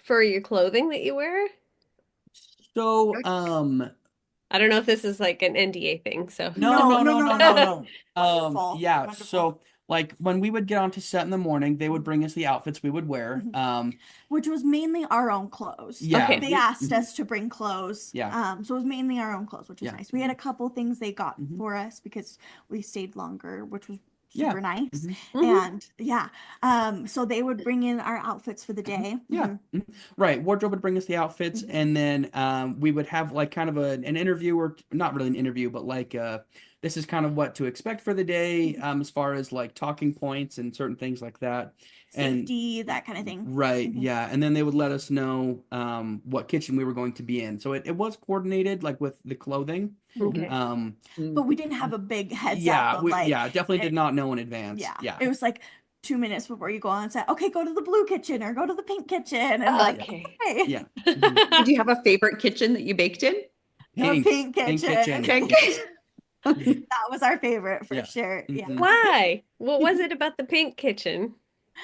Speaker 1: for your clothing that you wear?
Speaker 4: So,
Speaker 1: I don't know if this is like an NDA thing, so.
Speaker 4: no,
Speaker 3: No,
Speaker 4: no,
Speaker 3: no,
Speaker 4: no,
Speaker 3: no,
Speaker 4: no,
Speaker 3: no.
Speaker 4: no, no.
Speaker 3: Wonderful.
Speaker 4: Yeah,
Speaker 3: Wonderful.
Speaker 4: so like when we would get onto set in the morning, they would bring us the outfits we would wear.
Speaker 3: Mhm. Which was mainly our own clothes.
Speaker 4: Yeah,
Speaker 1: Okay.
Speaker 3: They
Speaker 4: we,
Speaker 3: asked
Speaker 4: mhm,
Speaker 3: us to bring clothes.
Speaker 4: yeah,
Speaker 3: So it was mainly our own clothes, which was
Speaker 4: yeah,
Speaker 3: nice. We had a couple things they got
Speaker 4: mhm,
Speaker 3: for us because we stayed longer, which was
Speaker 4: yeah,
Speaker 3: super nice.
Speaker 4: mhm,
Speaker 1: Mhm.
Speaker 3: And yeah, so they would bring in our outfits for the
Speaker 4: mhm,
Speaker 3: day.
Speaker 4: yeah,
Speaker 3: Mhm.
Speaker 4: mhm. Right. Wardrobe would bring us the outfits,
Speaker 3: Mhm.
Speaker 4: and then we would have like kind of an interview, or not really an interview, but like this is kind of what to expect for the day,
Speaker 3: Mhm.
Speaker 4: as far as like talking points and certain things like that. And
Speaker 3: Safety, that kind of thing.
Speaker 4: right,
Speaker 3: Mhm.
Speaker 4: yeah. And then they would let us know what kitchen we were going to be in. So it was coordinated like with the clothing.
Speaker 2: Mhm.
Speaker 1: Okay.
Speaker 4: Um
Speaker 3: But
Speaker 2: Mm.
Speaker 3: we didn't have a big heads up
Speaker 4: yeah,
Speaker 3: of
Speaker 4: we
Speaker 3: like,
Speaker 4: yeah, definitely did
Speaker 3: it,
Speaker 4: not know in advance.
Speaker 3: yeah,
Speaker 4: Yeah.
Speaker 3: it was like 2 minutes before you go on set. Okay, go to the blue kitchen or go to the pink kitchen, and like,
Speaker 4: Yeah.
Speaker 1: Okay.
Speaker 3: okay,
Speaker 4: Yeah. Mhm.
Speaker 2: Did you have a favorite kitchen that you baked in?
Speaker 3: the
Speaker 4: Pink.
Speaker 3: pink
Speaker 4: Pink
Speaker 3: kitchen.
Speaker 4: kitchen.
Speaker 2: Okay.
Speaker 4: Yeah. Mhm.
Speaker 3: That was our favorite for
Speaker 4: Yeah.
Speaker 3: sure. Yeah.
Speaker 4: Mhm.
Speaker 1: Why? What was it about the pink kitchen?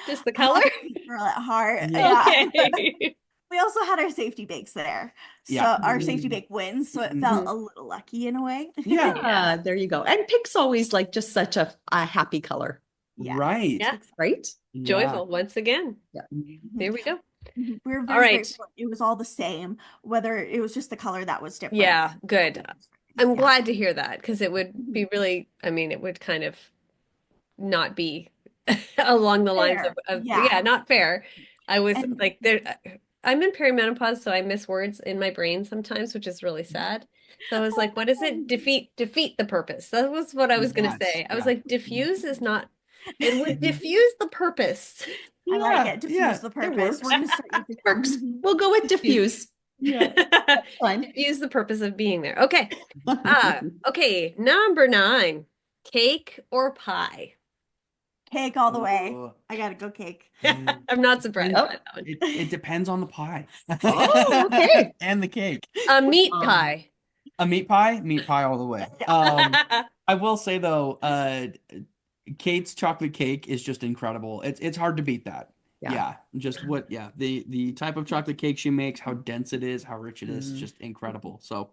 Speaker 1: Just the color?
Speaker 3: I girl at heart.
Speaker 4: Yeah.
Speaker 3: Yeah.
Speaker 1: Okay.
Speaker 3: We also had our safety bakes there. So
Speaker 4: Yeah.
Speaker 3: our safety
Speaker 2: Mm.
Speaker 3: bake wins, so it felt
Speaker 4: Mhm.
Speaker 1: Mhm.
Speaker 3: a little lucky in a way.
Speaker 4: Yeah.
Speaker 1: Yeah.
Speaker 2: There you go. And pink's always like just such a happy color,
Speaker 3: Yes,
Speaker 4: Right.
Speaker 1: Yeah.
Speaker 3: exactly.
Speaker 2: right?
Speaker 4: Yeah.
Speaker 1: Joyful once again.
Speaker 2: Yeah.
Speaker 4: Mhm.
Speaker 3: Mhm.
Speaker 1: There we go.
Speaker 3: We were
Speaker 1: All
Speaker 3: very
Speaker 1: right.
Speaker 3: grateful it was all the same, whether it was just the color that was different.
Speaker 1: Yeah, good. I'm
Speaker 3: Yeah.
Speaker 1: glad to hear that because it would
Speaker 3: Mhm.
Speaker 1: be really, I mean, it would kind of not be along the lines
Speaker 3: Fair.
Speaker 1: yeah,
Speaker 3: Yeah.
Speaker 1: not fair. I was
Speaker 3: And
Speaker 1: like there I'm in perimenopause, so I miss words in my brain sometimes, which is really sad. So I was like, what is it? Defeat the purpose. That was what I was gonna
Speaker 4: Yes.
Speaker 1: say. I was
Speaker 4: Yeah.
Speaker 1: like,
Speaker 4: Mhm.
Speaker 1: diffuse is not, it would
Speaker 4: Mhm.
Speaker 1: diffuse the purpose.
Speaker 3: I like
Speaker 4: Yeah.
Speaker 3: it. Diffuse
Speaker 4: Yeah.
Speaker 3: the
Speaker 4: It
Speaker 3: purpose. We're
Speaker 4: works.
Speaker 3: gonna start using that.
Speaker 2: Works.
Speaker 3: Mhm.
Speaker 2: We'll go with
Speaker 1: Diffuse.
Speaker 2: diffuse.
Speaker 4: Yeah.
Speaker 2: Fine.
Speaker 1: Diffuse the purpose of being there. Okay. Okay, number 9. Cake or pie?
Speaker 3: Cake all the way.
Speaker 4: Oh.
Speaker 3: I gotta go cake.
Speaker 4: Mm.
Speaker 1: I'm not surprised
Speaker 4: And
Speaker 1: by that one.
Speaker 4: it depends on the pie.
Speaker 2: Oh, okay.
Speaker 4: And the cake.
Speaker 1: A meat
Speaker 2: Um,
Speaker 1: pie.
Speaker 4: A meat pie all the way. I will say though, Kate's chocolate cake is just incredible. It's hard to beat that.
Speaker 2: yeah.
Speaker 4: Yeah, just what, yeah, the type of chocolate cake she makes, how dense it is, how rich it is,
Speaker 2: Mm,
Speaker 4: just incredible. So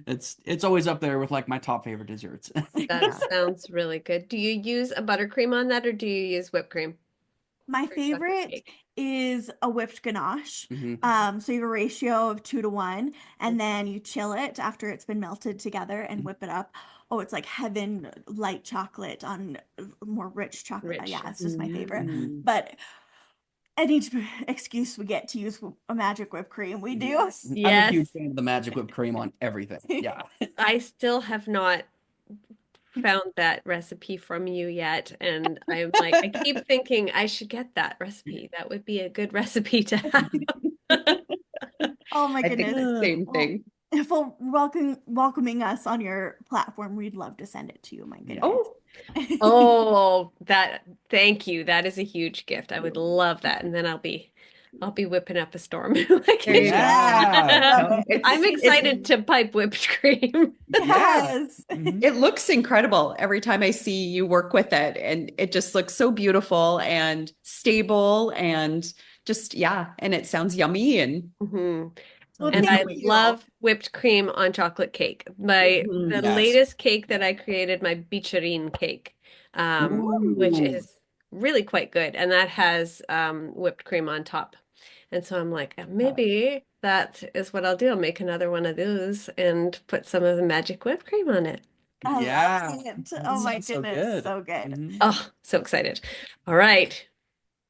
Speaker 4: it's always up there with like my top favorite desserts.
Speaker 1: That
Speaker 2: yeah.
Speaker 1: sounds really good. Do you use a buttercream on that or do you use whipped cream
Speaker 3: My
Speaker 1: for chocolate
Speaker 3: favorite
Speaker 1: cake?
Speaker 3: is a whipped ganache.
Speaker 4: hmm
Speaker 3: So you have a ratio of 2 to 1, and then you chill it after it's been melted together and whip it up. Oh, it's like heaven light chocolate on more rich chocolate.
Speaker 1: Rich.
Speaker 3: Yeah, it's just my favorite.
Speaker 2: Mm.
Speaker 3: But any excuse we get to use a magic whipped cream, we do.
Speaker 4: I'm a huge
Speaker 1: Yes,
Speaker 4: fan of the magic whipped cream on everything. Yeah.
Speaker 1: I still have not found that recipe from you yet. And I'm like, I keep thinking I should get that recipe. That would be a good recipe to have.
Speaker 3: Oh my
Speaker 2: I think
Speaker 3: goodness.
Speaker 2: the same
Speaker 3: Well,
Speaker 2: thing.
Speaker 3: for welcoming us on your platform, we'd love to send it to you. My
Speaker 4: Yeah.
Speaker 3: goodness.
Speaker 1: Oh, thank you. That is a huge gift. I would love that. And then I'll be whipping up a storm. Like,
Speaker 2: There you go.
Speaker 4: Yeah.
Speaker 1: I'm
Speaker 2: It's
Speaker 1: excited to pipe whipped cream.
Speaker 4: Yeah.
Speaker 3: Yes.
Speaker 4: Mhm.
Speaker 2: it looks incredible every time I see you work with it, and it just looks so beautiful and stable and just yeah, and it sounds yummy and
Speaker 1: Mhm.
Speaker 3: Well,
Speaker 1: And I
Speaker 3: thank you.
Speaker 1: love whipped cream on chocolate cake. The
Speaker 4: Yes.
Speaker 1: latest cake that I created, my bicharin cake, which
Speaker 4: Ooh.
Speaker 1: is really quite good, and that has whipped cream on top. And so I'm like, maybe that is what I'll do. I'll make another one of those and put some of the magic whipped cream on it.
Speaker 3: I
Speaker 4: Yeah.
Speaker 3: love it.
Speaker 4: That
Speaker 3: Oh my
Speaker 4: sounds so
Speaker 3: goodness,
Speaker 4: good.
Speaker 3: so good.
Speaker 4: Mhm.
Speaker 1: Oh, so excited. All right,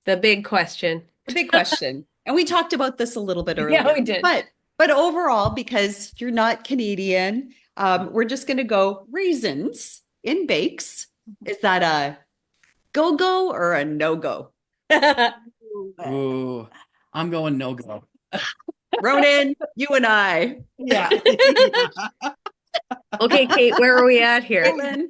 Speaker 1: the big question.
Speaker 2: the big question. And we talked about this a little bit
Speaker 1: Yeah,
Speaker 2: earlier,
Speaker 1: we did.
Speaker 2: but But overall, because you're not Canadian, we're just going to go raisins in bakes. Is that a go-go or a no-go?
Speaker 4: Ooh, I'm going no go.
Speaker 2: Ronan, you and I.
Speaker 4: Yeah.
Speaker 1: Okay, Kate, where are we at here?
Speaker 2: Caitlin?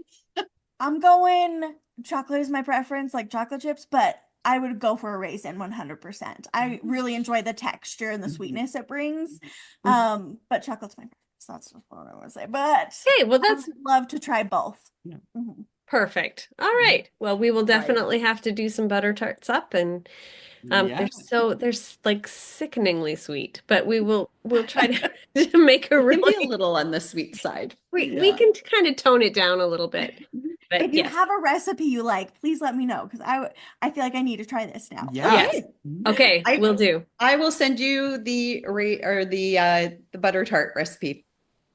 Speaker 3: I'm going chocolate is my preference, like chocolate chips, but I would go for a raisin 100%. I really enjoy the texture and the sweetness it brings. But chocolate's my preference. That's just what I want to say. But
Speaker 1: Okay, well,
Speaker 3: I
Speaker 1: that's
Speaker 3: would love to try both.
Speaker 4: Yeah.
Speaker 3: Mhm.
Speaker 1: perfect. All right. Well, we will definitely have to do some butter tarts up, and
Speaker 4: Yeah.
Speaker 1: they're like sickeningly sweet, but we'll try to make a
Speaker 2: It can be a
Speaker 1: really
Speaker 2: little on the sweet side.
Speaker 1: we can kind of tone it down a little bit. But
Speaker 3: If you
Speaker 1: yes.
Speaker 3: have a recipe you like, please let me know because I feel like I need to try this now.
Speaker 4: Yeah.
Speaker 1: Yes. Okay,
Speaker 2: I-
Speaker 1: will do.
Speaker 2: I will send you the butter tart recipe.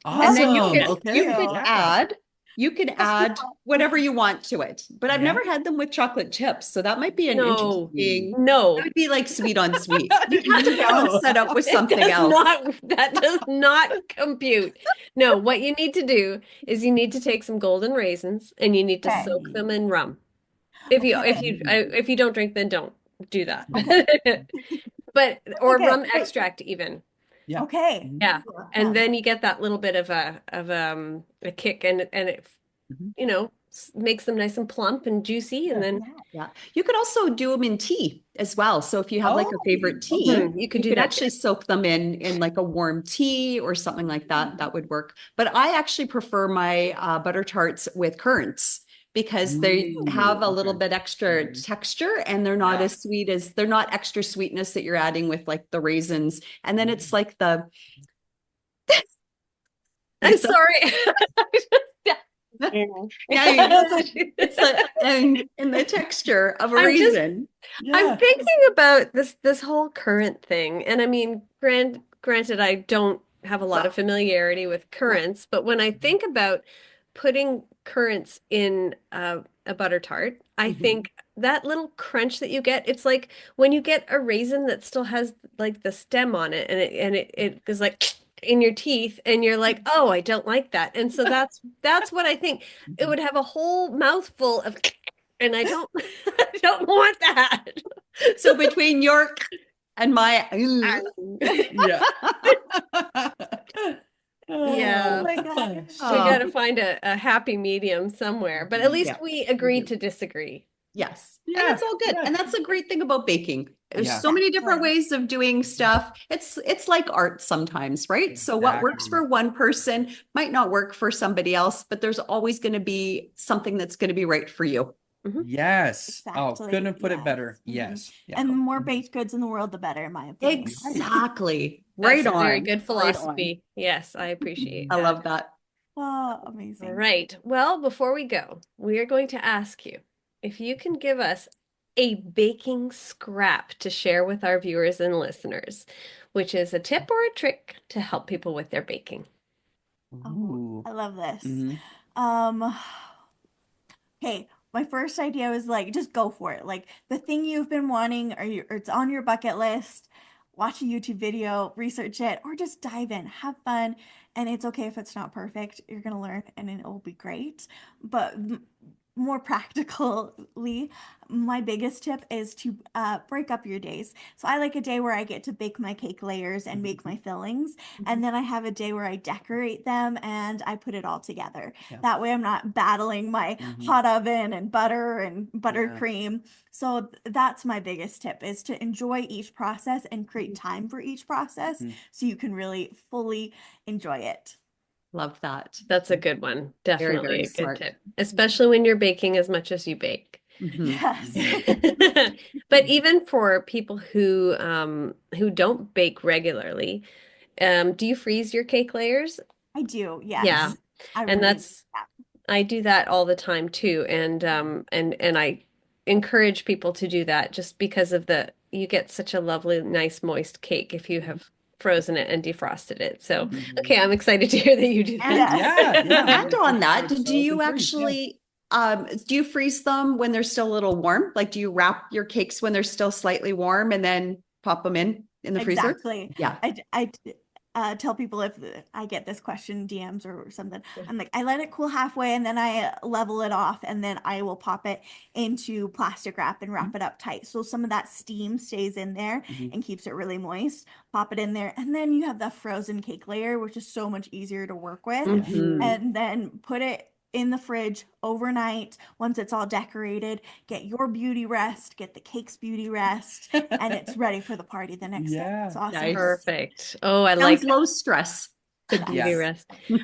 Speaker 4: Awesome.
Speaker 2: And then
Speaker 4: Okay.
Speaker 2: you could
Speaker 4: Yeah.
Speaker 2: add whatever you want to it. But I've
Speaker 4: Yeah.
Speaker 2: never had them with chocolate chips, so that might be an
Speaker 1: No.
Speaker 2: interesting.
Speaker 1: No.
Speaker 2: That would be like sweet on sweet. You'd have to balance that up with
Speaker 1: It
Speaker 2: something
Speaker 1: does
Speaker 2: else.
Speaker 1: that does not compute. No, what you need to do is you need to take some golden raisins and you need to
Speaker 3: Okay.
Speaker 1: soak them in rum. If you don't drink, then don't do that. But or
Speaker 3: Okay.
Speaker 1: rum extract even.
Speaker 4: Yeah.
Speaker 3: Okay.
Speaker 1: Yeah.
Speaker 3: Yeah.
Speaker 1: And then you get that little bit of a kick and it
Speaker 4: Mhm.
Speaker 1: makes them nice and plump and juicy and then
Speaker 2: Yeah. You could also do them in tea as well. So if you have like a favorite tea,
Speaker 4: okay.
Speaker 1: you could do that
Speaker 2: actually soak them in like a warm tea or something like that. That would work. But I actually prefer my butter tarts with currants because they have a little bit extra texture and they're not as sweet as they're not extra sweetness that you're adding with like the raisins. And then it's like the
Speaker 1: I'm sorry.
Speaker 2: it's like in the texture of a raisin.
Speaker 1: I'm thinking about this whole currant thing, and I mean, granted, I don't have a lot of familiarity with currants, but when I think about putting currants in a butter tart, I think that little crunch that you get, it's like when you get a raisin that still has like the stem on it, and it is like in your teeth, and you're like, oh, I don't like that, and so that's what I think. It would have a whole mouthful of, and I don't I don't want that.
Speaker 2: So between York and my
Speaker 4: Yeah.
Speaker 1: Yeah.
Speaker 3: Oh my gosh.
Speaker 1: We got to find a happy medium somewhere, but at least
Speaker 2: Yeah.
Speaker 1: we agreed to disagree.
Speaker 2: Yes. And
Speaker 4: Yeah.
Speaker 2: it's all good.
Speaker 4: Yeah.
Speaker 2: And that's a great thing about baking. There's
Speaker 4: Yeah.
Speaker 2: so many different ways of doing stuff. It's like art sometimes, right? So what works
Speaker 4: Exactly.
Speaker 2: for one person might not work for somebody else, but there's always going to be something that's going to be right for you.
Speaker 4: Yes. Oh,
Speaker 3: Exactly.
Speaker 4: couldn't have put it
Speaker 3: Yes.
Speaker 4: better.
Speaker 3: Mhm.
Speaker 4: Yes. Yeah.
Speaker 3: And the more baked goods in the world, the better, in my opinion.
Speaker 2: Exactly.
Speaker 1: That's
Speaker 2: Right
Speaker 1: a very
Speaker 2: on.
Speaker 1: good
Speaker 2: Right on.
Speaker 1: philosophy. Yes, I appreciate
Speaker 2: I
Speaker 1: that.
Speaker 2: love that.
Speaker 3: Oh,
Speaker 1: All
Speaker 3: amazing.
Speaker 1: right. Well, before we go, we are going to ask you if you can give us a baking scrap to share with our viewers and listeners, which is a tip or a trick to help people with their baking.
Speaker 3: Oh, I love this.
Speaker 4: Mhm.
Speaker 3: Okay, my first idea was like, just go for it. Like the thing you've been wanting, or it's on your bucket list. Watch a YouTube video, research it, or just dive in, have fun. And it's okay if it's not perfect. You're gonna learn, and it will be great. But more practically, my biggest tip is to break up your days. So I like a day where I get to bake my cake layers and make my fillings, and then I have a day where I decorate them and I put it all together.
Speaker 4: Yeah.
Speaker 3: That way I'm not battling my hot oven and buttercream. So that's my biggest tip, is to enjoy each process and create time for each process so you can really fully enjoy it.
Speaker 2: Love that.
Speaker 1: That's a good one.
Speaker 2: Very,
Speaker 1: Definitely
Speaker 2: very
Speaker 1: a good
Speaker 2: smart.
Speaker 1: tip, especially when you're baking as much as you bake.
Speaker 3: Yes.
Speaker 1: But even for people who don't bake regularly, do you freeze your cake layers?
Speaker 3: I do, yes.
Speaker 1: Yeah.
Speaker 3: I
Speaker 1: And
Speaker 3: really
Speaker 1: that's I do that all the time too, and I encourage people to do that just because of you get such a lovely, nice, moist cake if you have frozen it and defrosted it. So, okay, I'm excited to hear that you do that.
Speaker 4: Yeah.
Speaker 2: And on that, do
Speaker 4: So
Speaker 2: you
Speaker 4: freeze,
Speaker 2: actually do you freeze them when they're still a little warm? Like do you wrap your cakes when they're still slightly warm and then pop them in the freezer?
Speaker 3: Exactly.
Speaker 2: Yeah.
Speaker 3: tell people if I get this question DMs or something. I'm like, I let it cool halfway and then I level it off and then I will pop it into plastic wrap and wrap it up tight. So some of that steam stays in there
Speaker 4: Mhm.
Speaker 3: and keeps it really moist. Pop it in there. And then you have the frozen cake layer, which is so much easier to work with.
Speaker 4: Yeah.
Speaker 2: Mhm.
Speaker 3: And then put it in the fridge overnight. Once it's all decorated, get your beauty rest, get the cake's beauty rest, and it's ready for the party the next day. It's
Speaker 4: Yeah.
Speaker 3: awesome.
Speaker 2: Nice.
Speaker 1: Perfect. Oh, I
Speaker 2: Sounds
Speaker 1: like
Speaker 2: low stress.
Speaker 1: the beauty
Speaker 3: Yes.
Speaker 4: Yes.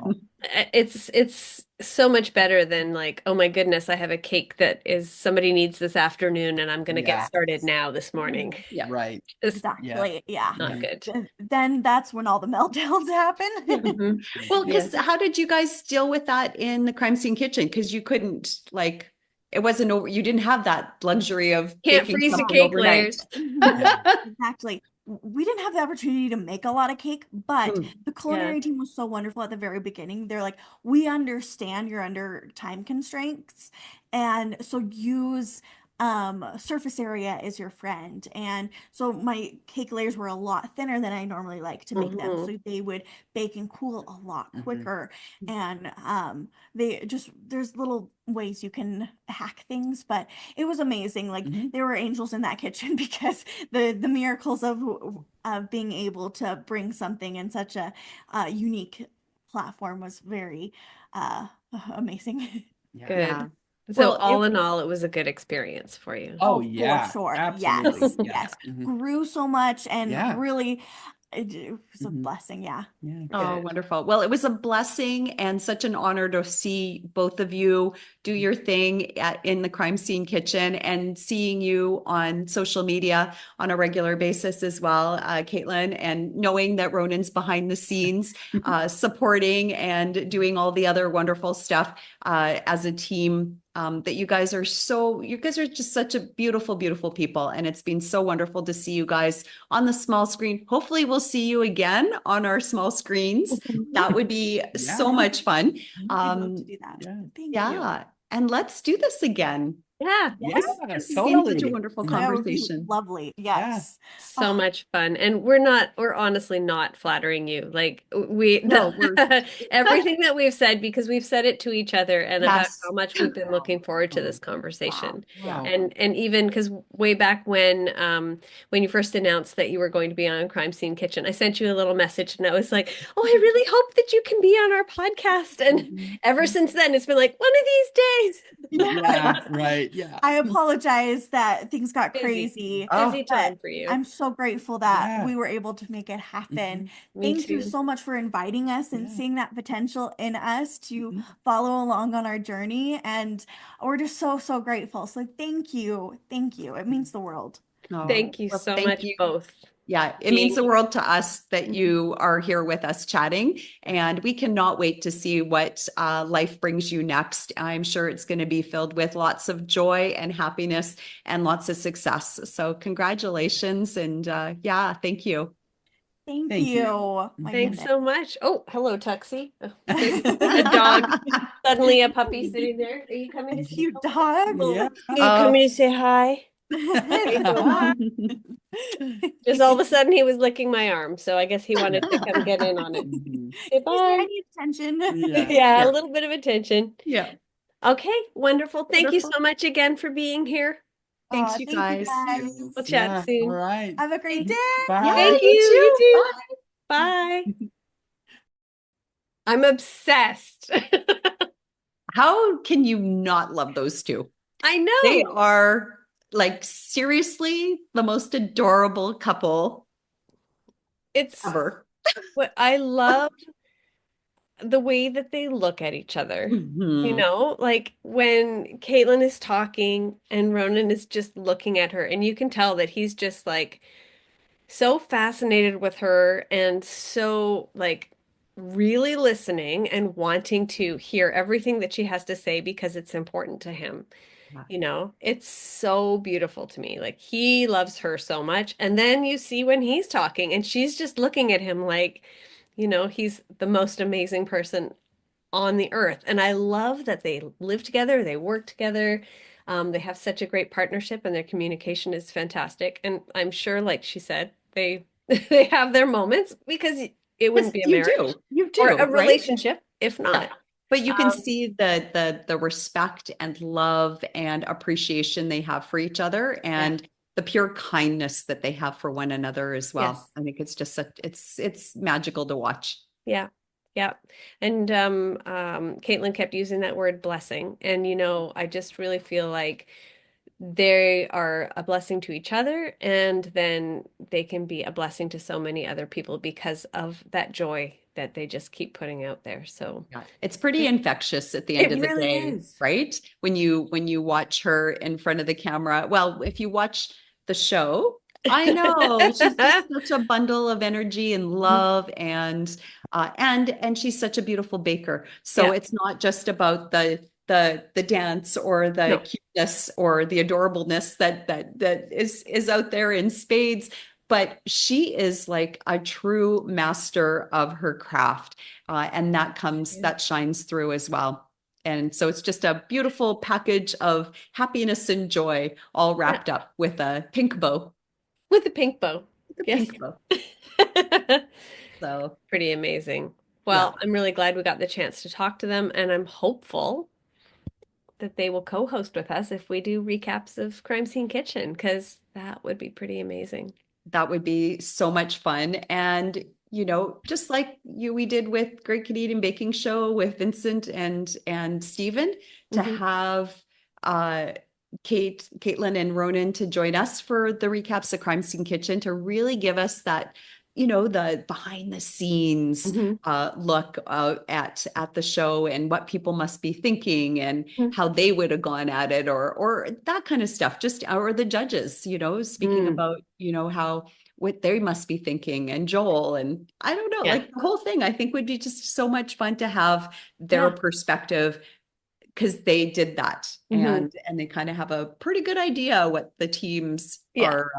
Speaker 1: rest. It's so much better than like, oh my goodness, I have a cake that is somebody needs this afternoon and I'm gonna get
Speaker 4: Yeah.
Speaker 1: started now this morning.
Speaker 2: Yeah.
Speaker 4: Right.
Speaker 1: Just
Speaker 4: Yeah.
Speaker 3: Exactly. Yeah.
Speaker 1: not
Speaker 4: Mhm.
Speaker 1: good.
Speaker 3: Then that's when all the meltdowns happen.
Speaker 1: Mhm.
Speaker 2: Well,
Speaker 1: Yeah.
Speaker 2: because how did you guys deal with that in the crime scene kitchen? Because you couldn't like it wasn't over. You didn't have that luxury of
Speaker 1: Can't
Speaker 2: baking
Speaker 1: freeze the
Speaker 2: something
Speaker 1: cake
Speaker 2: overnight.
Speaker 1: layers.
Speaker 4: Yeah.
Speaker 3: Exactly. We didn't have the opportunity to make a lot of cake, but
Speaker 2: Mm.
Speaker 3: the
Speaker 1: Yeah.
Speaker 3: culinary team was so wonderful at the very beginning. They're like, we understand you're under time constraints, and so use surface area is your friend. And so my cake layers were a lot thinner than I normally like to make them.
Speaker 1: Mhm.
Speaker 3: So they would bake and cool a lot
Speaker 4: Mhm.
Speaker 3: quicker. And they just there's little ways you can hack things, but it was amazing. Like
Speaker 4: Mhm.
Speaker 3: there were angels in that kitchen because the miracles of being able to bring something in such a unique platform was very uh amazing.
Speaker 4: Yeah.
Speaker 2: Yeah.
Speaker 1: Good. So
Speaker 2: Well,
Speaker 1: all in all, it was a good experience for you.
Speaker 4: Oh
Speaker 3: Oh, for
Speaker 4: yeah.
Speaker 3: sure.
Speaker 4: Absolutely.
Speaker 3: Yes,
Speaker 4: Yeah.
Speaker 3: yes.
Speaker 4: Mhm.
Speaker 3: Grew so much and
Speaker 4: Yeah.
Speaker 3: really it was a
Speaker 4: Mhm.
Speaker 3: blessing. Yeah.
Speaker 4: Yeah.
Speaker 2: oh,
Speaker 1: Good.
Speaker 2: wonderful. Well, it was a blessing and such an honor to see both of you do your thing in the crime scene kitchen and seeing you on social media on a regular basis as well, Caitlin, and knowing that Ronan's behind the scenes, supporting and doing all the other wonderful stuff as a team. That you guys are just such a beautiful, beautiful people. And it's been so wonderful to see you guys on the small screen. Hopefully, we'll see you again on our small screens. That would be
Speaker 4: Yeah.
Speaker 2: so much fun.
Speaker 3: I'd love to
Speaker 2: Um,
Speaker 3: do that.
Speaker 4: Yeah.
Speaker 3: Thank you.
Speaker 2: yeah, and let's do this again.
Speaker 1: Yeah.
Speaker 4: Yeah.
Speaker 2: This has been such a
Speaker 4: Totally.
Speaker 2: wonderful
Speaker 4: Mhm.
Speaker 3: That would be
Speaker 2: conversation.
Speaker 3: lovely.
Speaker 4: Yeah.
Speaker 3: Yes.
Speaker 1: So
Speaker 3: Oh,
Speaker 1: much fun. And we're honestly not flattering you. Like
Speaker 2: No, we're
Speaker 1: everything that we've said, because we've said it to each other and about
Speaker 2: yes.
Speaker 1: how much we've been looking forward to this
Speaker 3: wow.
Speaker 1: conversation.
Speaker 2: Yeah.
Speaker 4: Wow.
Speaker 1: And even because way back when you first announced that you were going to be on Crime Scene Kitchen, I sent you a little message and I was like, oh, I really hope that you can be on our podcast. And
Speaker 4: Mhm.
Speaker 1: ever since then, it's been like one of these days.
Speaker 4: Yeah. Right. Yeah.
Speaker 3: I apologize that things got
Speaker 1: Busy,
Speaker 3: crazy,
Speaker 2: Oh,
Speaker 1: busy
Speaker 3: but
Speaker 1: time for you.
Speaker 3: I'm so grateful that
Speaker 4: Yeah.
Speaker 3: we were able to make it happen.
Speaker 4: Mhm.
Speaker 1: Me
Speaker 3: Thank you
Speaker 1: too.
Speaker 3: so much for inviting us and
Speaker 4: Yeah.
Speaker 3: seeing that potential in us to
Speaker 4: Mhm.
Speaker 3: follow along on our journey. And we're just so, so grateful. So thank you. Thank you. It means the world.
Speaker 2: oh,
Speaker 1: Thank you
Speaker 2: well,
Speaker 1: so
Speaker 2: thank
Speaker 1: much
Speaker 2: you.
Speaker 1: both
Speaker 2: Yeah,
Speaker 1: for
Speaker 2: it means
Speaker 1: being
Speaker 2: the
Speaker 1: here.
Speaker 2: world to us that you are here with us chatting, and we cannot wait to see what life brings you next. I'm sure it's going to be filled with lots of joy and happiness and lots of success. So, congratulations, and yeah, thank you.
Speaker 3: Thank
Speaker 4: Thank you.
Speaker 3: you. My
Speaker 1: Thanks
Speaker 3: goodness.
Speaker 1: so much. Oh, hello, Tuxie. Oh, there's a dog. Suddenly a puppy sitting there. Are you coming
Speaker 3: A
Speaker 1: to say
Speaker 3: cute
Speaker 1: hello?
Speaker 3: dog.
Speaker 4: Yeah.
Speaker 1: Are you
Speaker 2: Oh,
Speaker 1: coming to say hi? Say hi. Just all of a sudden he was licking my arm, so I guess he wanted to come get in on it.
Speaker 4: Mhm.
Speaker 1: Say
Speaker 3: Excuse me, I
Speaker 1: bye.
Speaker 3: need attention.
Speaker 4: Yeah.
Speaker 1: Yeah, a
Speaker 2: yeah,
Speaker 1: little bit of attention.
Speaker 2: yeah,
Speaker 1: Okay, wonderful. Thank you
Speaker 2: wonderful.
Speaker 1: so much again for being here.
Speaker 2: Thanks, you
Speaker 3: Thank you
Speaker 2: guys.
Speaker 3: guys.
Speaker 1: We'll chat
Speaker 4: Yeah. All
Speaker 1: soon.
Speaker 4: right.
Speaker 3: Have a great
Speaker 1: Thank,
Speaker 3: day.
Speaker 2: Yeah,
Speaker 1: thank
Speaker 4: Bye.
Speaker 1: you.
Speaker 2: you
Speaker 1: You
Speaker 2: too.
Speaker 1: too.
Speaker 2: Bye.
Speaker 1: Bye. I'm obsessed.
Speaker 2: How can you not love those two?
Speaker 1: I
Speaker 2: They
Speaker 1: know.
Speaker 2: are like seriously the most adorable couple
Speaker 1: It's
Speaker 2: ever.
Speaker 1: what I love the way that they look at each other. You
Speaker 2: Mhm.
Speaker 1: know, like when Caitlin is talking and Ronan is just looking at her, and you can tell that he's just like so fascinated with her and so like really listening and wanting to hear everything that she has to say because it's important to him. You know, it's so beautiful to me. Like he loves her so much. And then you see when he's talking and she's just looking at him like, he's the most amazing person on the earth. And I love that they live together, they work together. They have such a great partnership and their communication is fantastic. And I'm sure, like she said, they they have their moments because it
Speaker 2: Yes,
Speaker 1: wouldn't be a
Speaker 2: you
Speaker 1: marriage
Speaker 2: do. You
Speaker 1: or
Speaker 2: do,
Speaker 1: a
Speaker 2: right?
Speaker 1: relationship if
Speaker 2: Yeah.
Speaker 1: not.
Speaker 2: But you can
Speaker 1: Um,
Speaker 2: see the respect and love and appreciation they have for each other
Speaker 1: yeah.
Speaker 2: and the pure kindness that they have for one another as well.
Speaker 1: Yes.
Speaker 2: I think it's just it's magical to watch.
Speaker 1: Yeah. Yeah. And Caitlin kept using that word blessing. And I just really feel like they are a blessing to each other, and then they can be a blessing to so many other people because of that joy that they just keep putting out there. So
Speaker 2: Yeah, it's pretty infectious at the end
Speaker 1: it
Speaker 2: of the
Speaker 1: really
Speaker 2: day,
Speaker 1: is.
Speaker 2: right? When you watch her in front of the camera. Well, if you watch the show, I know she's just such a bundle of energy and love and she's such a beautiful baker. So
Speaker 1: Yeah.
Speaker 2: it's not just about the dance or the
Speaker 1: No.
Speaker 2: cuteness or the adorableness that is out there in spades, but she is like a true master of her craft. And
Speaker 1: Yeah.
Speaker 2: that shines through as well. And so it's just a beautiful package of happiness and joy, all
Speaker 1: Yeah.
Speaker 2: wrapped up with a pink bow.
Speaker 1: With a pink bow.
Speaker 2: With a
Speaker 1: Yes.
Speaker 2: pink bow. So,
Speaker 1: Pretty amazing.
Speaker 2: yeah,
Speaker 1: Well, I'm really glad we got the chance to talk to them, and I'm hopeful that they will co-host with us if we do recaps of Crime Scene Kitchen, because that would be pretty amazing.
Speaker 2: that would be so much fun. And, just like we did with Great Canadian Baking Show with Vincent and Stephen, to
Speaker 1: Hmm.
Speaker 2: have uh, Katelyn and Ronan to join us for the recaps of Crime Scene Kitchen to really give us that, the behind the scenes
Speaker 1: Hmm.
Speaker 2: look at the show and what people must be thinking and
Speaker 1: Hmm.
Speaker 2: how they would have gone at it or that kind of stuff. Just or the judges, speaking
Speaker 1: Mm.
Speaker 2: about how what they must be thinking and Joel and I don't know,
Speaker 1: Yeah.
Speaker 2: like the whole thing I think would be just so much fun to have their
Speaker 1: Yeah.
Speaker 2: perspective because they did that
Speaker 1: Hmm.
Speaker 2: and they kind of have a pretty good idea what the teams
Speaker 1: Yeah.
Speaker 2: are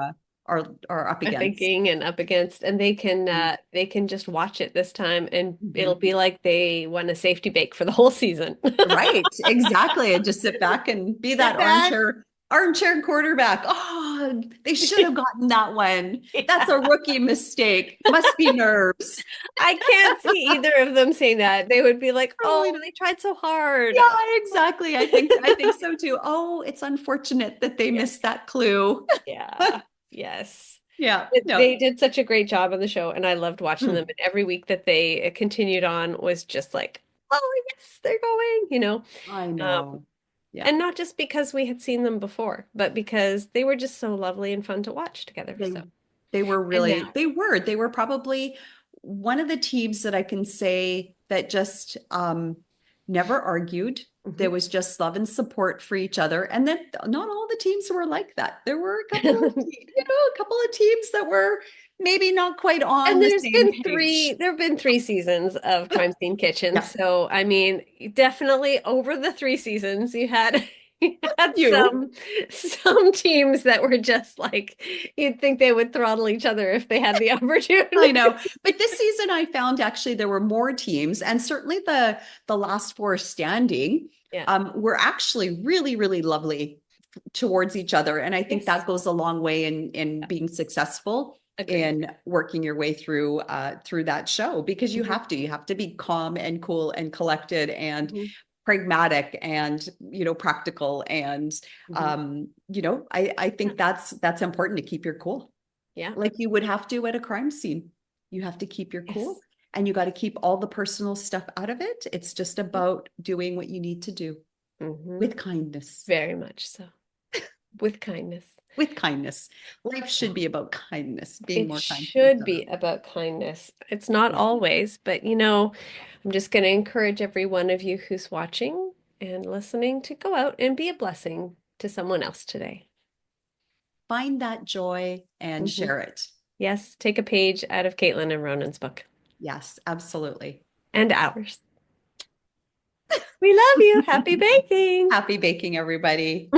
Speaker 2: up
Speaker 1: Are
Speaker 2: against.
Speaker 1: thinking and up against, and they can just watch it this time, and it'll
Speaker 2: Mhm.
Speaker 1: be like they won a safety bake for the whole season.
Speaker 2: Right, exactly. And just sit back and be that
Speaker 1: Sit back.
Speaker 2: armchair quarterback. Oh, they should have gotten that one. That's
Speaker 1: Yeah.
Speaker 2: a rookie mistake. Must be nerves.
Speaker 1: I can't see either of them saying that. They would be like,
Speaker 2: Probably
Speaker 1: "Oh,
Speaker 2: not.
Speaker 1: they tried so hard."
Speaker 2: Yeah, exactly. I think so too. Oh, it's unfortunate that they
Speaker 1: Yeah.
Speaker 2: missed that clue.
Speaker 1: Yeah. Yes.
Speaker 2: Yeah,
Speaker 1: They
Speaker 2: no.
Speaker 1: did such a great job on the show, and I loved watching them.
Speaker 2: Mm,
Speaker 1: And every week that they continued on was just like, "Oh, yes, they're going."
Speaker 2: I
Speaker 1: Um,
Speaker 2: know. Yeah.
Speaker 1: and not just because we had seen them before, but because they were just so lovely and fun to watch together.
Speaker 2: They
Speaker 1: So,
Speaker 2: they were
Speaker 1: and
Speaker 2: really
Speaker 1: now.
Speaker 2: they were probably one of the teams that I can say that just never argued. There
Speaker 1: Mhm.
Speaker 2: was just love and support for each other. And then not all the teams were like that. There were a couple of a couple of teams that were maybe not quite on
Speaker 1: And
Speaker 2: the same page.
Speaker 1: there have been 3 seasons of Crime Scene Kitchen.
Speaker 2: Yeah.
Speaker 1: So, I mean, definitely over the 3 seasons, you had
Speaker 2: You.
Speaker 1: some teams that were just like you'd think they would throttle each other if they had the
Speaker 2: I
Speaker 1: opportunity.
Speaker 2: know. But this season I found actually there were more teams and certainly the last four standing
Speaker 1: Yeah.
Speaker 2: were actually really, really lovely towards each other. And I think
Speaker 1: Yes.
Speaker 2: that goes a long way in being successful
Speaker 1: Agreed.
Speaker 2: in working your way through that show because
Speaker 1: Mhm.
Speaker 2: you have to be calm and cool and collected and
Speaker 1: Mhm.
Speaker 2: pragmatic and practical and
Speaker 1: Mhm.
Speaker 2: I
Speaker 1: Yeah.
Speaker 2: think that's important to keep your cool
Speaker 1: Yeah.
Speaker 2: like you would have to at a crime scene. You have to keep your cool
Speaker 1: Yes.
Speaker 2: and you got to keep all the personal stuff out of it. It's just about doing what you need to do
Speaker 1: Hmm.
Speaker 2: with kindness.
Speaker 1: Very much so. With kindness.
Speaker 2: With kindness. Life should
Speaker 1: So
Speaker 2: be about kindness, being
Speaker 1: it
Speaker 2: more kind to each
Speaker 1: should
Speaker 2: other.
Speaker 1: be about kindness. It's not
Speaker 2: Yeah.
Speaker 1: always, but I'm just going to encourage every one of you who's watching and listening to go out and be a blessing to someone else today.
Speaker 2: Find that joy and
Speaker 1: Hmm.
Speaker 2: share it.
Speaker 1: Yes, take a page out of Caitlin and Ronan's book
Speaker 2: Yes, absolutely.
Speaker 1: and ours. We love you. Happy baking.
Speaker 2: Happy baking, everybody.